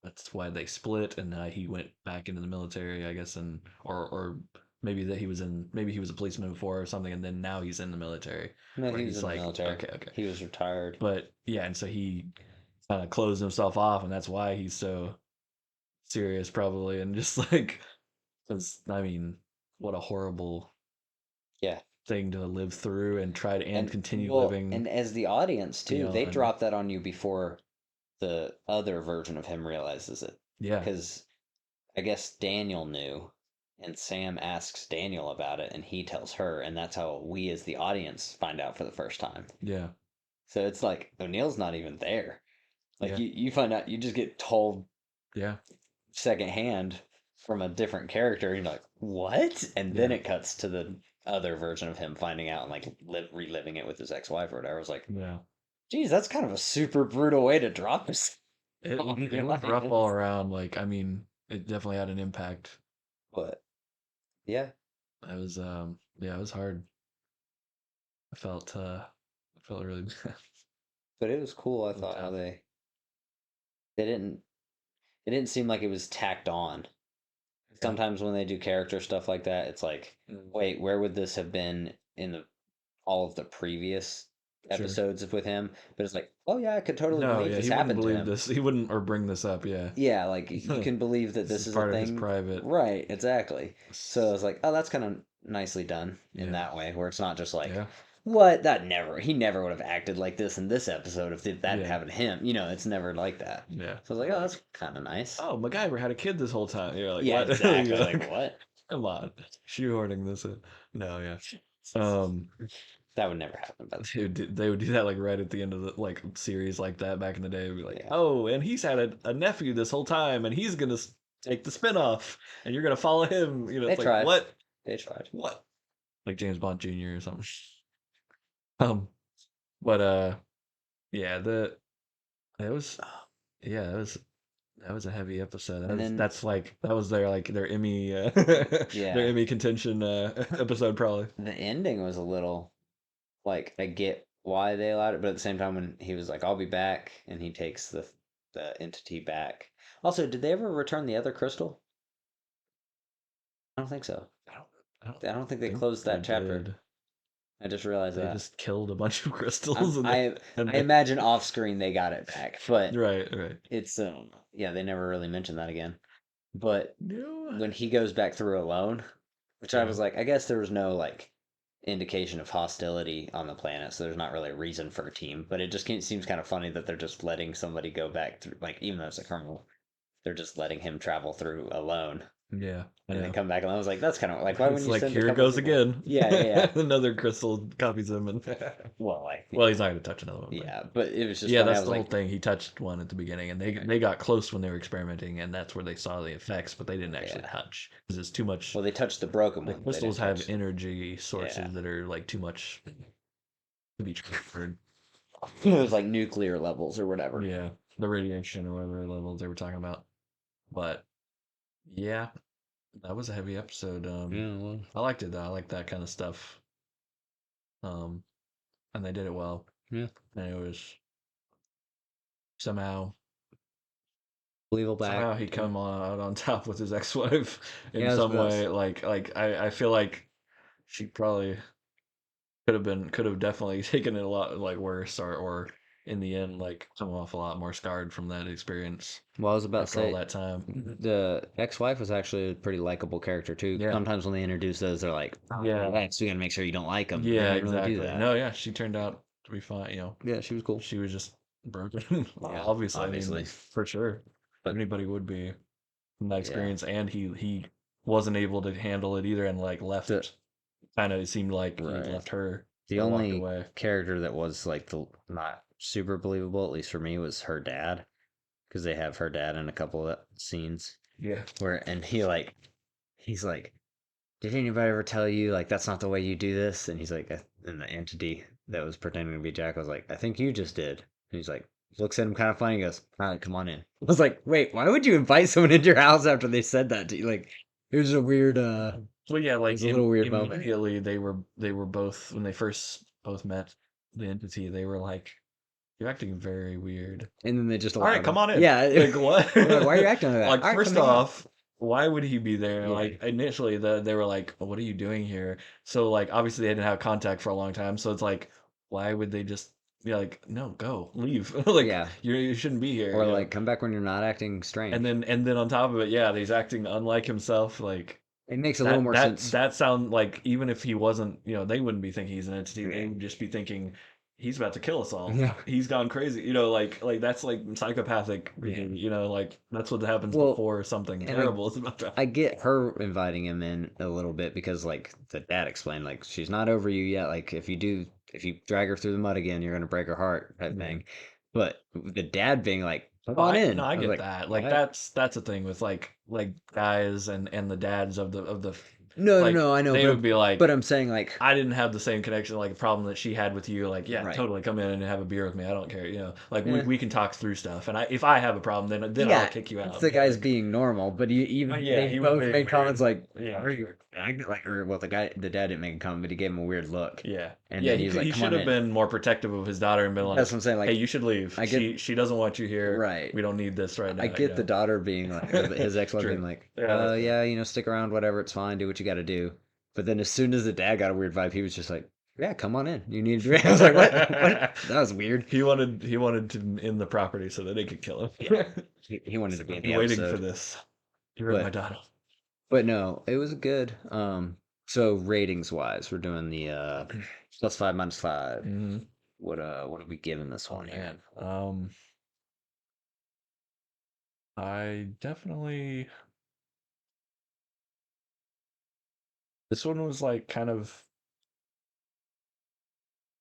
that's why they split. And he went back into the military, I guess, and or maybe that maybe he was a policeman before or something, and then now he's in the military.
No,
Where
he was
he's
in the
like,
military.
okay.
He was retired.
But yeah, and so he kind of closed himself off, and that's why he's so serious, probably, and just like, because I mean, what a horrible
Yeah.
thing to live through and try to
And
continue
well,
living
and as the audience too, they
beyond.
drop that on you before the other version of him realizes it.
Yeah,
Because I guess Daniel knew, and Sam asks Daniel about it, and he tells her, and that's how we as the audience find out for the first time.
yeah,
So it's like O'Neill's not even there. Like
yeah,
you find out, you just get told
yeah,
secondhand from a different character, and you're like, what? And then
yeah,
it cuts to the other version of him finding out and like reliving it with his ex-wife or whatever. I was like,
yeah.
geez, that's kind of a super brutal way to drop this
It
on the
it was rough all
audience.
around. Like, I mean, it definitely had an impact.
But yeah,
It was yeah, it was hard. I felt really bad.
but it was cool. I
Really
thought how
tough.
they didn't it didn't seem like it was tacked on.
Yeah.
Sometimes when they do character stuff like that, it's like,
Mm.
wait, where would this have been in all of the previous
Sure.
episodes with him? But it's like, oh yeah, I could totally
No,
believe
yeah,
this
he wouldn't
happened to
believe
him.
this. He wouldn't or bring this up, yeah.
Yeah, like you can believe that
This
this
is
is a
part of his
thing.
private.
Right, exactly. So I was like, oh, that's kind of nicely done in
Yeah.
that way, where it's not just like,
Yeah.
what? He never would have acted like this in this episode if that
Yeah.
happened to him. You know, it's never like that.
Yeah.
So I was like, oh, that's kind of nice.
Oh, MacGyver had a kid this whole time. You're like,
Yeah,
what?
exactly.
You're
Like, what?
come on. Shoehorning this in. No, yeah.
That would never happen. But
They would do that like right at the end of the like series like that back in the day. It'd be like,
yeah,
oh, and he's had a nephew this whole time, and he's gonna take the spinoff, and you're gonna follow him. You know,
they
it's like
tried.
what?
They tried.
What? Like James Bond Jr. or something. Um, but yeah, it was yeah, that was a heavy episode.
And then
That was their Emmy
yeah,
their Emmy contention episode probably.
the ending was a little like I get why they allowed it, but at the same time when he was like, "I'll be back," and he takes the entity back. Also, did they ever return the other crystal? I don't think so. I don't think they
think
closed
they
that chapter.
did.
I just realized
They
that.
just killed a bunch of crystals
I
and
imagine off screen they got it back, but
right.
it's yeah, they never really mentioned that again. But
No.
when he goes back through alone, which I
Yeah.
was like, I guess there was no like indication of hostility on the planet, so there's not really a reason for a team. But it just seems kind of funny that they're just letting somebody go back through, like even though it's a criminal, they're just letting him travel through alone
Yeah. I
and
know.
then come back. And I was like, that's kind of like, why wouldn't
It's
you
like
send a
here it
couple
goes
people?
again.
Yeah.
Another crystal copies him and
Well, like,
well, he's not gonna touch another one.
yeah, but it was just
Yeah,
funny. I
that's
was
the whole
like,
thing. He touched one at the beginning, and they got close when they were experimenting, and that's where they saw the effects, but they didn't actually
yeah.
touch because it's too much.
Well, they touched the broken
The
one. They
crystals
didn't
have
touch.
energy sources
Yeah.
that are like too much to be transferred.
It was like nuclear levels or whatever.
Yeah, the radiation or whatever levels they were talking about. But yeah, that was a heavy episode.
Yeah, well,
I liked it though. I like that kind of stuff. Um, and they did it well.
yeah.
And it was somehow
Believable back.
somehow he come out on top with his ex-wife in
Yeah,
some way. Like I feel like she probably could have definitely taken it a lot like worse or in the end like come off a lot more scarred from that experience
Well, I was about to
after all
say
that time.
the ex-wife was actually a pretty likable character too.
Yeah.
Sometimes when they introduce those, they're like, "Oh,
Yeah.
so you gotta make sure you don't like them."
Yeah,
They don't really
exactly.
do that.
No, yeah, she turned out to be fine. You know,
Yeah, she was cool.
she was just broken.
Yeah,
Obviously,
obviously.
I mean, for sure.
But-
Anybody would be from that
Yeah.
experience, and he wasn't able to handle it either, and like left. Kind of, it seemed like he
Right.
left her.
The
or walked
only
away.
character that was like the not super believable, at least for me, was her dad, because they have her dad in a couple of scenes
Yeah.
where, and he's like, did anybody ever tell you like that's not the way you do this? And he's like, and the entity that was pretending to be Jack was like, I think you just did. And he's like, looks at him kind of funny, and goes, all right, come on in. I was like, wait, why would you invite someone into your house after they said that to you? Like, it was a weird.
Well, yeah, like
was a little weird moment.
immediately they were both when they first both met the entity. They were like, "You're acting very weird."
And then they just
All right, come on in.
Yeah,
Like what?
like, why are you acting like that?
Like
All right,
first
come in.
off, why would he be there?
Yeah.
Like initially, they were like, "What are you doing here?" So like obviously they didn't have contact for a long time. So it's like, why would they just be like, "No, go, leave." Like
Yeah.
you shouldn't be here,
Or like come back when you're not acting
And
strange.
then on top of it, yeah, he's acting unlike himself. Like
It makes a little
that
more
that
sense.
that sound like even if he wasn't, they wouldn't be thinking he's an entity. They
Yeah.
would just be thinking he's about to kill us all.
Yeah.
He's gone crazy. Like that's like psychopathic
Yeah.
behavior. Like that's what happens
Well,
before something
and I
terrible is about to
I
happen.
get her inviting him in a little bit because like the dad explained like she's not over you yet. Like if you drag her through the mud again, you're gonna break her heart type
Yeah.
thing. But the dad being like, come
Oh,
on
I no,
in.
I
I was
get
like,
that. Like
what?
that's a thing with like guys and the dads of the
No, no,
like
no, I know,
they would be
but
like
I'm saying like
I didn't have the same connection, like problem that she had with you. Like, yeah,
right.
totally, come in and have a beer with me. I don't care. Like we,
Yeah.
we can talk through stuff. And if I have a problem, then I'll
Yeah,
kick you
it's
out.
the
But
guy's
like,
being normal, but you
oh
even
yeah,
they
he was
both
being
made comments
weird.
like,
Yeah,
"Are you acting like?" Or well, the dad didn't make a comment, but he gave him a weird look,
yeah,
and
yeah.
then
He
he was
could,
like,
he
"Come
should
on
have
in."
been more protective of his daughter and been
That's what
like,
I'm saying.
hey,
Like,
you should leave.
I get
She doesn't want you here.
right.
We don't need this right
I
now.
get the daughter being like, or his ex-wife being
True.
like,
Yeah, that's fair.
yeah, stick around, whatever, it's fine, do what you got to do. But then as soon as the dad got a weird vibe, he was just like, yeah, come on in. You need a drink. I was like, what? What? That was weird.
He wanted to in the property so that they could kill him.
Yeah, he wanted to be in
I'm
the
waiting for
episode,
this. You hurt my
but
daughter.
no, it was good. So ratings wise, we're doing the +5 -5.
Mhm.
What are we giving this
Oh
one here?
man. I definitely this one was like kind of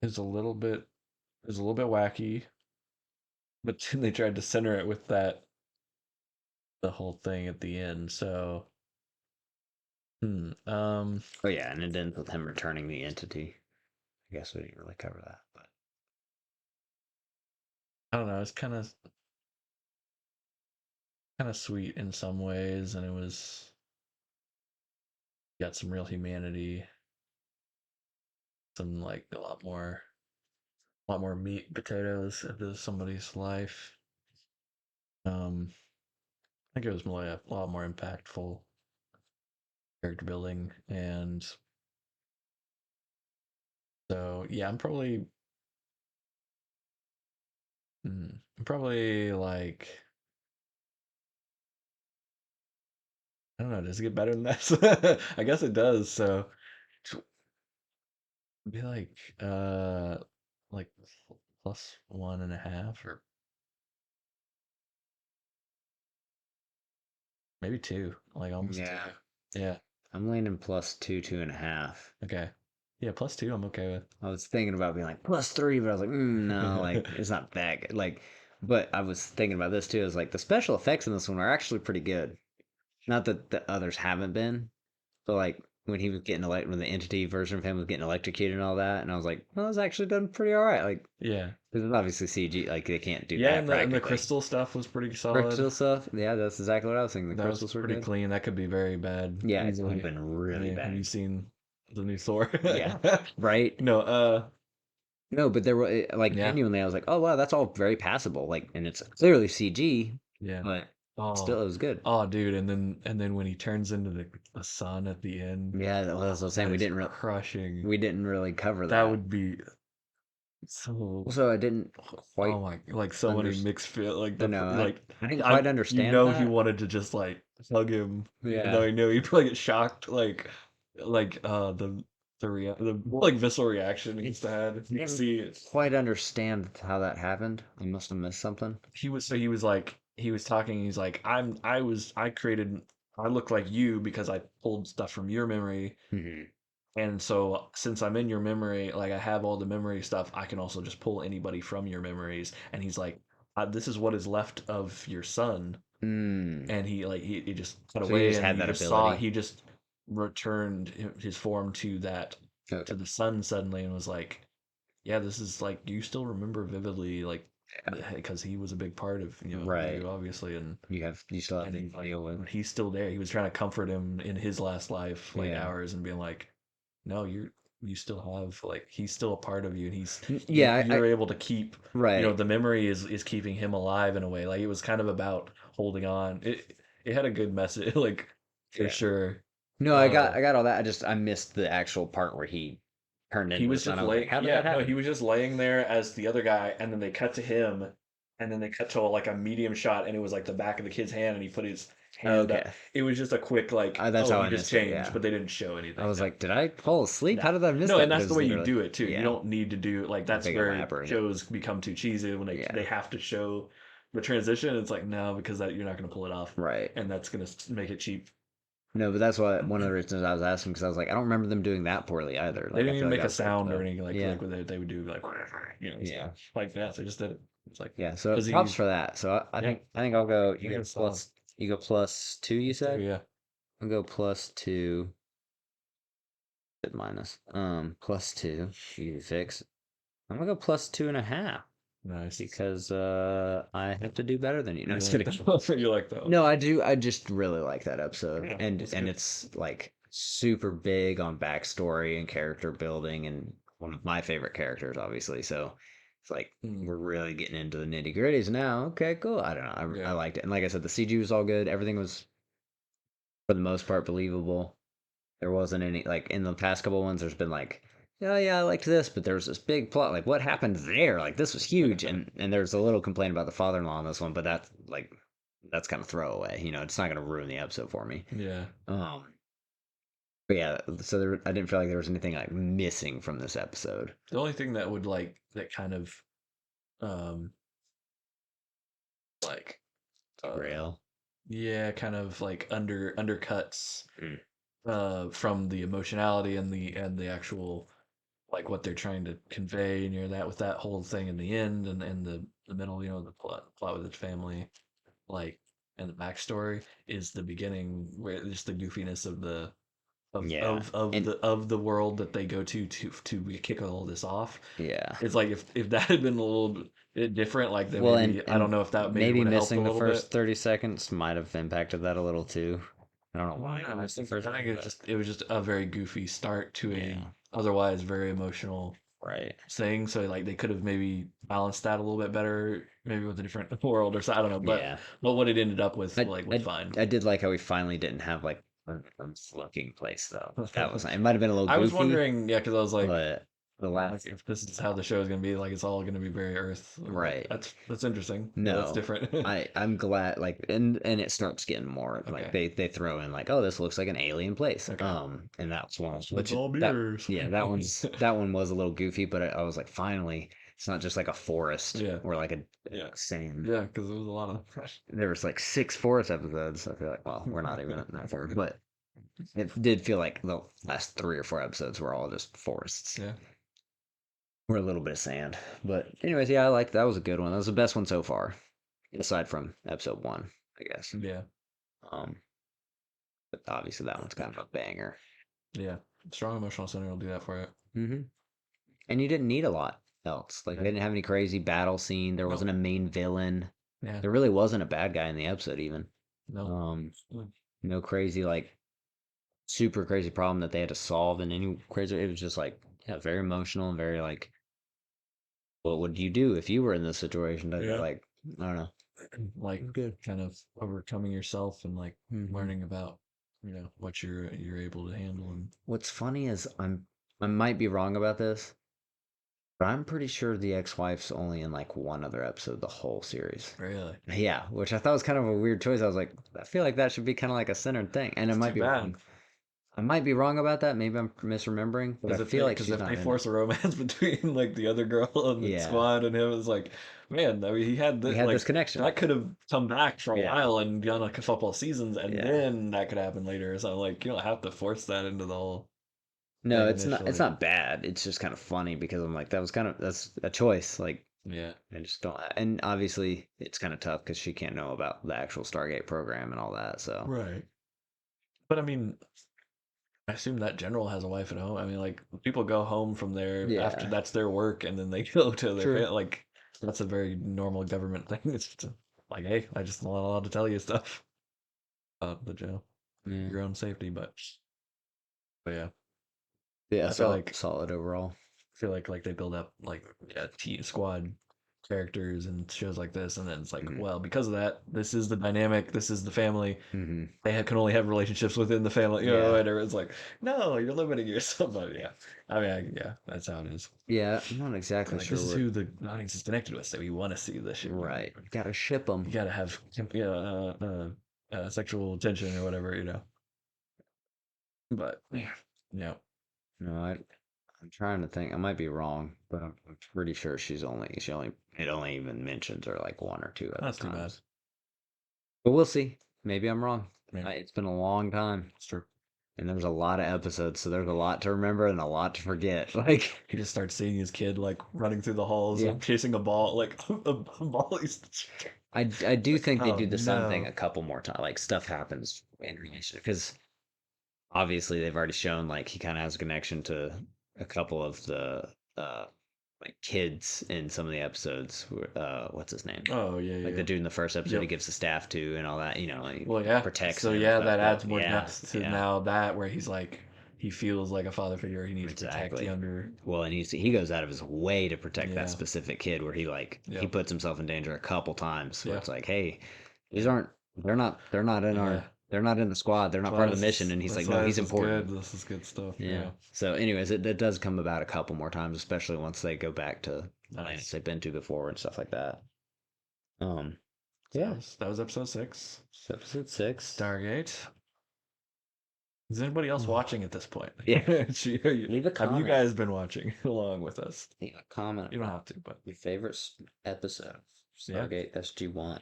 is a little bit is a little bit wacky, but then they tried to center it with the whole thing at the end. So,
Oh yeah, and it ends with him returning the entity. I guess we didn't really cover that, but
I don't know. It's kind of sweet in some ways, and it was got some real humanity, some like a lot more meat and potatoes into somebody's life. I think it was more a lot more impactful character building, and so yeah, I'm probably like I don't know. Does it get better than that? I guess it does. So tw- be like plus 1.5 or maybe two, like almost two.
yeah,
Yeah.
I'm landing +2, 2.5.
Okay. Yeah, plus two. I'm okay with.
I was thinking about being like +3, but I was like, no, like it's not that good. Like, but I was thinking about this too. Is like the special effects in this one are actually pretty good. Not that the others haven't been, but like when he was getting when the entity version of him was getting electrocuted and all that, and I was like, well, it's actually done pretty all right. Like,
Yeah.
because it's obviously CG, like they can't do
Yeah,
that
and the
practically.
crystal stuff was pretty solid.
Crystal stuff, yeah, that's exactly what I was thinking. The
That was
crystals were
pretty
good.
clean. That could be very bad
Yeah, it would have
easily.
been
I
really
mean, have you
bad.
seen the new Thor?
Yeah, right.
No,
No, but there were like
yeah.
genuinely, I was like, oh wow, that's all very passable. Like, and it's clearly CG,
Yeah.
but
Oh,
still, it was good.
oh, dude, and then when he turns into the sun at the end,
Yeah, that was what I was saying.
that is crushing.
We didn't really cover
That
that.
would be so.
Also, I didn't quite
Oh my, like so many
understand.
mixed feel. Like
No,
like
I didn't
I,
quite
you
understand
know, he
that.
wanted to just like hug him, even though
Yeah,
he knew he'd probably get shocked. Like the like visceral reaction he used to have. You can
didn't
see it.
quite understand how that happened. I must have missed something.
He was like he was talking. He's like I look like you because I pulled stuff from your memory.
Hmm.
And so, since I'm in your memory, like I have all the memory stuff, I can also just pull anybody from your memories. And he's like, this is what is left of your son.
Mm.
And he just cut
So you
away,
just
and
had
you
that
just saw
ability.
he just returned his form
Okay.
to the sun suddenly, and was like, yeah, this is like you still remember vividly, like
Yeah.
because he was a big part of
Right.
you obviously,
You still have to
and like
deal with.
when he's still there, he was trying to comfort him in his last life, like
Yeah.
hours, and being like, no, you still have like he's still a part of you, and
Yeah.
you're able to keep
Right.
the memory is keeping him alive in a way. Like it was kind of about holding on. it had a good message, like for
Yeah.
sure.
No,
Uh,
I got all that. I missed the actual part where he turned
he
into the
was
sun.
just
I was like,
laying,
how did
yeah,
that
no, he
happen?
was just laying there as the other guy, and then they cut to him, and then they cut to like a medium shot, and it was like the back of the kid's hand, and he put his hand up.
Okay.
It was just a quick like,
That's
oh,
how
he
I
just
missed it.
changed,
Yeah.
but they didn't show
I
anything.
was
No,
like, did I fall asleep?
no,
How did I miss
no,
that?
and
But it
that's the
was
way you
literally,
do it too. You
yeah,
don't need to do like
a
that's
big
where
elaborate.
shows become too cheesy when they
Yeah.
have to show the transition. It's like no, because that you're not going to pull it off,
Right.
and that's going to make it cheap.
No, but that's what one of the reasons I was asking because I was like, I don't remember them doing that poorly either.
They
Like, I
didn't
feel
even
like
make
that
a
was pretty
sound or
clever.
anything
Yeah.
like where they would do like
Yeah.
stuff like that. They just did it. It's like
Yeah. So
because
props
he's
for that. So
yeah,
I think I'll go.
I think it's solid.
You go plus two. You said
Yeah,
I'll go plus two. Minus plus two. You fix. I'm gonna go plus 2.5
nice.
because I have to do better than you. No,
You
just
like
kidding.
that? You like that one?
No, I do. I just really like that episode,
Yeah,
and
that's good.
it's like super big on backstory and character building, and one of my favorite characters, obviously. So it's like
Mm,
we're really getting into the nitty gritties now. Okay, cool. I don't know. I
yeah,
liked it, and like I said, the CG was all good. Everything was for the most part believable. There wasn't any like in the past couple ones. There's been like, oh yeah, I liked this, but there's this big plot. Like, what happened there? Like, this was huge, and there's a little complaint about the father-in-law in this one, but that's like, that's kind of throwaway. You know, it's not gonna ruin the episode for me.
yeah.
Um, but yeah, so I didn't feel like there was anything like missing from this episode.
The only thing that would that kind of um like
Grail.
yeah, kind of like undercuts
Mm.
from the emotionality and the actual like what they're trying to convey and that with that whole thing in the end and the middle, the plot with his family, like and the backstory is the beginning where just the goofiness of the
Yeah, and
of the world that they go to kick all this off.
yeah.
It's like if that had been a little bit different, like then
Well,
maybe I don't
and
know if that maybe
maybe
would have helped a
missing the
little bit.
first 30 seconds might have impacted that a little too. I don't know
Why
why I
not?
missed the first
I think
one, but
it was just a very goofy start to a
yeah,
otherwise very emotional
right.
thing. So like they could have maybe balanced that a little bit better, maybe with a different world or so. I don't know,
Yeah.
but what it ended up with
I,
like was
I
fine.
I did like how we finally didn't have like a looking place though. That was it might have been a little
I was
goofy,
wondering, yeah, because I was
but the
like
last
if this is how the show is gonna be, like it's all gonna be very Earth. Like
right.
that's interesting. Yeah, that's
No.
different.
I'm glad like and it starts getting more like
Okay,
they throw in like, oh, this looks like an alien place.
okay.
And that's one
Let's
which
all be
that
Earth.
yeah, that one was a little goofy, but I was like finally it's not just like a forest
Yeah,
or like a
yeah,
same.
yeah. Because there was a lot of
There was like 6 forest episodes. I feel like, well, we're not even at that far, but it did feel like the last 3 or 4 episodes were all just forests.
yeah,
Or a little bit of sand. But anyways, yeah, I liked that was a good one. That was the best one so far. Aside from episode one, I guess.
yeah,
Um, but obviously that one's kind of a banger.
yeah. Strong emotional center will do that for you.
hmm And you didn't need a lot else. Like
Yeah.
they didn't have any crazy battle scene. There
Nope.
wasn't a main villain.
Yeah.
There really wasn't a bad guy in the episode even.
No. Mm.
No crazy like super crazy problem that they had to solve in any crazy. It was just like yeah, very emotional and very like what would you do if you were in this situation?
Yeah.
Like, I don't know.
Like
Good.
kind of overcoming yourself and like
Mhm.
learning about what you're able to handle and
What's funny is I might be wrong about this, but I'm pretty sure the ex-wife's only in like one other episode the whole series.
really.
Yeah, which I thought was kind of a weird choice. I was like, I feel like that should be kind of like a centered thing, and I
It's
might
too
be
bad.
wrong. I might be wrong about that. Maybe I'm misremembering, but I feel like
Because
she's
if
not
they
in it.
force a romance between like the other girl and the
Yeah,
squad and him, it's like, man, I mean, he had
we
the
had this
like
connection.
that could have come back for a
Yeah,
while and done like a couple of seasons, and
yeah.
then that could happen later. So like, you don't have to force that into the whole
No,
thing
it's not. It's
initially.
not bad. It's just kind of funny because I'm like, that was kind of that's a choice. Like,
Yeah.
I just don't. And obviously, it's kind of tough because she can't know about the actual Stargate program and all that. So,
Right. But I mean, I assume that general has a wife at home. I mean, like people go home from there after
yeah,
that's their work, and then they go to their
true.
family. Like that's a very normal government thing. It's just like, hey, I just not allowed to tell you stuff about the jail,
Yeah,
your own safety. But yeah,
yeah.
I feel
Solid,
like
solid overall.
like they build up like yeah, team squad characters and shows like this, and then it's like,
Mhm.
well, because of that, this is the dynamic, this is the family.
Mhm.
Can only have relationships within the family,
Yeah.
and it's like, no, you're limiting yourself. But yeah, I mean, yeah, that's how it is.
Yeah, I'm not exactly
Like
sure
this is
what.
who the audience is connected with, so we want to see this shit.
Right. You gotta ship
You
them.
gotta have sexual tension or whatever. But yeah,
No, I'm trying to think. I might be wrong, but I'm pretty sure it only even mentions her like one or two other
that's too bad.
times. But we'll see. Maybe I'm wrong.
Yeah,
It's been a long time,
it's true.
and there's a lot of episodes, so there's a lot to remember and a lot to forget. Like,
He just starts seeing his kid like running through the halls
yeah,
and chasing a ball, like a ball.
I do think they
Oh
do the sun thing
no.
a couple more times. Like stuff happens in relation because obviously they've already shown like he kind of has a connection to a couple of the like kids in some of the episodes. What's his name?
Oh yeah,
Like
yeah.
the dude in the first episode, he
Yep.
gives the staff to and all that. He
Well, yeah.
protects
So
him and
yeah,
stuff.
that
Well,
adds more
yeah,
depth to
yeah,
now that where he's like he feels like a father figure. He needs to protect the
exactly.
younger.
Well, and he goes out of his way to protect that
Yeah.
specific kid, where he
Yep.
puts himself in danger a couple times. Where
Yeah.
it's like, hey, these
Yeah.
aren't they're not in
Yeah.
they're not in the squad. They're
That's
not
why
part of the
this
mission.
is.
And he's
That's
like, no,
why
he's
this is good.
important.
This is good stuff.
Yeah.
Yeah.
So, anyways, it does come about a couple more times, especially once they go back to planets
Nice.
they've been to before and stuff like that. Um,
So
yeah.
that was episode 6.
It's episode 6.
Stargate. Is anybody else watching at this point?
Yeah.
Leave
a
Have you
comment.
guys been watching along with us?
Leave a comment
You don't
about
have to, but
your favorite episode of
yeah.
Stargate SG-1.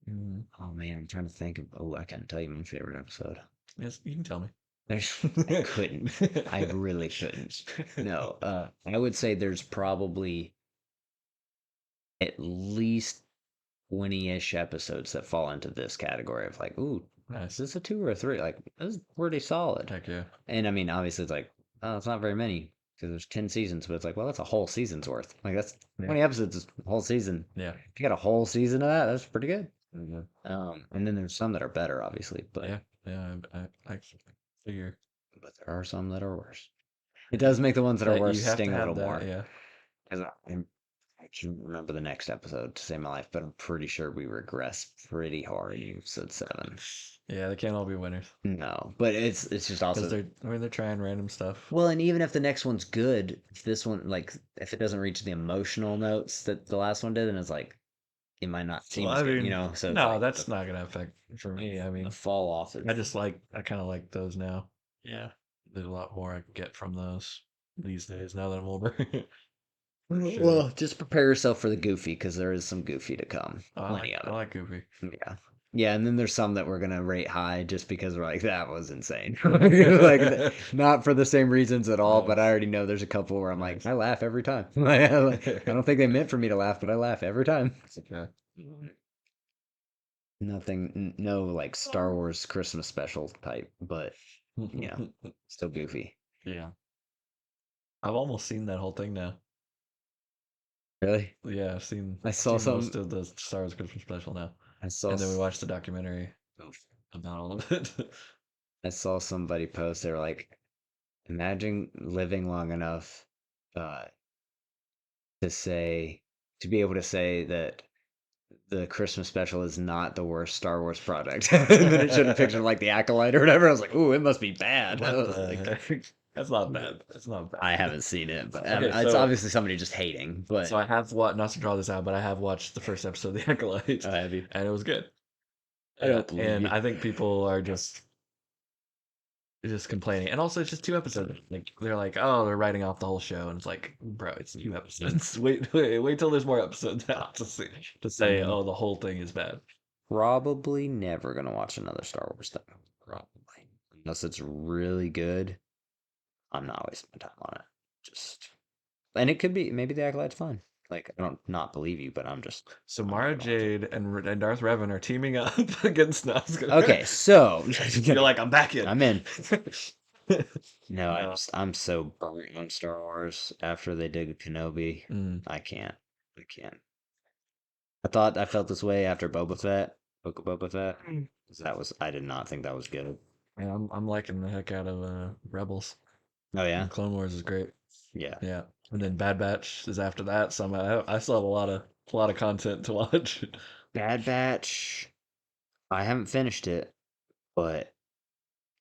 Mm-hmm.
Oh man, I'm trying to think of. Oh, I can't tell you my favorite episode.
Yes, you can tell me.
I couldn't. I really couldn't. No. I would say there's probably at least 20-ish episodes that fall into this category of like, ooh, is
Nice.
this a 2 or a 3? Like, this is pretty solid.
Heck yeah.
And I mean, obviously, it's like, oh, it's not very many because there's 10 seasons, but it's like, well, that's a whole season's worth. Like, that's 20 episodes is a whole season.
Yeah.
If you got a whole season of that, that's pretty good.
Mm-hmm.
And then there's some that are better, obviously, but
Yeah. I figure
there are some that are worse. It does make the ones that are
that
worse
you have
sting
to
a
have
little
that.
more.
Yeah.
Because I can't remember the next episode to save my life, but I'm pretty sure we regress pretty hard in episode 7.
Yeah, they can't all be winners
No, but it's just
because
also
they're trying random stuff.
well, and even if the next one's good, if this one like if it doesn't reach the emotional notes that the last one did, then it's like it might not seem
Well,
as
I
good,
mean,
So it's
no,
like
that's not gonna affect for me. I
the
mean,
fall off.
I kind of like those now. Yeah, there's a lot more I can get from those these days now that I'm older. Sure.
Well, just prepare yourself for the goofy because there is some goofy to come.
I
Plenty
like
of
I
it.
like Goofy.
Yeah. Yeah, and then there's some that we're gonna rate high just because we're like, that was insane. Like not for the same reasons at all, but I
Nice.
already know there's a couple where I'm like,
Nice.
I laugh every time. I don't think they meant for me to laugh, but I laugh every time.
Okay.
No like Star Wars Christmas special type, but yeah, still goofy.
Yeah, I've almost seen that whole thing now.
Really?
Yeah, I've
Saw
seen most
some.
of the Star Wars Christmas special now,
I saw.
and then we watched the documentary about all of it.
I saw somebody post. They were like, imagine living long enough, uh, to be able to say that the Christmas special is not the worst Star Wars product. And then it showed a picture of like the Acolyte or whatever. I was like, ooh, it must be bad.
What
I was
the
like,
heck? That's not bad. That's not bad.
I haven't seen it, but
Okay,
it's
so
obviously somebody just hating. But
I have watched, not to draw this out, but I have watched the first episode of The Acolyte,
have you?
and it was good.
I don't believe
And
you.
I think people are just complaining, and also it's just 2 episodes. Like they're like, oh, they're writing off the whole show, and it's like, bro, it's 2 episodes. Wait till there's more episodes out to say, oh, the whole thing is bad.
Probably never gonna watch another Star Wars thing.
Probably.
Unless it's really good. I'm not wasting my time on it. And it could be maybe the Acolyte's fun. Like I don't not believe you, but I'm just
So
I'm
Mara
not gonna watch it.
Jade and Darth Revan are teaming up against Nazgul.
Okay, so
You're like, I'm back in.
I'm in. No,
No.
I'm so burnt on Star Wars after they did Kenobi.
Mm.
I can't. I felt this way after Boba Fett, Book of Boba Fett. 'Cause I did not think that was good.
Yeah, I'm liking the heck out of Rebels.
Oh yeah,
And Clone Wars is great.
yeah.
Yeah, and then Bad Batch is after that. So I still have a lot of a lot of content to watch.
Bad Batch. I haven't finished it, but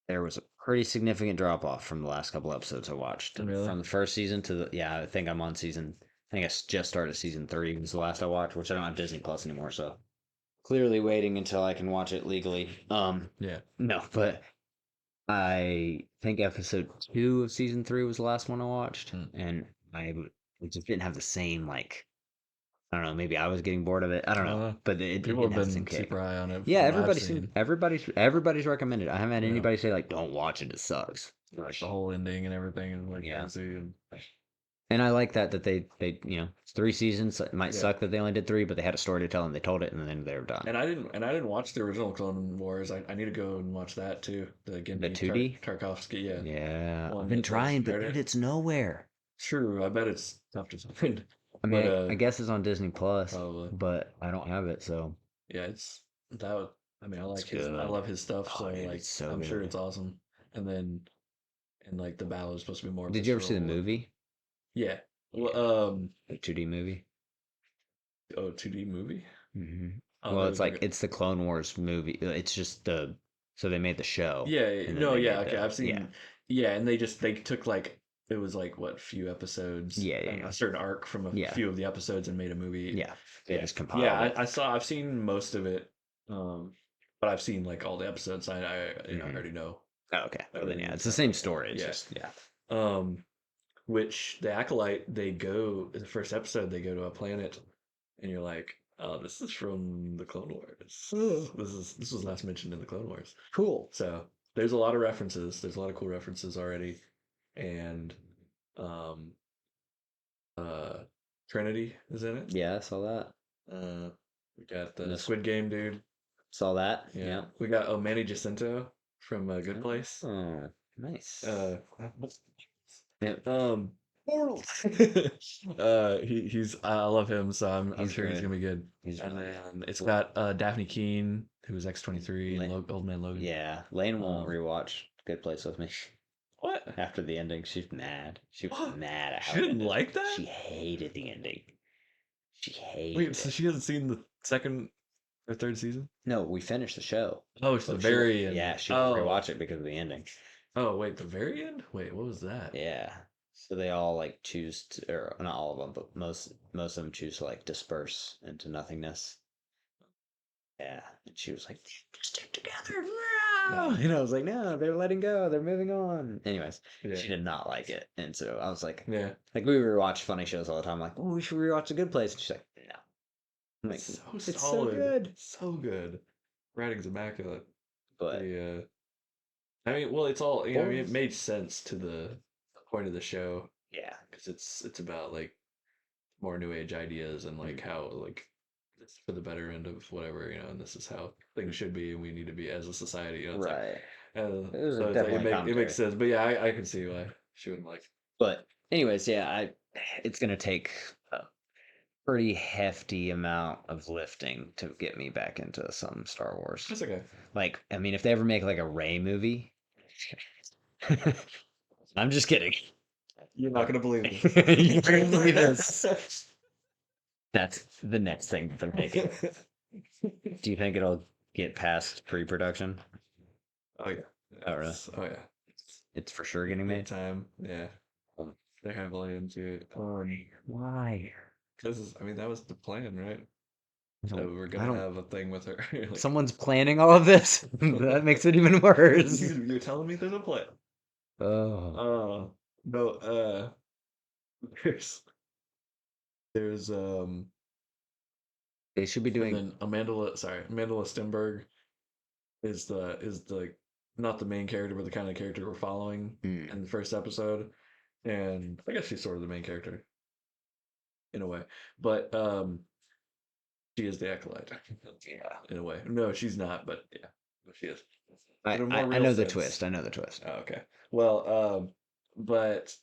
there was a pretty significant drop off from the last couple episodes I watched.
Really?
From the first season to the I think I'm on season. I think just started season 3 was the last I watched, which I don't have Disney Plus anymore, so clearly waiting until I can watch it legally.
Yeah.
No, but I think episode 2 of season 3 was the last one I watched, and it just didn't have the same like I don't know. Maybe I was getting bored of it. I don't know, but it
People
didn't
have
have the same
been
kick.
super high on it
Yeah,
from what I've seen.
everybody's recommended. I haven't had
Yeah.
anybody say like, "Don't watch it. It sucks."
Like the whole ending and everything is like
Yeah.
crazy and
And I like that they it's 3 seasons. It might
Yeah.
suck that they only did 3, but they had a story to tell and they told it and then they were done.
And I didn't watch the original Clone Wars. I need to go and watch that too. The
The 2D?
Tarkovsky, yeah.
Yeah,
One
I've been
that
trying, but
started
dude,
it.
it's nowhere.
True, I bet it's tough to find.
I mean,
But
I guess it's on Disney Plus,
probably.
but I don't have it, so
Yeah, it's that would, I mean,
it's
I
good.
love his stuff,
Oh,
so
dude,
like
it's so
I'm sure
good.
it's awesome. And then and like the battle is supposed to be more
Did you ever see the
visceral.
movie?
Yeah.
Yeah.
Well,
The 2D movie?
2D movie?
Hmm.
Oh,
Well,
there
it's
was
like it's the Clone Wars movie. It's just so they made the show,
Yeah,
and then
no,
they
yeah,
made
okay. I've
yeah,
seen yeah, and they took like it was like what few episodes
yeah,
and
yeah,
a certain arc from a
yeah,
few of the episodes and made a movie.
yeah. They
Yeah.
just
Yeah,
compiled it.
I've seen most of it. But I've seen like all the episodes. I you know, I
Hmm.
already know
Oh, okay. Well, then
everything
yeah,
and
it's the
stuff
same
like that.
story. It's
Yeah.
just yeah.
Um which the Acolyte they go the first episode they go to a planet and you're like, "Oh, this is from the Clone Wars. This was last mentioned in the Clone Wars."
Cool.
So, there's a lot of references. There's a lot of cool references already. And um uh Trinity is in it.
Yeah, I saw that.
We got the
Miss
Squid Game dude.
saw that.
Yeah.
Yeah.
We got Manny Jacinto from Good Place.
Oh, nice.
Yeah. Portal. He's I love him, so I'm
He's
sure he's
good.
gonna be good.
He's
And
really
then it's got Daphne Keene, who was X-23 and Old Man Logan.
yeah. Lane won't
Um,
rewatch Good Place with me.
what?
After the ending, she's mad. She was
What?
mad at how
She
it
didn't
ended.
like that?
She hated the ending. She hated
Wait, so
it.
she hasn't seen the second or third season?
No, we finished the show.
Oh, it's the
But
very end.
yeah, she won't
Oh.
rewatch it because of the ending.
Oh, wait, the very end? Wait, what was that?
Yeah. So they all like choose to, or not all of them, but most of them choose to like disperse into nothingness. Yeah. And she was like, stick together.
No.
You know, I was like, no, they're letting go. They're moving on. Anyways,
Yeah.
she did not like it. And so I was like,
Yeah.
like we rewatch funny shows all the time. Like, oh, we should rewatch The Good Place. And she's like, no. I'm like,
It's so
it's
solid.
so good.
So good. Writing's immaculate.
But
I mean, well, it's all, I mean, it
Boys-
made sense to the point of the show
yeah.
because it's about like more new age ideas and like how like it's for the better end of whatever, and this is how things should be and we need to be as a society, it's like,
Right.
so
was
it's like,
definitely
it
commentary.
makes sense. But yeah, I can see why she wouldn't like.
But anyways, yeah, it's gonna take a pretty hefty amount of lifting to get me back into some Star Wars.
That's okay.
Like, I mean, if they ever make like a Rey movie, I'm just kidding.
You're not gonna believe it.
You're not gonna believe this. That's the next thing they're making. Do you think it'll get past pre-production?
Oh yeah.
Oh, really?
Oh yeah.
It's for sure getting
Good
made.
time. Yeah. They're heavily into it.
Why?
Because I mean that was the plan, right?
I
So
don't-
we're
I
gonna
don't-
have a thing with her. Like,
Someone's planning all of this. That makes it even worse.
you're telling me there's a plan.
Oh,
No, there's
they should be
and
doing.
then Amanda Stenberg is the not the main character but the kind of character we're following
Hmm.
in the first episode, and I guess she's sort of the main character in a way, but she is the acolyte.
Yeah.
In a way. No, she's not, but yeah, she is.
I,
In a more
I, I
real
know the
sense.
twist. I know the twist.
Oh, okay. Well, but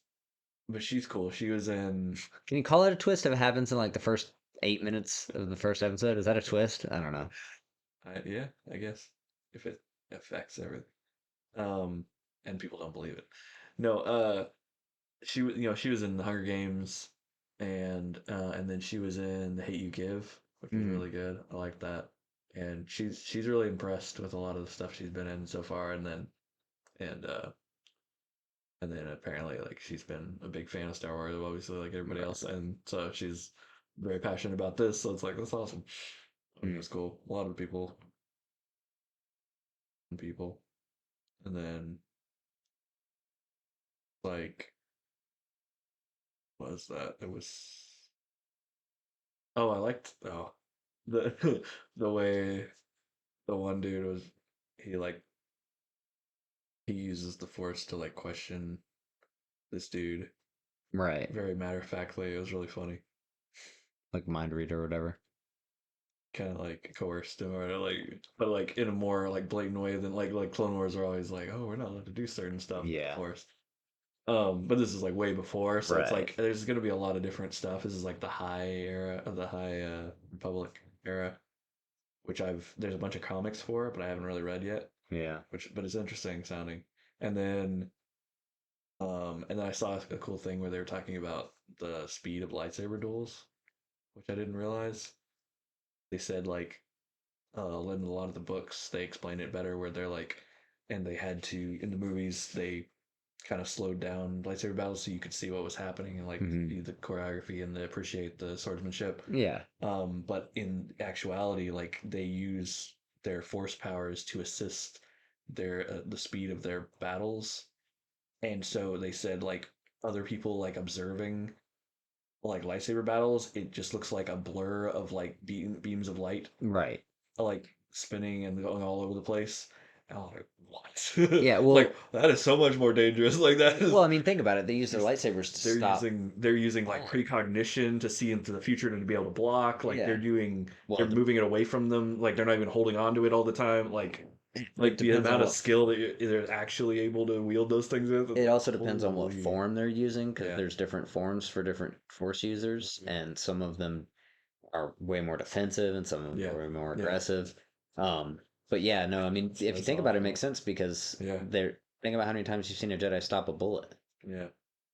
she's cool. She was in.
Can you call it a twist if it happens in like the first 8 minutes of the first episode? Is that a twist? I don't know.
Yeah, I guess if it affects everything, and people don't believe it. No, she was in the Hunger Games, and then she was in The Hate You Give, which was
Mm,
really good. I like that, and she's really impressed with a lot of the stuff she's been in so far, and uh, and then apparently like she's been a big fan of Star Wars, obviously like everybody
right.
else, and so she's very passionate about this. So it's like that's awesome.
Mm,
That's cool. A lot of people, and then like what was that? It was I liked the the way the one dude was he like he uses the Force to like question this dude
right.
very matter of factly. It was really funny.
Like mind reader or whatever.
Kind of like coerced him or like but like in a more like blatant way than like Clone Wars are always like, oh, we're not allowed to do certain stuff with the
Yeah.
Force. But this is like way before, so it's
Right.
like there's gonna be a lot of different stuff. This is like the high era of the high Republic era, which there's a bunch of comics for, but I haven't really read yet.
Yeah.
Which but it's interesting sounding. And then I saw a cool thing where they were talking about the speed of lightsaber duels, which I didn't realize. They said like in a lot of the books they explain it better where they're like and they had to in the movies they kind of slowed down lightsaber battles so you could see what was happening and like
Hmm.
the choreography and appreciate the swordsmanship.
Yeah.
But in actuality, like they use their force powers to assist their the speed of their battles, and so they said like other people like observing like lightsaber battles, it just looks like a blur of like beams of light
Right.
like spinning and going all over the place. And I was like, what?
Yeah.
Like
Well,
that is so much more dangerous. Like that
well,
is
I mean, think about it. They use their
just
lightsabers to stop
they're using like
falling.
precognition to see into the future and to be able to block. Like
Yeah.
they're
Well,
moving it away from them. Like they're not even holding on to it all the time.
it
Like the
depends on
amount of
what.
skill that they're actually able to wield those things with. It's
It
like
also depends on what
holy
form they're using, because
yeah.
there's different forms for different force users,
Mhm.
and some of them are way more defensive, and some of them
Yeah.
are way more
Yeah.
aggressive. But yeah, no, I mean, if you
That's
think about it, it
awesome.
makes sense because
Yeah.
think about how many times you've seen a Jedi stop a bullet.
Yeah.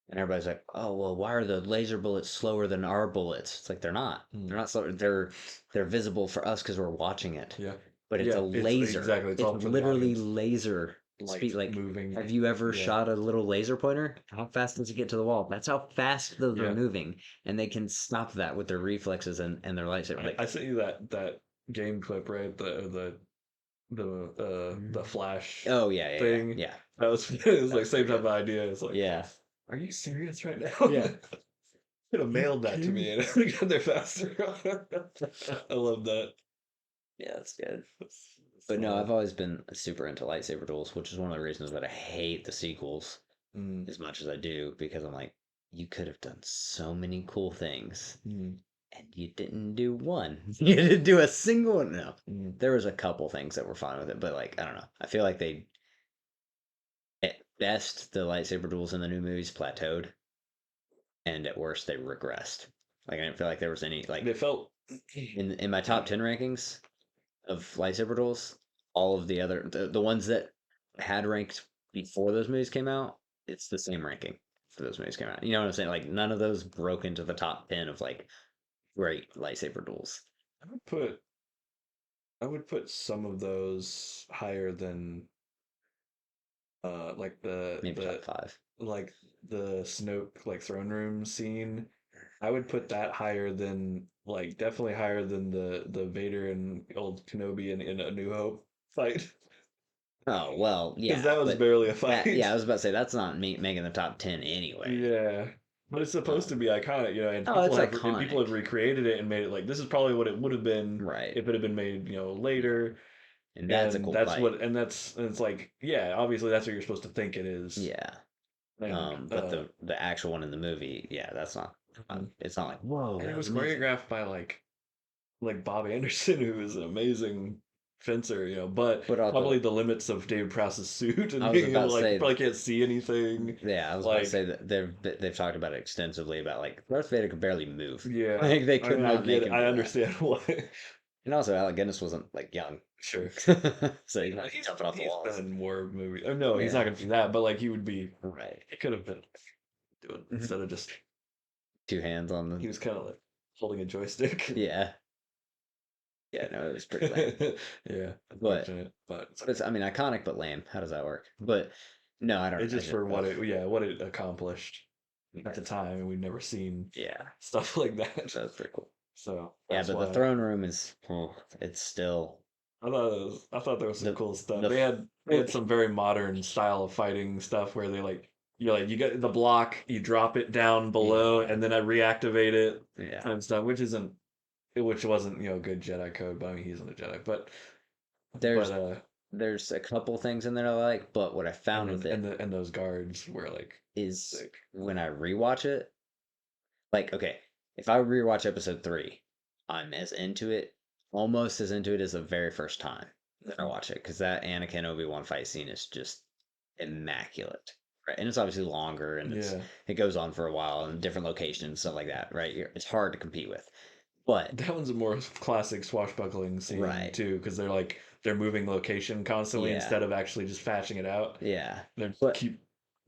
And everybody's like, "Oh, well, why are the laser bullets slower than our bullets?" It's like they're not.
Mm.
They're not slow. They're visible for us because we're watching it.
Yeah.
But it's a
Yeah. It's
laser.
exactly. It's
It's
all for the
literally
audience.
laser speed.
Light
Like,
moving.
have you ever
Yeah.
shot a little laser pointer? How fast does it get to the wall? That's how fast those are
Yeah.
moving, and they can stop that with their reflexes and their lightsaber.
I
Like,
sent you that game clip, right? The
mm,
Flash
oh yeah, yeah, yeah,
thing.
yeah.
That was it was
That
like
was
same
pretty
type of
good.
idea. It's like,
Yeah,
are you serious right now?
yeah.
Could have
You
mailed that to me
kidding?
and it would have got there faster. I love that.
Yeah, that's good. But no,
So,
I've always been super into lightsaber duels, which is one of the reasons that I hate the sequels
mm,
as much as I do, because I'm like, you could have done so many cool things,
mm,
and you didn't do one. You didn't do a single one. No,
mm.
there was a couple things that were fine with it, but like, I don't know. I feel like at best, the lightsaber duels in the new movies plateaued, and at worst, they regressed. Like, I didn't feel like there was any,
They
like,
felt
in my top 10 rankings of lightsaber duels, all of the ones that had ranked before those movies came out, it's the same ranking for those movies came out. You know what I'm saying? Like none of those broke into the top 10 of like great lightsaber duels.
I would put I would put some of those higher than like
Maybe top
the
5.
like the Snoke like throne room scene. I would put that higher than like definitely higher than the Vader and old Kenobi in A New Hope fight
Oh, well,
because
yeah,
that was
but
barely a
that yeah, I
fight.
was about to say that's not me making the top 10 anyway.
Yeah, but it's supposed to
Um,
be iconic, and
oh, it's
people have
iconic.
recreated it and made it like this is probably what it would have been
Right.
if it had been made
Yeah.
later,
And that's a
and
cool fight.
and it's like yeah, obviously that's what you're supposed to think it is,
Yeah.
and
But the actual one in the movie, yeah, that's not
mhm.
it's not like, whoa,
And it
that was
was
amazing.
choreographed by like Bob Anderson, who is an amazing fencer, but
But
probably
also,
the limits of David Prowse's suit and
I was
being able
about
to
to
like you
say,
probably can't see anything.
yeah, I was about to say
Like,
that they've talked about it extensively about like Darth Vader could barely move.
yeah,
Like they
I
could
mean, I
not
get
make
it.
him
I
do that.
understand why.
And also, Alec Guinness wasn't like young,
Sure.
so he's not
He's
jumping off the
he's
walls.
been in more movies. Oh, no, he's not
Yeah,
gonna do that. But like he would be.
right.
It could have been doing
Mhm.
instead of just
2 hands on
He
the.
was kind of like holding a joystick.
Yeah. Yeah, no, it was pretty lame.
Yeah,
But
unfortunate, but
it's, I mean, iconic but lame. How does that work? But no, I don't
it's
know.
just for what it, yeah, what it accomplished at the time, and we've never seen
Yeah,
stuff like that.
that's pretty cool.
So
Yeah,
that's
but the
why
throne room is, oh, it's still
I thought there was some
the
cool stuff.
the
They had some very modern style of fighting stuff where they like you get the block, you drop it down below,
yeah,
and then I reactivate it
yeah.
kind of stuff, which wasn't good Jedi code, but I mean he's not a Jedi, but
There's there's a couple things in there I like, but what I found with it
and those guards were like
is
sick.
when I rewatch it, like, okay, if I rewatch episode 3, I'm as into it, almost as into it as the very first time that I watch it, because that Anakin Obi-Wan fight scene is just immaculate. Right. And it's obviously longer and
Yeah,
it goes on for a while and different locations and stuff like that, right? It's hard to compete with. But
that one's a more classic swashbuckling scene
right.
too, because they're moving location constantly
Yeah.
instead of actually just fashing it out.
Yeah.
They
But
keep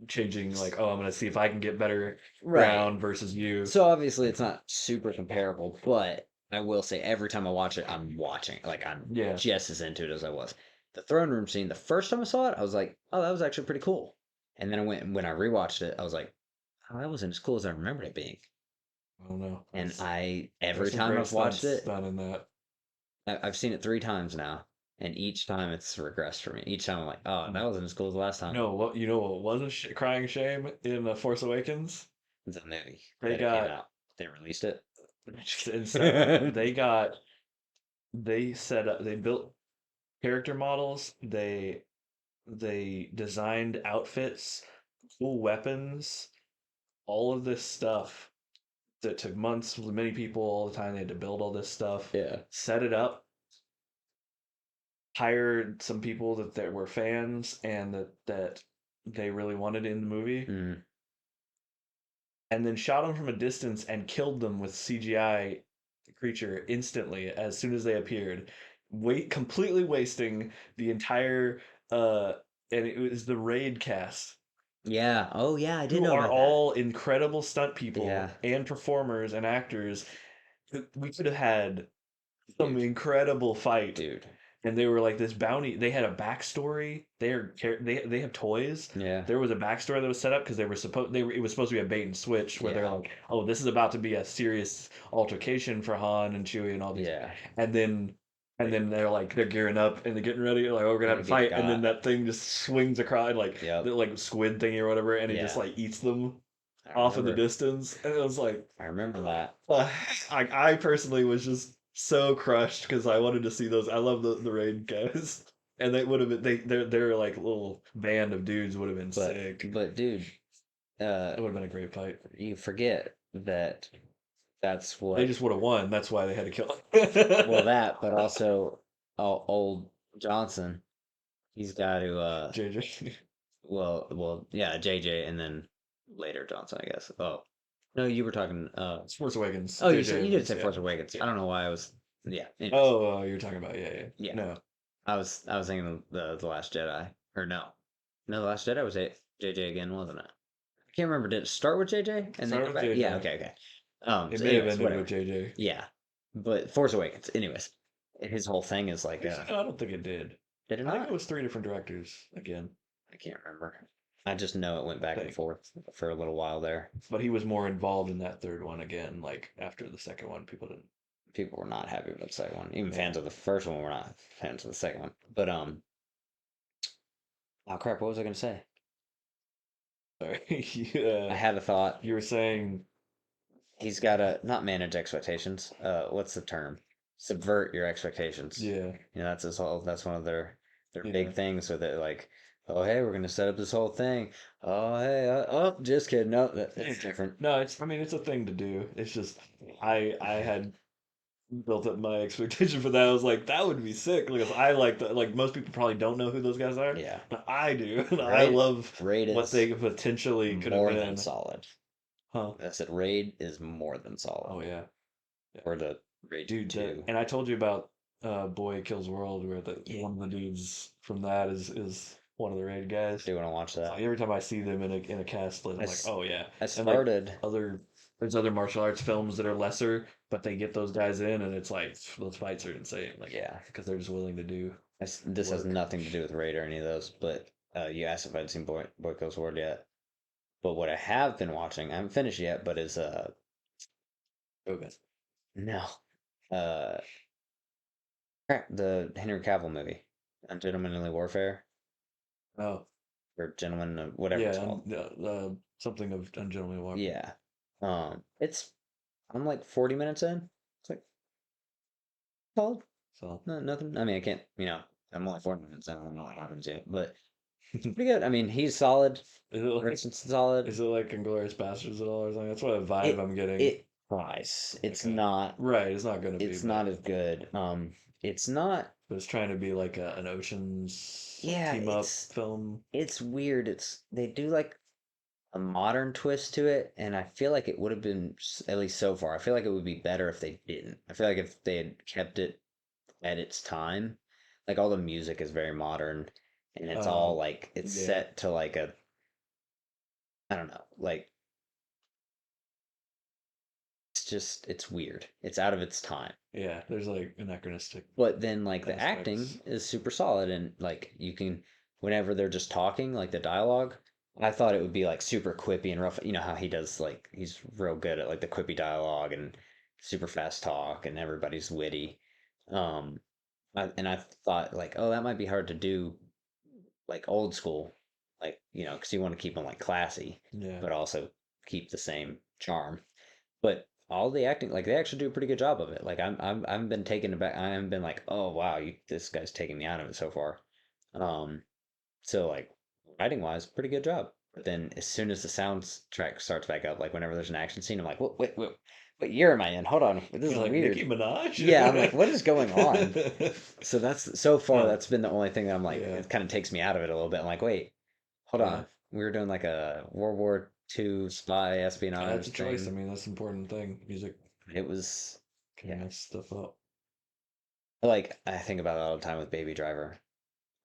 changing like, oh, I'm gonna see if I can get better
right.
ground versus you.
So obviously it's not super comparable, but I will say every time I watch it, I'm watching. Like I'm
Yeah,
just as into it as I was. The throne room scene, the first time I saw it, I was like, oh, that was actually pretty cool. And then when I rewatched it, I was like, oh, that wasn't as cool as I remembered it being.
I don't know.
And
There's
every
some
time
great
I've watched
stunts
it,
done in that.
I've seen it 3 times now, and each time it's regressed for me. Each time I'm like, oh, that wasn't as cool as last time.
You know what was a crying shame in The Force Awakens?
It's a movie
They
that it came
got
out. They released it.
insane. They set up. They built character models. They designed outfits, cool weapons, all of this stuff that took months with many people all the time. They had to build all this stuff,
Yeah.
set it up, hired some people that were fans and that they really wanted in the movie,
Mm.
and then shot them from a distance and killed them with CGI creature instantly as soon as they appeared. Completely wasting the entire uh and it was the raid cast
Yeah. Oh, yeah. I did
who
know
are
about that.
all incredible stunt
Yeah.
people and performers and actors. We could have had some
Dude.
incredible fight,
Dude.
and they were like this bounty. They had a backstory. They have toys.
Yeah.
There was a backstory that was set up because it was supposed to be a bait and switch where they're
Yeah.
like, oh, this is about to be a serious altercation for Han and Chewie and all these,
Yeah.
and then they're gearing up and they're getting ready like, oh, we're gonna have
And
to
get
fight, and then
got.
that thing just swings across like the
Yep.
like squid thingy or whatever, and it just
Yeah.
like eats them
I
off in the
remember.
distance, and it was like
I remember that.
I personally was just so crushed because I wanted to see those. I love the raid guys, and they would have been their like little band of dudes would have been sick.
But dude,
It would have been a great fight.
you forget that that's
They
what.
just would have won. That's why they had to kill
Well,
him.
that, but also old Johnson. He's got to
JJ.
yeah, JJ, and then later Johnson, I guess. Oh, no, you were talking.
Force Awakens.
Oh,
JJ
you did
was
say Force Awakens.
yeah.
I don't know why I was. Yeah. Anyways,
Oh, you're talking about yeah.
yeah.
No,
I was thinking of the Last Jedi, or no, the Last Jedi was JJ again, wasn't it? I can't remember. Did it start with JJ and then
start
go
with
back?
JJ.
Yeah. Okay. Okay.
It
So
may have
anyways,
ended
whatever.
with JJ.
Yeah, but Force Awakens. Anyways, his whole thing is like,
I don't think it did.
did it
I think
not?
it was three different directors again.
I can't remember. I just know it went back and
Thing.
forth for a little while there.
But he was more involved in that third one again. Like after the second one, people didn't.
People were not happy with the second one. Even
Yeah.
fans of the first one were not fans of the second one. But oh crap, what was I gonna say?
Sorry.
I had a thought.
You were saying
He's gotta not manage expectations. What's the term? Subvert your expectations.
yeah.
You know, that's one of their
Yeah.
big things with it, like, oh hey, we're gonna set up this whole thing. Oh hey, oh just kidding. No, that's different.
No, I mean it's a thing to do. It's just I had built up my expectation for that. I was like, that would be sick because I like that. Like most people probably don't know who those guys are,
Yeah.
but I do. And I
Raid
love
Raid
what
is
they potentially could have
more than
been.
solid.
Huh?
I said Raid is more than solid.
Oh yeah.
Or the Raid
Dude,
2.
and I told you about Boy Kills World, where
Yeah.
one of the dudes from that is one of the raid guys.
Do you want to watch that?
Every time I see them in a cast list, I'm like,
s-
oh yeah.
I
And like
started.
other there's other martial arts films that are lesser, but they get those guys in, and it's like those fights are insane. Like,
Yeah.
because they're just willing to do
This has
work.
nothing to do with Raid or any of those, but you asked if I'd seen Boy Goes Ward yet. But what I have been watching, I haven't finished yet, but is
Okay.
no. Uh crap, the Henry Cavill movie. Gentlemanly Warfare.
Oh,
Or Gentleman whatever it's
yeah,
called.
something of Ungentlemanly Warm.
Yeah. It's I'm like 40 minutes in. It's like solid.
So,
No, nothing. I mean, I can't, I'm only 40 minutes in. I don't know what happens yet, but pretty good. I mean, he's solid.
is it like
Rinson's solid.
is it like Inglourious Bastards at all or something? That's what a vibe
It
I'm getting.
it tries. It's
Okay.
not
Right, it's not gonna be,
it's not
but
as good. It's not
it's trying to be like an Ocean's like
yeah,
team up film.
it's weird. They do like a modern twist to it, and I feel like it would have been at least so far. I feel like it would be better if they didn't. I feel like if they had kept it at its time, like all the music is very modern, and it's all like it's
Yeah,
set to like a I don't know, like it's weird. It's out of its time.
yeah. There's like anachronistic
But then like the
aspects.
acting is super solid and like you can whenever they're just talking, like the dialogue, I thought it would be like super quippy and rough. You know how he does like he's real good at like the quippy dialogue and super fast talk and everybody's witty. Um and I thought like, oh, that might be hard to do like old school, like, because you want to keep them like classy,
Yeah.
but also keep the same charm. But all the acting, like they actually do a pretty good job of it. Like I've been taken aback. I haven't been like, oh wow, this guy's taking me out of it so far. Um, so like writing wise, pretty good job. But then as soon as the soundtrack starts back up, like whenever there's an action scene, I'm like, what year am I in? Hold on, this is
You're like
weird.
Nicki Minaj?
Yeah, I'm like, what is going on? So that's so far
Huh.
that's been the only thing that I'm like,
Yeah.
it kind of takes me out of it a little bit. I'm like, wait, hold
Yeah.
on, we were doing like a World War II spy
That's
espionage
a choice. I
thing.
mean, that's an important thing. Music
It was,
can
yeah.
mess stuff up.
Like I think about it all the time with Baby Driver.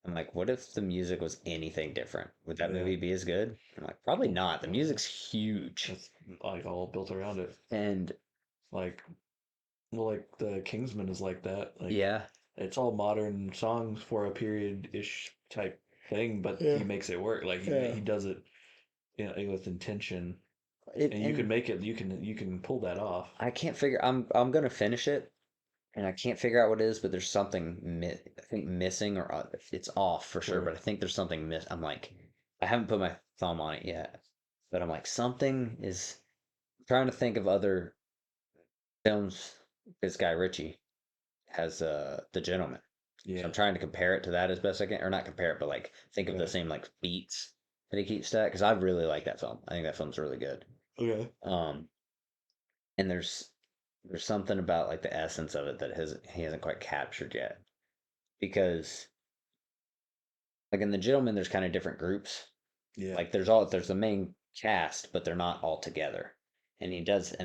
I'm like, what if the music was anything different? Would that
Yeah.
movie be as good? I'm like, probably not. The music's huge,
That's like all built around it.
and
Like, well, like the Kingsman is like that. Like,
yeah,
it's all modern songs for a period-ish type thing, but
yeah,
he makes it work. Like
yeah.
he does it, with intention,
It
and you can
and
make it. You can pull that off.
I can't figure. I'm gonna finish it, and I can't figure out what it is. But there's something I think missing, or it's off for sure.
Sure.
But I think there's something miss. I'm like, I haven't put my thumb on it yet, but I'm like, something is. I'm trying to think of other films. This guy Ritchie has The Gentleman. So
Yeah.
I'm trying to compare it to that as best I can, or not compare it, but like think of the
Yeah.
same like beats that he keeps at because I really like that film. I think that film's really good.
Okay.
Um, and there's something about like the essence of it that he hasn't quite captured yet because like in The Gentleman, there's kind of different groups.
Yeah.
Like there's the main cast, but they're not all together. And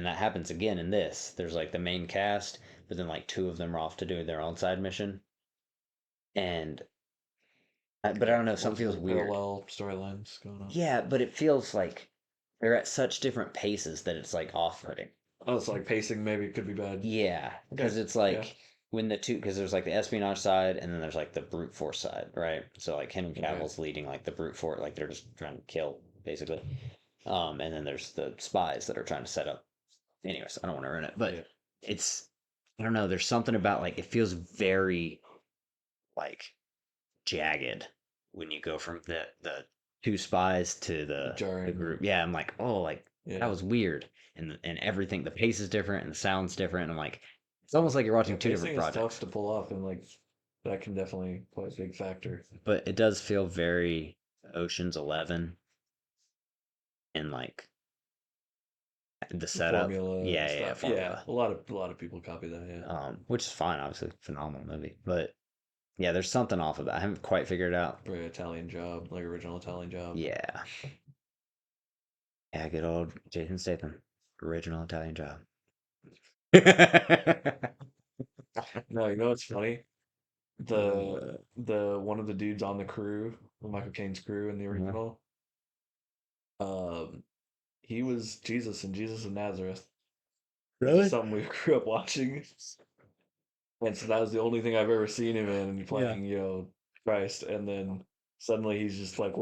that happens again in this. There's like the main cast, but then like two of them are off to do their own side mission. And but I don't know, something feels
Multiple
weird.
parallel storylines going on.
Yeah, but it feels like they're at such different paces that it's like off-putting.
Oh, it's like pacing maybe could be bad.
Yeah,
Okay.
because it's
Yeah.
like because there's like the espionage side and then there's like the brute force side, right? So like Henry
Okay.
Cavill's leading like the brute force, like they're just trying to kill basically. And then there's the spies that are trying to set up. Anyways, I don't want to ruin it, but
Yeah.
it's I don't know. There's something about like it feels very like jagged when you go from the two spies to the
Jarring.
group. Yeah, I'm like, oh, like that
Yeah.
was weird, and everything. The pace is different and the sound's different. And I'm like, it's almost like you're watching
Yeah,
two different
pacing is tough
projects.
to pull off, and like that can definitely play a big factor.
But it does feel very Ocean's 11 and like the setup.
Formula
Yeah,
and
yeah, yeah,
stuff. Yeah,
formula.
a lot of people copy that. Yeah.
Which is fine, obviously, phenomenal movie. But yeah, there's something off of that. I haven't quite figured it out.
Very Italian Job, like original Italian Job.
Yeah, yeah, good old Jason Statham, original Italian job.
No, you know what's funny? The one of the dudes on the crew, Michael Caine's crew in the
Mhm.
original, um, he was Jesus in Jesus of Nazareth.
Really?
Something we grew up watching. And so that was the only thing I've ever seen him in,
Yeah.
playing, Christ. And then suddenly he's just like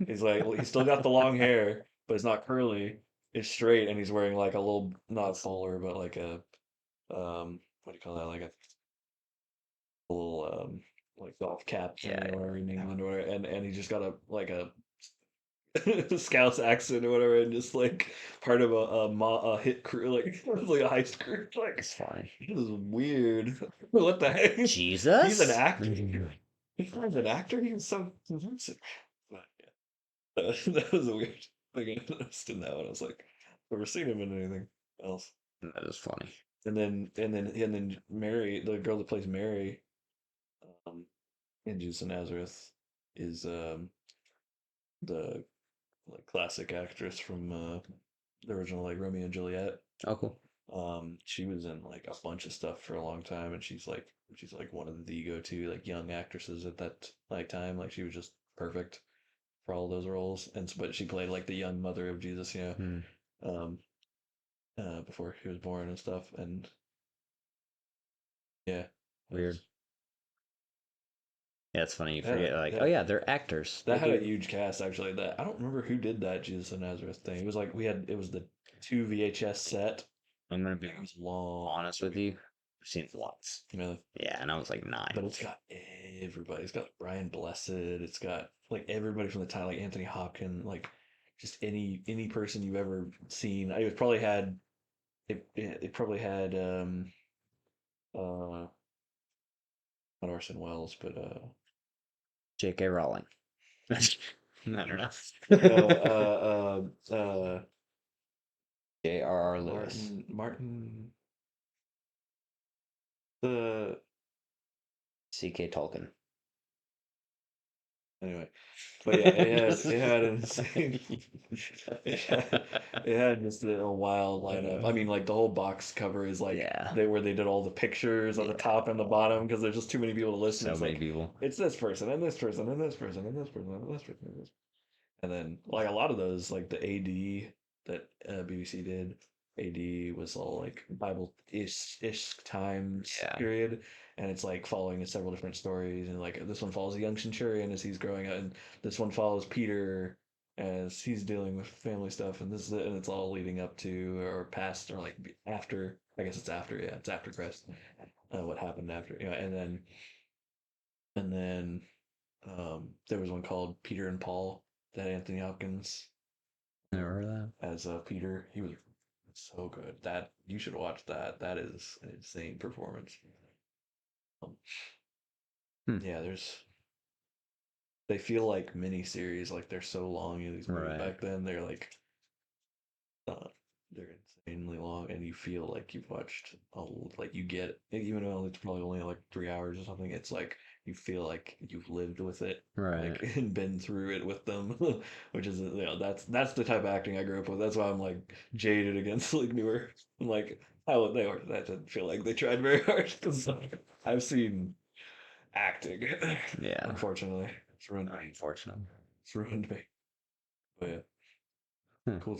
he's like, he's still got the long hair, but it's not curly. It's straight, and he's wearing like a little, not bowler, but like a, what do you call that? Like a little, like golf cap thing
Yeah.
or whatever in England or whatever. And he just got a Scouse accent or whatever, and just like part of a hit crew, like like a heist crew. Like,
It's fine.
this is weird. What the heck? He's an
Jesus?
actor. He's an actor. He was so convincing. But yeah, that was a weird thing I noticed in that one. I was like, never seen him in anything else.
That is funny.
And then Mary, the girl that plays Mary, um, in Jesus of Nazareth, is the like classic actress from the original like Romeo and Juliet.
Oh, cool.
She was in like a bunch of stuff for a long time, and she's like one of the go-to like young actresses at that like time. Like she was just perfect for all those roles, but she played like the young mother of Jesus,
Hmm.
um, before he was born and stuff. And yeah,
Weird. Yeah, it's funny. You
that had
forget,
a,
like, oh
that,
yeah, they're actors. They
that had a
do.
huge cast actually. That I don't remember who did that Jesus of Nazareth thing. It was like it was the 2 VHS set.
I'm gonna be
It was long.
honest with you. I've seen it once.
Really?
Yeah, and I was like 9.
But it's got everybody. It's got Brian Blessed. It's got like everybody from the time, like Anthony Hopkins, like just any person you've ever seen. It probably had it probably had not Orson Welles, but
J.K. Rowling. I don't know. J.R.R. Lewis.
Martin the
C.K. Tolkien.
anyway. But yeah, it had an insane. It had just a wild lineup. I mean, like the whole box cover is like
Yeah.
where they did all the pictures on the top and the bottom because there's just too many people to listen.
So
It's
many
like
people.
it's this person and this person and this person and this person and this person and this. And then like a lot of those, like the AD that BBC did, AD was all like Bible-ish times
Yeah.
period, and it's like following several different stories, and like this one follows a young centurion as he's growing up, and this one follows Peter as he's dealing with family stuff, and and it's all leading up to or past or like after. I guess it's after. Yeah, it's after Christ. What happened after? And then there was one called Peter and Paul that Anthony Hopkins
Never heard of that.
as Peter. He was so good. That you should watch that. That is an insane performance. Um, yeah, they feel like mini series. Like they're so long. These movies
Right.
back then, uh, they're insanely long, and you feel like you've watched like you get it. Even though it's probably only like 3 hours or something. It's like you feel like you've lived with it,
Right.
like and been through it with them, which is that's the type of acting I grew up with. That's why I'm like jaded against like newer. I'm like how they were. That didn't feel like they tried very hard because I've seen acting.
Yeah.
Unfortunately, it's ruined me.
Unfortunately.
It's ruined me. But yeah,
Hmm.
cool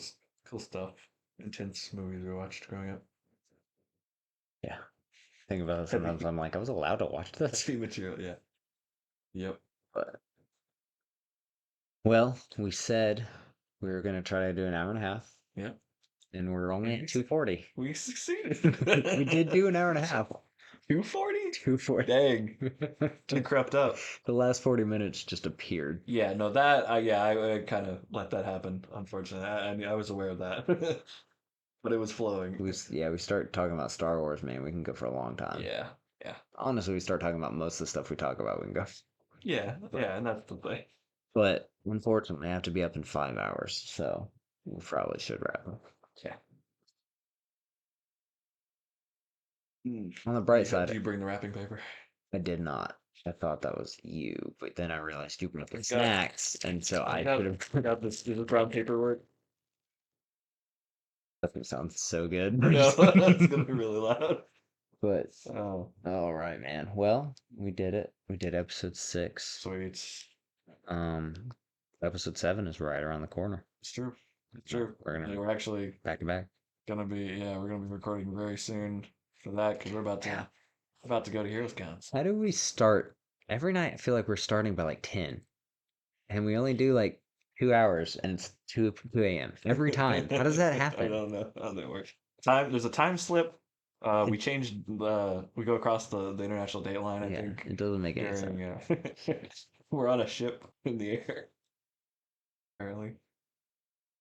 stuff. Intense movies we watched growing up.
Yeah. Think about it sometimes. I'm like, I was allowed to watch this.
Heavy material, yeah. Yep.
But well, we said we were gonna try to do an hour and a half.
Yeah.
And we're only at 2:40.
We succeeded.
We did do an hour and a half.
2:40?
2:40.
Dang. Too crept up.
The last 40 minutes just appeared.
Yeah, no, that I kind of let that happen, unfortunately. I was aware of that. But it was flowing.
We start talking about Star Wars, man. We can go for a long time.
Yeah.
Honestly, we start talking about most of the stuff we talk about. We can go.
Yeah, and that's the thing.
But unfortunately, I have to be up in 5 hours, so we probably should wrap up.
Yeah.
On the bright side,
Did you bring the wrapping paper?
I did not. I thought that was you, but then I realized you brought the snacks, and so I
got,
should have.
got this. Does brown paper work?
Doesn't sound so good.
No, it's gonna be really loud.
But
Oh,
all right, man. Well, we did it. We did episode 6.
sweet.
Episode 7 is right around the corner.
It's true. True. We're actually
back to back.
We're gonna be recording very soon for that because we're about to go to Heroes Cons.
How do we start? Every night I feel like we're starting by like 10. And we only do like 2 hours and it's 2 a.m. every time. How does that happen?
I don't know how that works. There's a time slip. We changed we go across the international date line, I think.
It doesn't make any sense.
We're on a ship in the air. Apparently.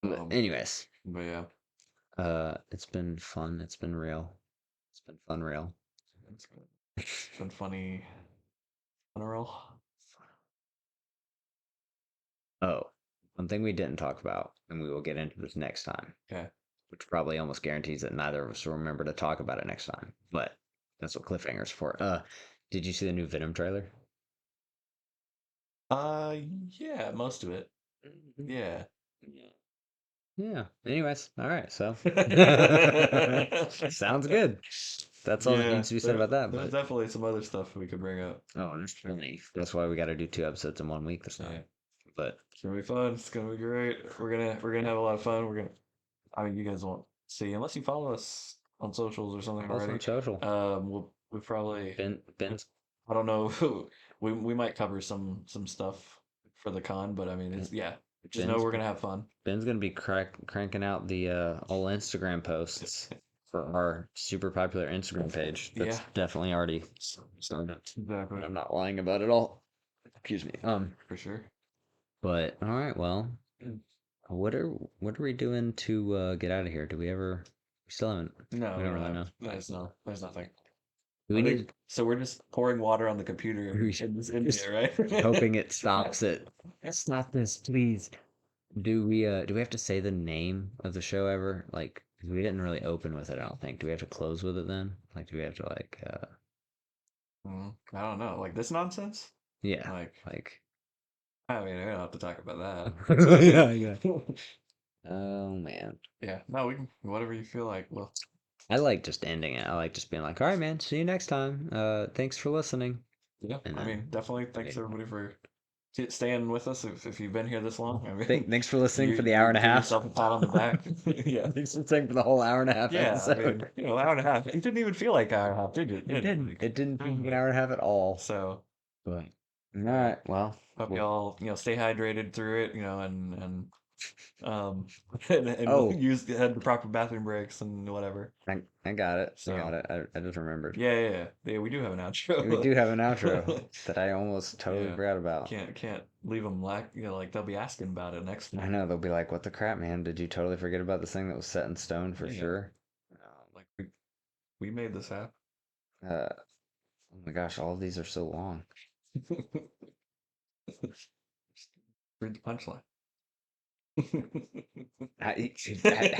But anyways.
But yeah.
It's been fun. It's been real. It's been fun real.
It's been funny. Fun real.
Oh, one thing we didn't talk about, and we will get into this next time.
Okay.
Which probably almost guarantees that neither of us will remember to talk about it next time. But that's what cliffhangers for. Did you see the new Venom trailer?
Yeah, most of it. Yeah.
Yeah. Anyways, all right. So sounds good. That's all that needs to be said about that.
There's definitely some other stuff we could bring up.
Oh, there's plenty. That's why we got to do 2 episodes in 1 week this time. But
it's gonna be fun. It's gonna be great. We're gonna have a lot of fun. I mean, you guys won't see unless you follow us on socials or something already.
On social.
We'll probably
Ben's.
I don't know. We might cover some stuff for the con, but I mean, just know we're gonna have fun.
Ben's gonna be cranking out the all Instagram posts for our super popular Instagram page. That's definitely already started.
Exactly.
I'm not lying about it all. Excuse me.
For sure.
But all right, well, what are we doing to get out of here? We still haven't.
No,
we don't really know.
There's nothing. So we're just pouring water on the computer in here, right?
Hoping it stops it. Stop this, please. Do we have to say the name of the show ever? Like, we didn't really open with it, I don't think. Do we have to close with it then? Like, do we have to
I don't know. Like this nonsense?
Yeah.
Like I mean, I don't have to talk about
that. Yeah. Oh man.
Yeah. No, we can whatever you feel like. Well,
I like just ending it. I like just being like, all right, man, see you next time. Thanks for listening.
Yeah. I mean, definitely thanks everybody for staying with us if you've been here this long. I mean,
thanks for listening for the hour and a half.
Yourself a pat on the back.
Yeah, thanks for staying for the whole hour and a half episode.
I mean, hour and a half. It didn't even feel like an hour and a half, did it?
It didn't. It didn't feel like an hour and a half at all.
So,
but all right, well,
hope y'all stay hydrated through it, and had the proper bathroom breaks and whatever.
I got it. So, I got it. I just remembered.
Yeah. We do have an outro.
We do have an outro that I almost totally forgot about.
Can't leave them like they'll be asking about it next time.
I know they'll be like, "What the crap, man? Did you totally forget about this thing that was set in stone for sure?"
Like we made this happen.
Oh my gosh, all of these are so long.
Read the punchline.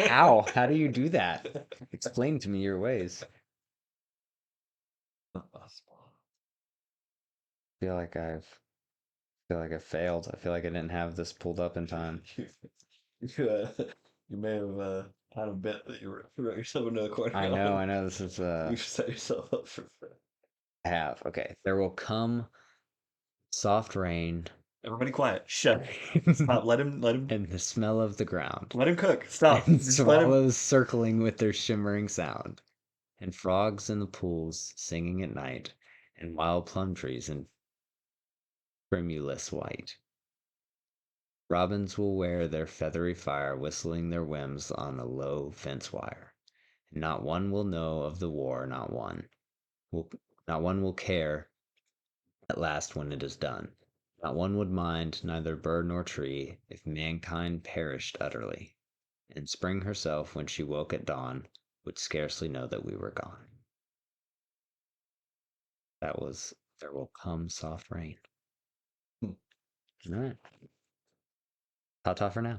How? How do you do that? Explain to me your ways.
Not possible.
I feel like I failed. I feel like I didn't have this pulled up in time.
You may have had a bit that you wrote yourself into a corner.
I know. This is
you set yourself up for.
I have. Okay. There will come soft rain.
Everybody quiet. Shut. Stop. Let him.
And the smell of the ground.
Let him cook. Stop.
And swallows circling with their shimmering sound. And frogs in the pools singing at night. And wild plum trees in tremulous white. Robins will wear their feathery fire, whistling their whims on a low fence wire. And not one will know of the war, not one will care at last when it is done. Not one would mind, neither bird nor tree, if mankind perished utterly. And spring herself, when she woke at dawn, would scarcely know that we were gone. That was There Will Come Soft Rain. All right. Ta-ta for now.